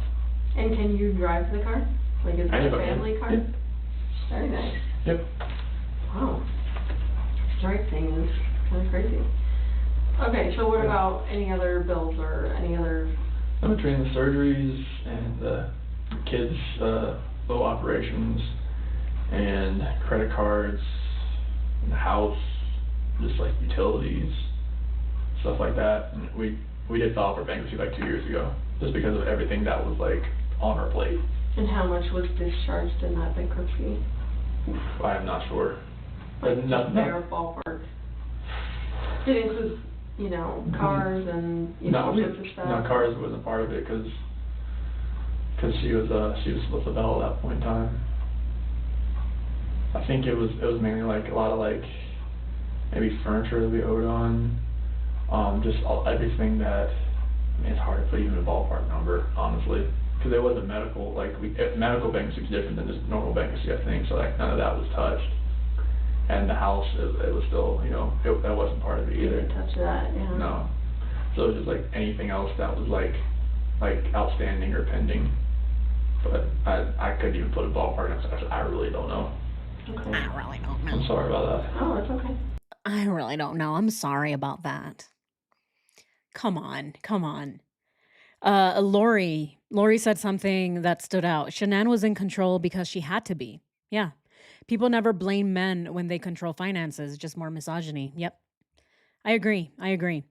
[SPEAKER 3] And can you drive the car? Like, is it a
[SPEAKER 2] Anybody.
[SPEAKER 3] family car?
[SPEAKER 2] Yep.
[SPEAKER 3] Very nice.
[SPEAKER 2] Yep.
[SPEAKER 3] Wow. Strike thing is kind of crazy. Okay, so what about any other bills or any other?
[SPEAKER 2] I'm between the surgeries and the kids' little operations and credit cards and the house, just like utilities, stuff like that. And we did file for bankruptcy like 2 years ago, just because of everything that was like on our plate.
[SPEAKER 3] And how much was discharged in that bankruptcy?
[SPEAKER 2] Oof, I am not sure.
[SPEAKER 3] Like,
[SPEAKER 2] But
[SPEAKER 3] just bare ballpark. Did it include, cars and, all sorts of stuff?
[SPEAKER 2] No, cars wasn't part of it because she was with Lavelle at that point in time. I think it was mainly like a lot of like maybe furniture that we owed on, just everything that. I mean, it's hard to put even a ballpark number, honestly, because it wasn't medical. Like medical bankruptcy is different than just normal bankruptcy, I think. So like none of that was touched, and the house it was still that wasn't part of it
[SPEAKER 3] You
[SPEAKER 2] either.
[SPEAKER 3] didn't touch that, yeah.
[SPEAKER 2] No, so it was just like anything else that was like outstanding or pending. But I couldn't even put a ballpark on. I really don't know.
[SPEAKER 3] Okay.
[SPEAKER 1] I really don't know.
[SPEAKER 2] I'm sorry about that.
[SPEAKER 3] Oh, it's okay.
[SPEAKER 1] I really don't know. I'm sorry about that. Come on, come on. Lori said something that stood out. Shanann was in control because she had to be. Yeah. People never blame men when they control finances, just more misogyny. Yep. I agree. I agree.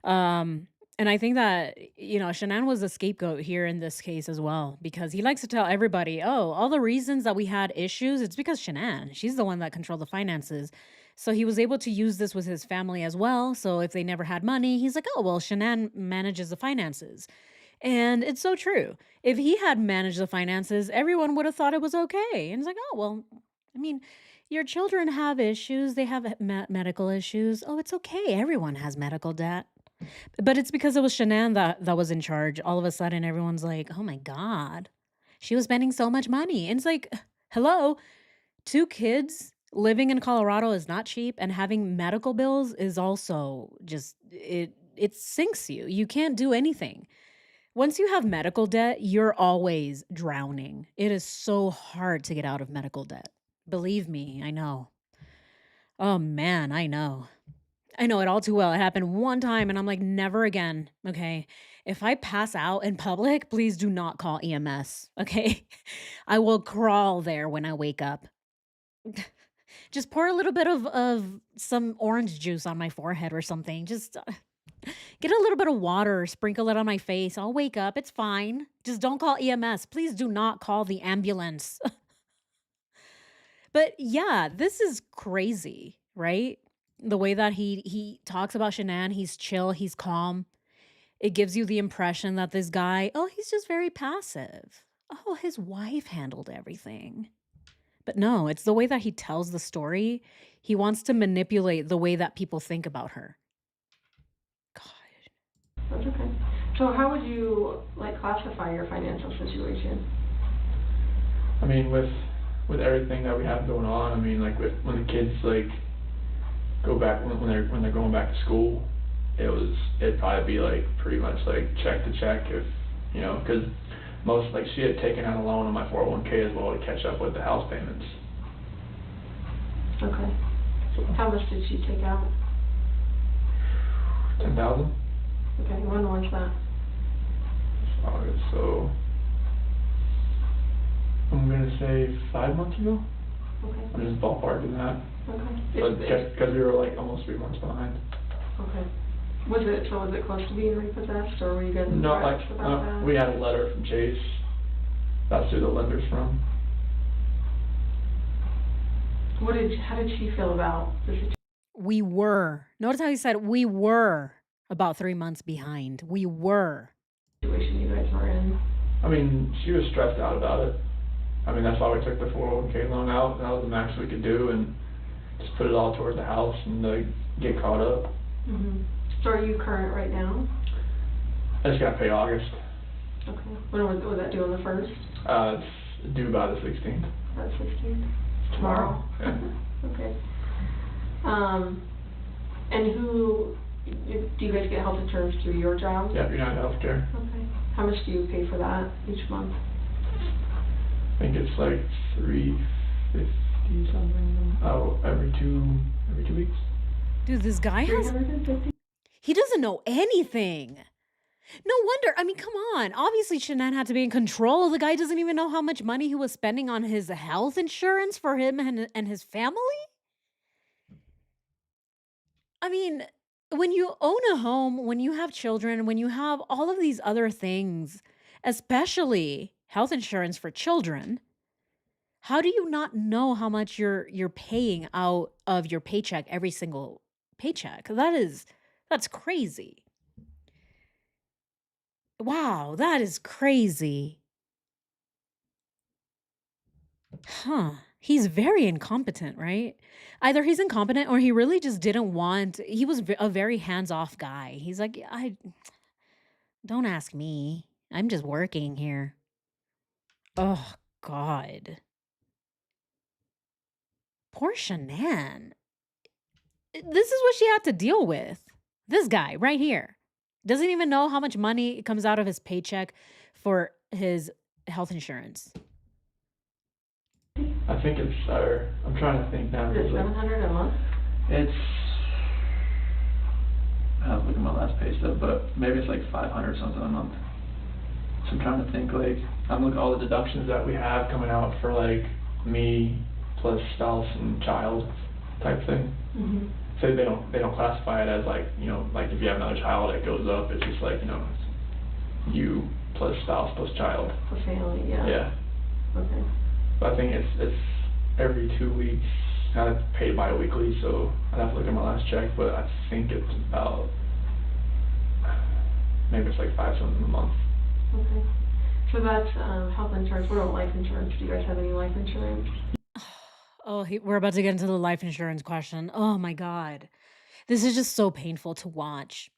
[SPEAKER 1] Um, and I think that, Shanann was a scapegoat here in this case as well, because he likes to tell everybody, oh, all the reasons that we had issues, it's because Shanann, she's the one that controlled the finances. So he was able to use this with his family as well. So if they never had money, he's like, oh, well, Shanann manages the finances. And it's so true. If he had managed the finances, everyone would have thought it was okay. And it's like, oh, well, I mean, your children have issues. They have medical issues. Oh, it's okay. Everyone has medical debt. But it's because it was Shanann that was in charge. All of a sudden, everyone's like, "Oh my god, she was spending so much money." And it's like, hello, 2 kids living in Colorado is not cheap, and having medical bills is also just it sinks you. You can't do anything. Once you have medical debt, you're always drowning. It is so hard to get out of medical debt. Believe me, I know. Oh man, I know. I know it all too well. It happened one time and I'm like, never again. Okay. If I pass out in public, please do not call EMS. Okay. I will crawl there when I wake up. Just pour a little bit of some orange juice on my forehead or something. Just Get a little bit of water, sprinkle it on my face. I'll wake up. It's fine. Just don't call EMS. Please do not call the ambulance. But yeah, this is crazy, right? The way that he talks about Shanann, he's chill, he's calm. It gives you the impression that this guy, oh, he's just very passive. Oh, his wife handled everything. But no, it's the way that he tells the story. He wants to manipulate the way that people think about her. God.
[SPEAKER 3] That's okay. So how would you, like, classify your financial situation?
[SPEAKER 2] I mean, with everything that we have going on, I mean, like when the kids like go back when they're going back to school, it'd probably be like pretty much like check to check if because most like she had taken out a loan on my 401k as well to catch up with the house payments.
[SPEAKER 3] Okay.
[SPEAKER 2] So
[SPEAKER 3] How much did she take out?
[SPEAKER 2] 10,000.
[SPEAKER 3] Okay, when was that?
[SPEAKER 2] August, so I'm gonna say 5 months ago.
[SPEAKER 3] Okay.
[SPEAKER 2] I'm just ballparking that, but
[SPEAKER 3] Okay.
[SPEAKER 2] because we were like almost 3 months behind.
[SPEAKER 3] Okay. Was it close to being repossessed, or were you guys
[SPEAKER 2] No,
[SPEAKER 3] embarrassed about that?
[SPEAKER 2] we had a letter from Chase. That's who the lender's from.
[SPEAKER 3] How did she feel about the situation?
[SPEAKER 1] We were. Notice how he said we were about 3 months behind. We were.
[SPEAKER 3] You guys were in?
[SPEAKER 2] I mean, she was stressed out about it. I mean, that's why we took the 401k loan out. That was the max we could do, and just put it all towards the house and get caught up.
[SPEAKER 3] Mm-hmm. So are you current right now?
[SPEAKER 2] I just got to pay August.
[SPEAKER 3] Okay. When was that due on the 1st?
[SPEAKER 2] It's due by the 16th.
[SPEAKER 3] That's 16th? Tomorrow?
[SPEAKER 2] Yeah.
[SPEAKER 3] Okay. And do you guys get health insurance through your job?
[SPEAKER 2] Yeah, United Healthcare.
[SPEAKER 3] Okay. How much do you pay for that each month?
[SPEAKER 2] I think it's like $350 something. Oh, every two weeks.
[SPEAKER 1] Dude, this guy has.
[SPEAKER 3] 350?
[SPEAKER 1] He doesn't know anything. No wonder. I mean, come on. Obviously, Shanann had to be in control. The guy doesn't even know how much money he was spending on his health insurance for him and his family. I mean, when you own a home, when you have children, when you have all of these other things, especially health insurance for children, how do you not know how much you're paying out of your paycheck every single paycheck? That's crazy. Wow, that is crazy. Huh. He's very incompetent, right? Either he's incompetent or he really just didn't want, he was a very hands-off guy. He's like, I don't ask me. I'm just working here. Oh, God. Poor Shanann. This is what she had to deal with. This guy right here doesn't even know how much money comes out of his paycheck for his health insurance.
[SPEAKER 2] I think I'm trying to think now.
[SPEAKER 3] Is it $700 a month?
[SPEAKER 2] It's, I have to look at my last pay stub, but maybe it's like 500 something a month. So I'm trying to think, like, I'm looking at all the deductions that we have coming out for like me plus spouse and child type thing.
[SPEAKER 3] Mm-hmm.
[SPEAKER 2] So they don't classify it as like, like if you have another child, it goes up. It's just like, you plus spouse plus child.
[SPEAKER 3] For family, yeah.
[SPEAKER 2] Yeah.
[SPEAKER 3] Okay.
[SPEAKER 2] But I think it's every 2 weeks. I pay bi-weekly, so I'd have to look at my last check, but I think it's about, maybe it's like 5 something a month.
[SPEAKER 3] Okay. So that's health insurance. What about life insurance? Do you guys have any life insurance?
[SPEAKER 1] Oh, we're about to get into the life insurance question. Oh my God. This is just so painful to watch.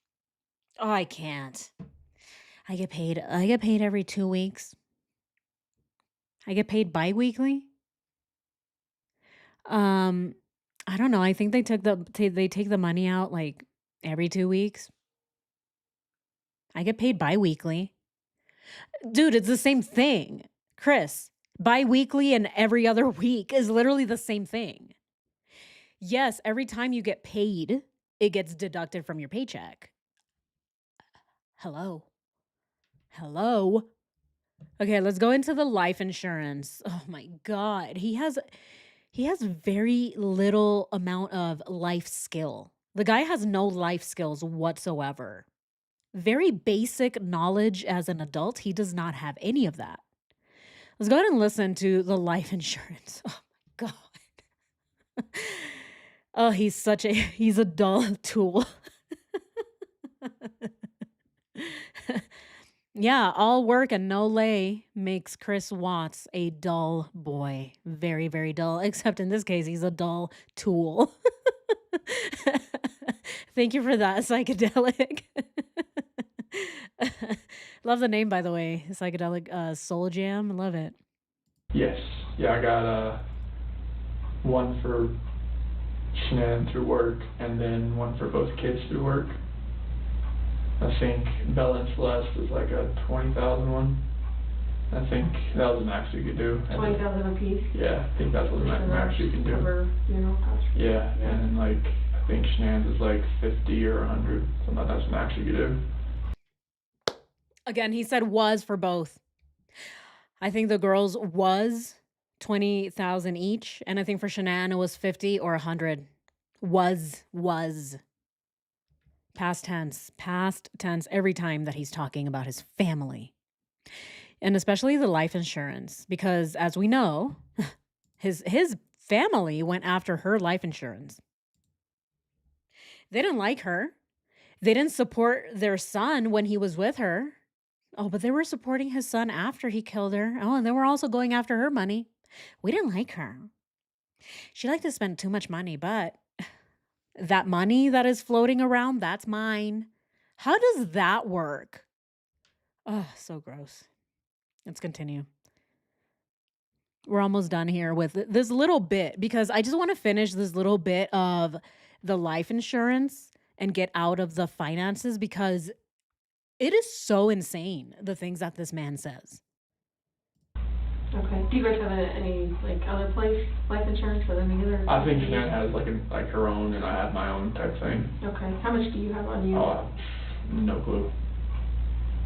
[SPEAKER 1] Oh, I can't. I get paid every 2 weeks. I get paid bi-weekly. I don't know. I think they take the money out like every 2 weeks. I get paid bi-weekly. Dude, it's the same thing. Chris, bi-weekly and every other week is literally the same thing. Yes, every time you get paid, it gets deducted from your paycheck. Hello. Okay, let's go into the life insurance. Oh my God. He has very little amount of life skill. The guy has no life skills whatsoever. Very basic knowledge as an adult, he does not have any of that. Let's go ahead and listen to the life insurance. Oh my god. Oh, he's a dull tool. Yeah, all work and no lay makes Chris Watts a dull boy. Very, very dull. Except in this case, he's a dull tool. Thank you for that, psychedelic. Love the name, by the way. Psychedelic Soul Jam. Love it.
[SPEAKER 2] Yes. Yeah, I got one for Shanann through work, and then one for both kids through work. I think Bella and Celeste is like a 20,000 one. I think that was the max you could do.
[SPEAKER 3] 20,000 apiece?
[SPEAKER 2] Yeah, I think that's what the max you can do.
[SPEAKER 3] Cover funeral costs?
[SPEAKER 2] Yeah, and then like, I think Shanann's is like 50 or 100, something like that's the max you could do.
[SPEAKER 1] Again, he said was for both. I think the girls was 20,000 each, and I think for Shanann it was 50 or 100. Was. Past tense every time that he's talking about his family. And especially the life insurance, because as we know, his family went after her life insurance. They didn't like her. They didn't support their son when he was with her. Oh, but they were supporting his son after he killed her. Oh, and they were also going after her money. We didn't like her. She liked to spend too much money, but that money that is floating around, that's mine. How does that work? Oh, so gross. Let's continue. We're almost done here with this little bit because I just want to finish this little bit of the life insurance and get out of the finances because it is so insane, the things that this man says.
[SPEAKER 3] Okay. Do you guys have any like other place life insurance for them either?
[SPEAKER 2] I think Shanann has like her own, and I have my own type thing.
[SPEAKER 3] Okay. How much do you have on you?
[SPEAKER 2] Oh, no clue.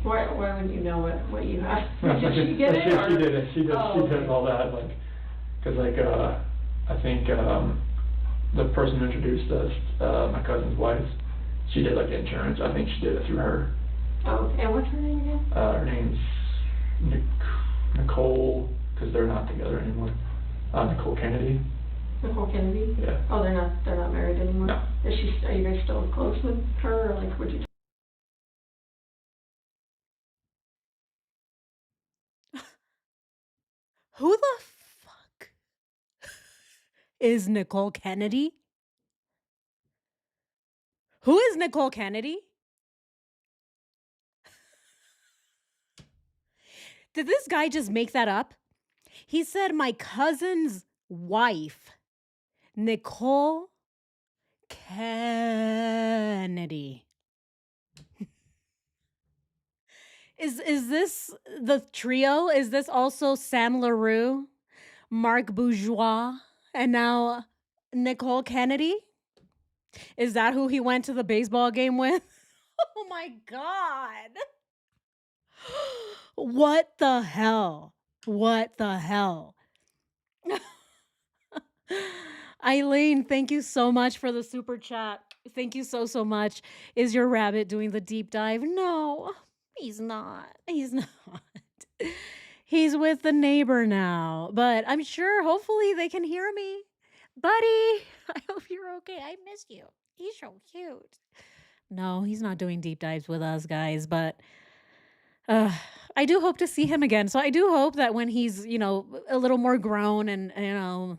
[SPEAKER 3] Why wouldn't you know what you have? Did she get it?
[SPEAKER 2] She did it. She does
[SPEAKER 3] okay.
[SPEAKER 2] all that, like, cause like I think the person who introduced us, my cousin's wife, she did like insurance. I think she did it through her.
[SPEAKER 3] Oh, and what's her name again?
[SPEAKER 2] Her name's Nicole, because they're not together anymore. Nicole Kennedy.
[SPEAKER 3] Nicole Kennedy?
[SPEAKER 2] Yeah.
[SPEAKER 3] Oh, they're not married anymore?
[SPEAKER 2] No.
[SPEAKER 3] Are you guys still close with her, or like would you?
[SPEAKER 1] Who the fuck is Nicole Kennedy? Who is Nicole Kennedy? Did this guy just make that up? He said my cousin's wife, Nicole Kennedy. Is this the trio? Is this also Sam LaRue, Marc Bourgeois, and now Nicole Kennedy? Is that who he went to the baseball game with? Oh my God. What the hell? What the hell? Eileen, thank you so much for the super chat. Thank you so, so much. Is your rabbit doing the deep dive? No, he's not. He's not. He's with the neighbor now, but I'm sure hopefully they can hear me. Buddy, I hope you're okay. I miss you. He's so cute. No, he's not doing deep dives with us, guys, but I do hope to see him again. So I do hope that when he's, a little more grown and,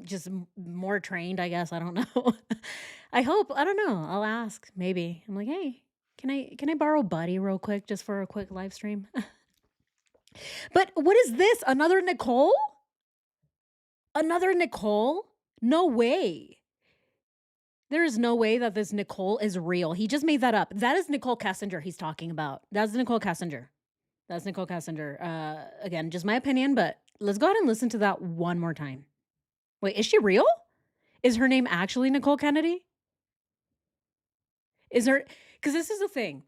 [SPEAKER 1] just more trained, I guess. I don't know. I don't know. I'll ask maybe. I'm like, hey, can I borrow Buddy real quick just for a quick live stream? But what is this? Another Nicole? Another Nicole? No way. There is no way that this Nicole is real. He just made that up. That is Nicole Kessinger he's talking about. That's Nicole Kessinger. That's Nicole Kessinger. Again, just my opinion, but let's go ahead and listen to that one more time. Wait, is she real? Is her name actually Nicole Kennedy? Because this is the thing.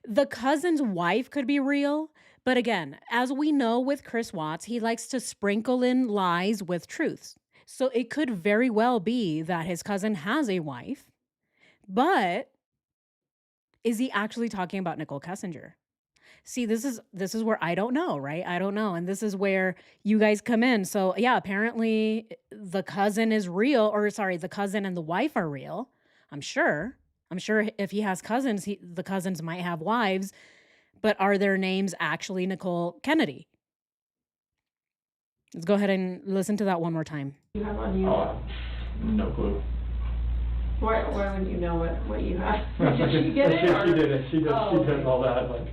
[SPEAKER 1] The cousin's wife could be real, but again, as we know with Chris Watts, he likes to sprinkle in lies with truths. So it could very well be that his cousin has a wife, But is he actually talking about Nicole Kessinger? See, this is where I don't know, right? I don't know, and this is where you guys come in. So, yeah, apparently the cousin is real, or sorry, the cousin and the wife are real. I'm sure. I'm sure if he has cousins, the cousins might have wives, but are their names actually Nicole Kennedy? Let's go ahead and listen to that one more time.
[SPEAKER 3] You have on you?
[SPEAKER 2] No clue.
[SPEAKER 3] Why wouldn't you know what you have? Did she get it?
[SPEAKER 2] She did it. She did.
[SPEAKER 3] Oh,
[SPEAKER 2] She did all that. Like,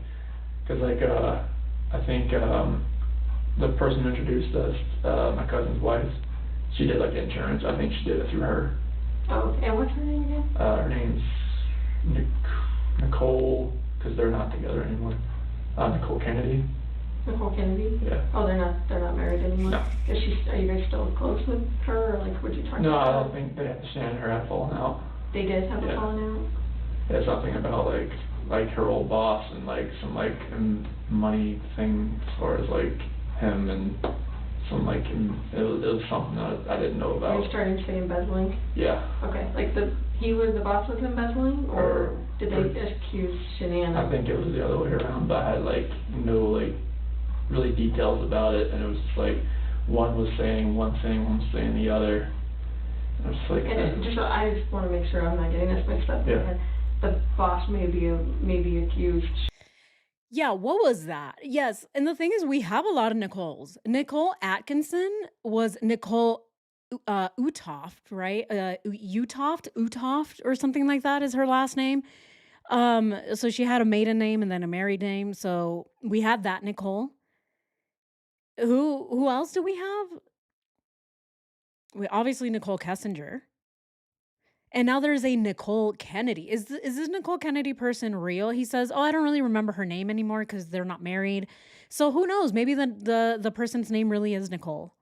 [SPEAKER 2] cause like I think the person who introduced us, my cousin's wife, she did like insurance. I think she did it through her.
[SPEAKER 3] Oh, and what's her name again?
[SPEAKER 2] Her name's Nicole, cause they're not together anymore. Nicole Kennedy.
[SPEAKER 3] Nicole Kennedy?
[SPEAKER 2] Yeah.
[SPEAKER 3] Oh, they're not married anymore?
[SPEAKER 2] No.
[SPEAKER 3] Are you guys still close with her, or like, would you talk to her?
[SPEAKER 2] No, I don't think Shannon and her had fallen out.
[SPEAKER 3] They did have a
[SPEAKER 2] Yeah.
[SPEAKER 3] falling out?
[SPEAKER 2] Yeah, something about like her old boss and like some like money thing as far as like him and some like it was something that I didn't know
[SPEAKER 3] Are
[SPEAKER 2] about.
[SPEAKER 3] you starting to say embezzling?
[SPEAKER 2] Yeah.
[SPEAKER 3] Okay, like the boss was embezzling, or did they accuse Shanann?
[SPEAKER 2] I think it was the other way around, but I had like no like really details about it, and it was just like one was saying one thing, one was saying the other. And I was just like,
[SPEAKER 3] I just want to make sure I'm not getting this mixed up in my
[SPEAKER 2] Yeah.
[SPEAKER 3] head. The boss may be accused.
[SPEAKER 1] Yeah, what was that? Yes, and the thing is we have a lot of Nicoles. Nicole Atkinson was Nicole Utoft, right? Utoft or something like that is her last name. So she had a maiden name and then a married name. So we had that Nicole. Who else do we have? We obviously Nicole Kessinger. And now there's a Nicole Kennedy. Is this Nicole Kennedy person real? He says, "Oh, I don't really remember her name anymore because they're not married." So who knows? Maybe the person's name really is Nicole.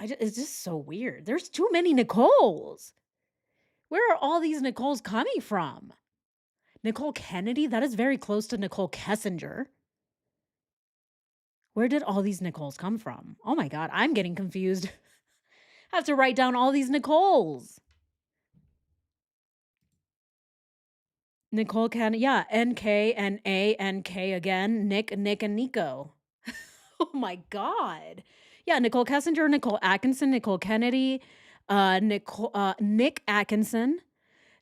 [SPEAKER 1] It's just so weird. There's too many Nicoles. Where are all these Nicoles coming from? Nicole Kennedy? That is very close to Nicole Kessinger. Where did all these Nicoles come from? Oh my God, I'm getting confused. I have to write down all these Nicoles. Nicole Kennedy, yeah, NK and ANK again. Nick, and Nico. Oh my God. Yeah, Nicole Kessinger, Nicole Atkinson, Nicole Kennedy, Nick Atkinson,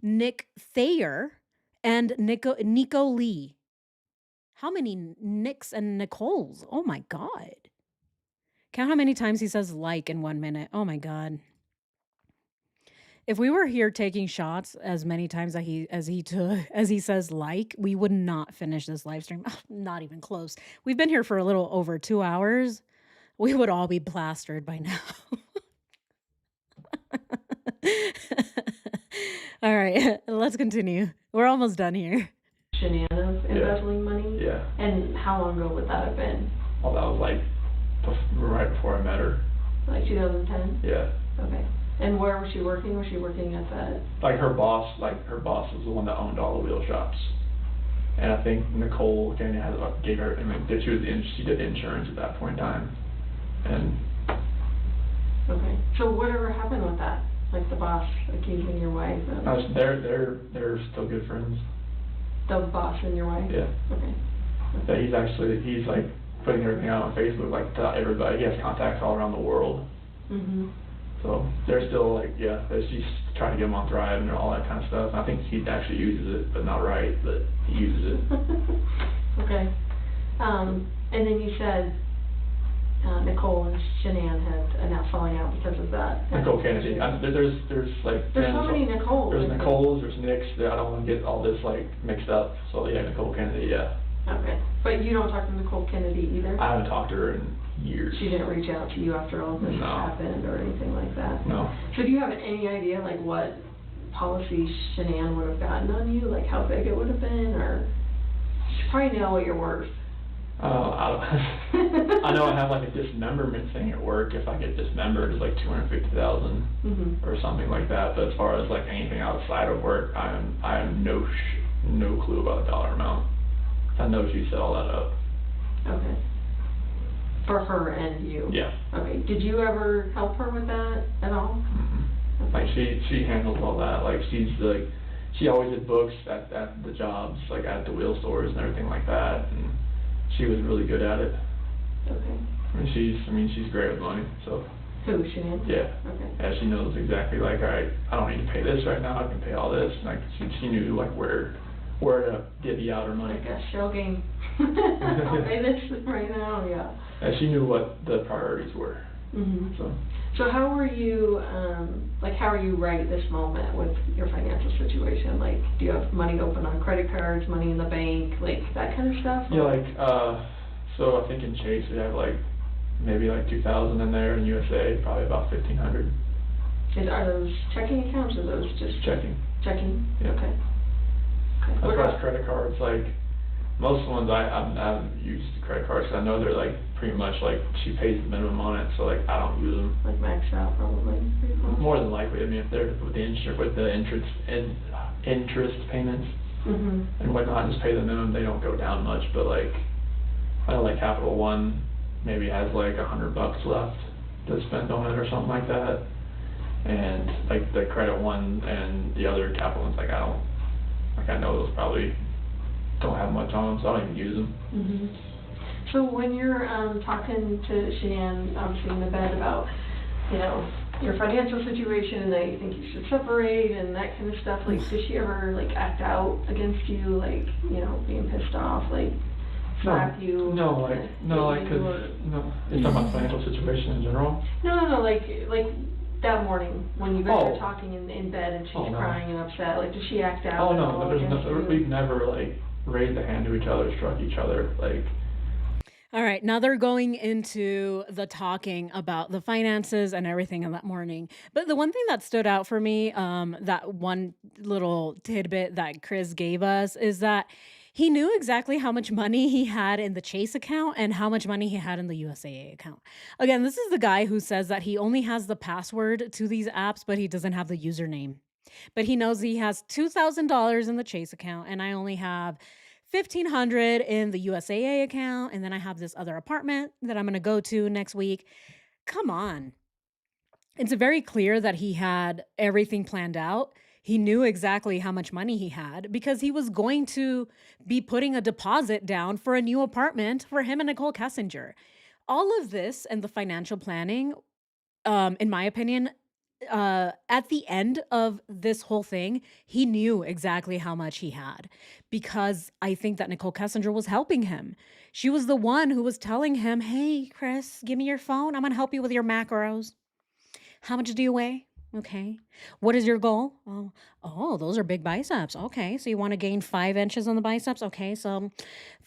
[SPEAKER 1] Nick Thayer, and Nico Lee. How many Nicks and Nicoles? Oh my God. Count how many times he says like in 1 minute. Oh my God. If we were here taking shots as many times as he says like, we would not finish this live stream. Not even close. We've been here for a little over 2 hours. We would all be plastered by now. All right, let's continue. We're almost done here.
[SPEAKER 3] Shenanigans embezzling money?
[SPEAKER 2] Yeah.
[SPEAKER 3] And how long ago would that have been?
[SPEAKER 2] Well, that was like right before I met her.
[SPEAKER 3] Like 2010?
[SPEAKER 2] Yeah.
[SPEAKER 3] Okay. And where was she working? Was she working at that?
[SPEAKER 2] Like her boss was the one that owned all the wheel shops. And I think Nicole Kennedy gave her, she did insurance at that point in time. And
[SPEAKER 3] Okay. So whatever happened with that? Like the boss accusing your wife of...
[SPEAKER 2] they're still good friends.
[SPEAKER 3] The boss and your wife?
[SPEAKER 2] Yeah.
[SPEAKER 3] Okay.
[SPEAKER 2] Yeah, he's like putting everything out on Facebook, like to everybody. He has contacts all around the world.
[SPEAKER 3] Mhm.
[SPEAKER 2] So they're still like, yeah, she's trying to get him on Thrive and all that kind of stuff. I think he actually uses it, but not right, but he uses it.
[SPEAKER 3] Okay. And then you said Nicole and Shanann had a now falling out because of that.
[SPEAKER 2] Nicole Kennedy. There's like...
[SPEAKER 3] There's so many Nicoles.
[SPEAKER 2] There's Nicole's, there's Nick's. I don't want to get all this like mixed up. So yeah, Nicole Kennedy, yeah.
[SPEAKER 3] Okay. But you don't talk to Nicole Kennedy either?
[SPEAKER 2] I haven't talked to her in years.
[SPEAKER 3] She didn't reach out to you after all this
[SPEAKER 2] No.
[SPEAKER 3] happened or anything like that?
[SPEAKER 2] No.
[SPEAKER 3] So do you have any idea like what policy Shanann would have gotten on you? Like how big it would have been, or you probably know what you're worth.
[SPEAKER 2] I know I have like a dismemberment thing at work. If I get dismembered, it's like $250,000 or something like that. But as far as like anything outside of work, I have no clue about the dollar amount. I know she set all that up.
[SPEAKER 3] Okay. For her and you?
[SPEAKER 2] Yeah.
[SPEAKER 3] Okay. Did you ever help her with that at all?
[SPEAKER 2] Mm-hmm. Like she handles all that. Like she's like she always did books at the jobs, like at the wheel stores and everything like that, and she was really good at it.
[SPEAKER 3] Okay.
[SPEAKER 2] I mean, she's great with money, so.
[SPEAKER 3] Who, Shanann?
[SPEAKER 2] Yeah.
[SPEAKER 3] Okay.
[SPEAKER 2] Yeah, she knows exactly, like, all right, I don't need to pay this right now, I can pay all this, and like, she knew, like, where to divvy out her money.
[SPEAKER 3] Like a shell game. I'll pay this right now, yeah.
[SPEAKER 2] And she knew what the priorities were,
[SPEAKER 3] Mhm.
[SPEAKER 2] so.
[SPEAKER 3] So how are you, how are you right this moment with your financial situation? Like, do you have money open on credit cards, money in the bank, like that kind of stuff?
[SPEAKER 2] Yeah, like, so I think in Chase we have like, maybe like 2,000 in there, in USA, probably about 1,500
[SPEAKER 3] Are those checking accounts or those just?
[SPEAKER 2] checking.
[SPEAKER 3] Checking?
[SPEAKER 2] Yeah.
[SPEAKER 3] Okay. Okay.
[SPEAKER 2] As
[SPEAKER 3] What
[SPEAKER 2] far as
[SPEAKER 3] about-
[SPEAKER 2] credit cards, like, most of the ones I haven't used credit cards, 'cause I know they're like, pretty much like, she pays the minimum on it, so like, I don't use them.
[SPEAKER 3] Like maxed out probably, pretty close.
[SPEAKER 2] More than likely, I mean, if they're with the interest payments
[SPEAKER 3] Mhm.
[SPEAKER 2] and whatnot, just pay the minimum, they don't go down much, but like, I know like Capital One maybe has like $100 left to spend on it or something like that. And like the Credit One and the other Capital Ones, like I know those probably don't have much on them, so I don't even use them.
[SPEAKER 3] Mhm. So when you're talking to Shanann, obviously in the bed about, your financial situation and that you think you should separate and that kind of stuff, like, does she ever like act out against you, like, being pissed off, like slap you?
[SPEAKER 2] No,
[SPEAKER 3] hit
[SPEAKER 2] like,
[SPEAKER 3] you,
[SPEAKER 2] 'cause,
[SPEAKER 3] or-
[SPEAKER 2] no, you're talking about financial situation in general?
[SPEAKER 3] No, like that morning when you guys
[SPEAKER 2] Oh.
[SPEAKER 3] are talking in bed and she's
[SPEAKER 2] Oh, no.
[SPEAKER 3] crying and upset, like, does she act out
[SPEAKER 2] Oh,
[SPEAKER 3] at
[SPEAKER 2] no,
[SPEAKER 3] all
[SPEAKER 2] there's
[SPEAKER 3] against
[SPEAKER 2] no,
[SPEAKER 3] you?
[SPEAKER 2] we've never like raised a hand to each other, struck each other, like.
[SPEAKER 1] All right, now they're going into the talking about the finances and everything in that morning. But the one thing that stood out for me, that one little tidbit that Chris gave us, is that he knew exactly how much money he had in the Chase account and how much money he had in the USAA account. Again, this is the guy who says that he only has the password to these apps, but he doesn't have the username. But he knows he has $2,000 in the Chase account, and I only have 1,500 in the USAA account, and then I have this other apartment that I'm gonna go to next week. Come on. It's very clear that he had everything planned out. He knew exactly how much money he had because he was going to be putting a deposit down for a new apartment for him and Nicole Kessinger. All of this and the financial planning, in my opinion, at the end of this whole thing, he knew exactly how much he had because I think that Nicole Kessinger was helping him. She was the one who was telling him, "Hey, Chris, give me your phone. I'm going to help you with your macros. How much do you weigh? Okay. What is your goal? Oh, those are big biceps. Okay. So you want to gain 5 inches on the biceps? Okay. So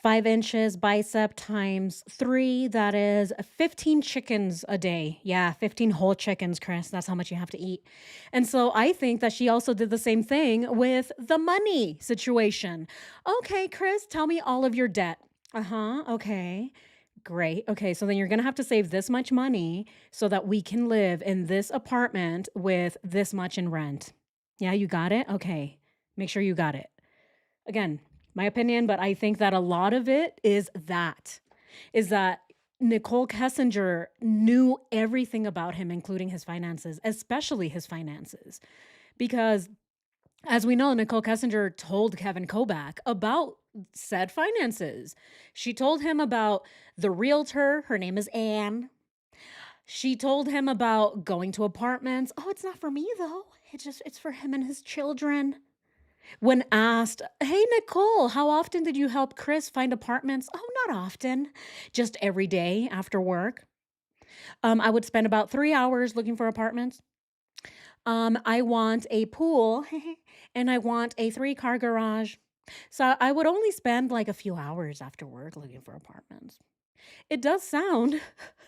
[SPEAKER 1] 5 inches bicep times three, that is 15 chickens a day. Yeah. 15 whole chickens, Chris. That's how much you have to eat. And so I think that she also did the same thing with the money situation. Okay, Chris, tell me all of your debt. Uh huh. Okay. Great. Okay, so then you're gonna have to save this much money so that we can live in this apartment with this much in rent. Yeah, you got it? Okay. Make sure you got it. Again, my opinion, but I think that a lot of it is that Nicole Kessinger knew everything about him, including his finances, especially his finances. Because as we know, Nicole Kessinger told Kevin Kovac about said finances. She told him about the realtor. Her name is Anne. She told him about going to apartments. Oh, it's not for me though. It's for him and his children. When asked, "Hey Nicole, how often did you help Chris find apartments?" "Oh, not often. Just every day after work. I would spend about 3 hours looking for apartments. I want a pool and I want a 3-car garage. So I would only spend like a few hours after work looking for apartments." It does sound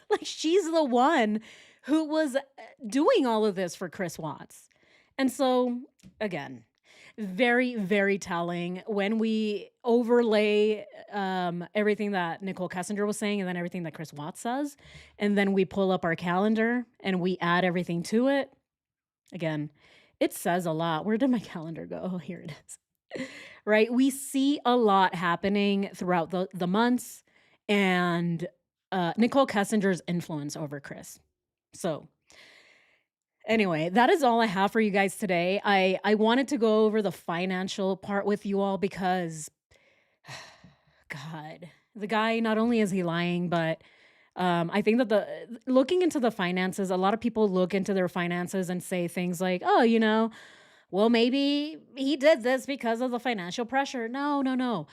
[SPEAKER 1] like she's the one who was doing all of this for Chris Watts. And so, again, very, very telling when we overlay everything that Nicole Kessinger was saying and then everything that Chris Watts says. And then we pull up our calendar and we add everything to it. Again, it says a lot. Where did my calendar go? Oh, here it is. Right? We see a lot happening throughout the months and Nicole Kessinger's influence over Chris. So Anyway, that is all I have for you guys today. I wanted to go over the financial part with you all because God, the guy, not only is he lying, but I think that the looking into the finances, a lot of people look into their finances and say things like, "Oh, well, maybe he did this because of the financial pressure." No, no, no.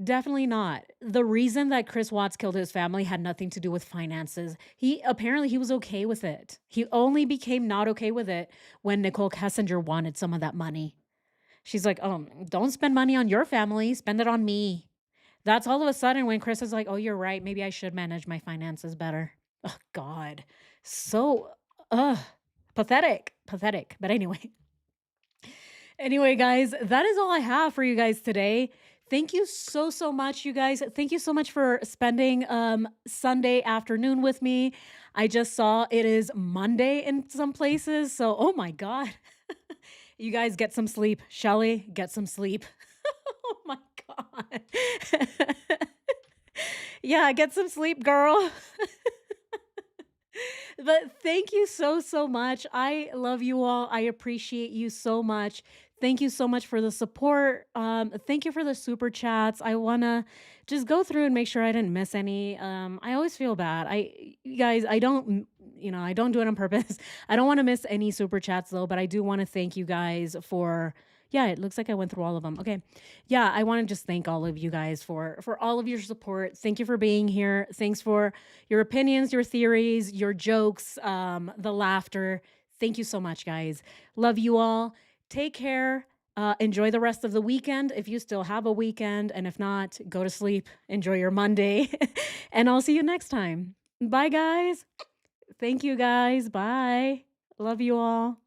[SPEAKER 1] Definitely not. The reason that Chris Watts killed his family had nothing to do with finances. He was okay with it. He only became not okay with it when Nicole Kessinger wanted some of that money. She's like, don't spend money on your family, spend it on me." That's all of a sudden when Chris is like, "Oh, you're right. Maybe I should manage my finances better." Oh God. So pathetic. Pathetic. But anyway, guys, that is all I have for you guys today. Thank you so so much, you guys. Thank you so much for spending Sunday afternoon with me. I just saw it is Monday in some places, so oh my god. You guys get some sleep. Shelly, get some sleep. Oh my god. Yeah, get some sleep, girl. But thank you so, so much. I love you all. I appreciate you so much. Thank you so much for the support. Thank you for the super chats. I wanna just go through and make sure I didn't miss any. I always feel bad. You guys, I don't do it on purpose. I don't want to miss any super chats though, but I do want to thank you guys for. Yeah, it looks like I went through all of them. Okay. Yeah, I want to just thank all of you guys for all of your support. Thank you for being here. Thanks for your opinions, your theories, your jokes, the laughter. Thank you so much, guys. Love you all. Take care. Enjoy the rest of the weekend if you still have a weekend. And if not, go to sleep. Enjoy your Monday. And I'll see you next time. Bye, guys. Thank you, guys. Bye. Love you all.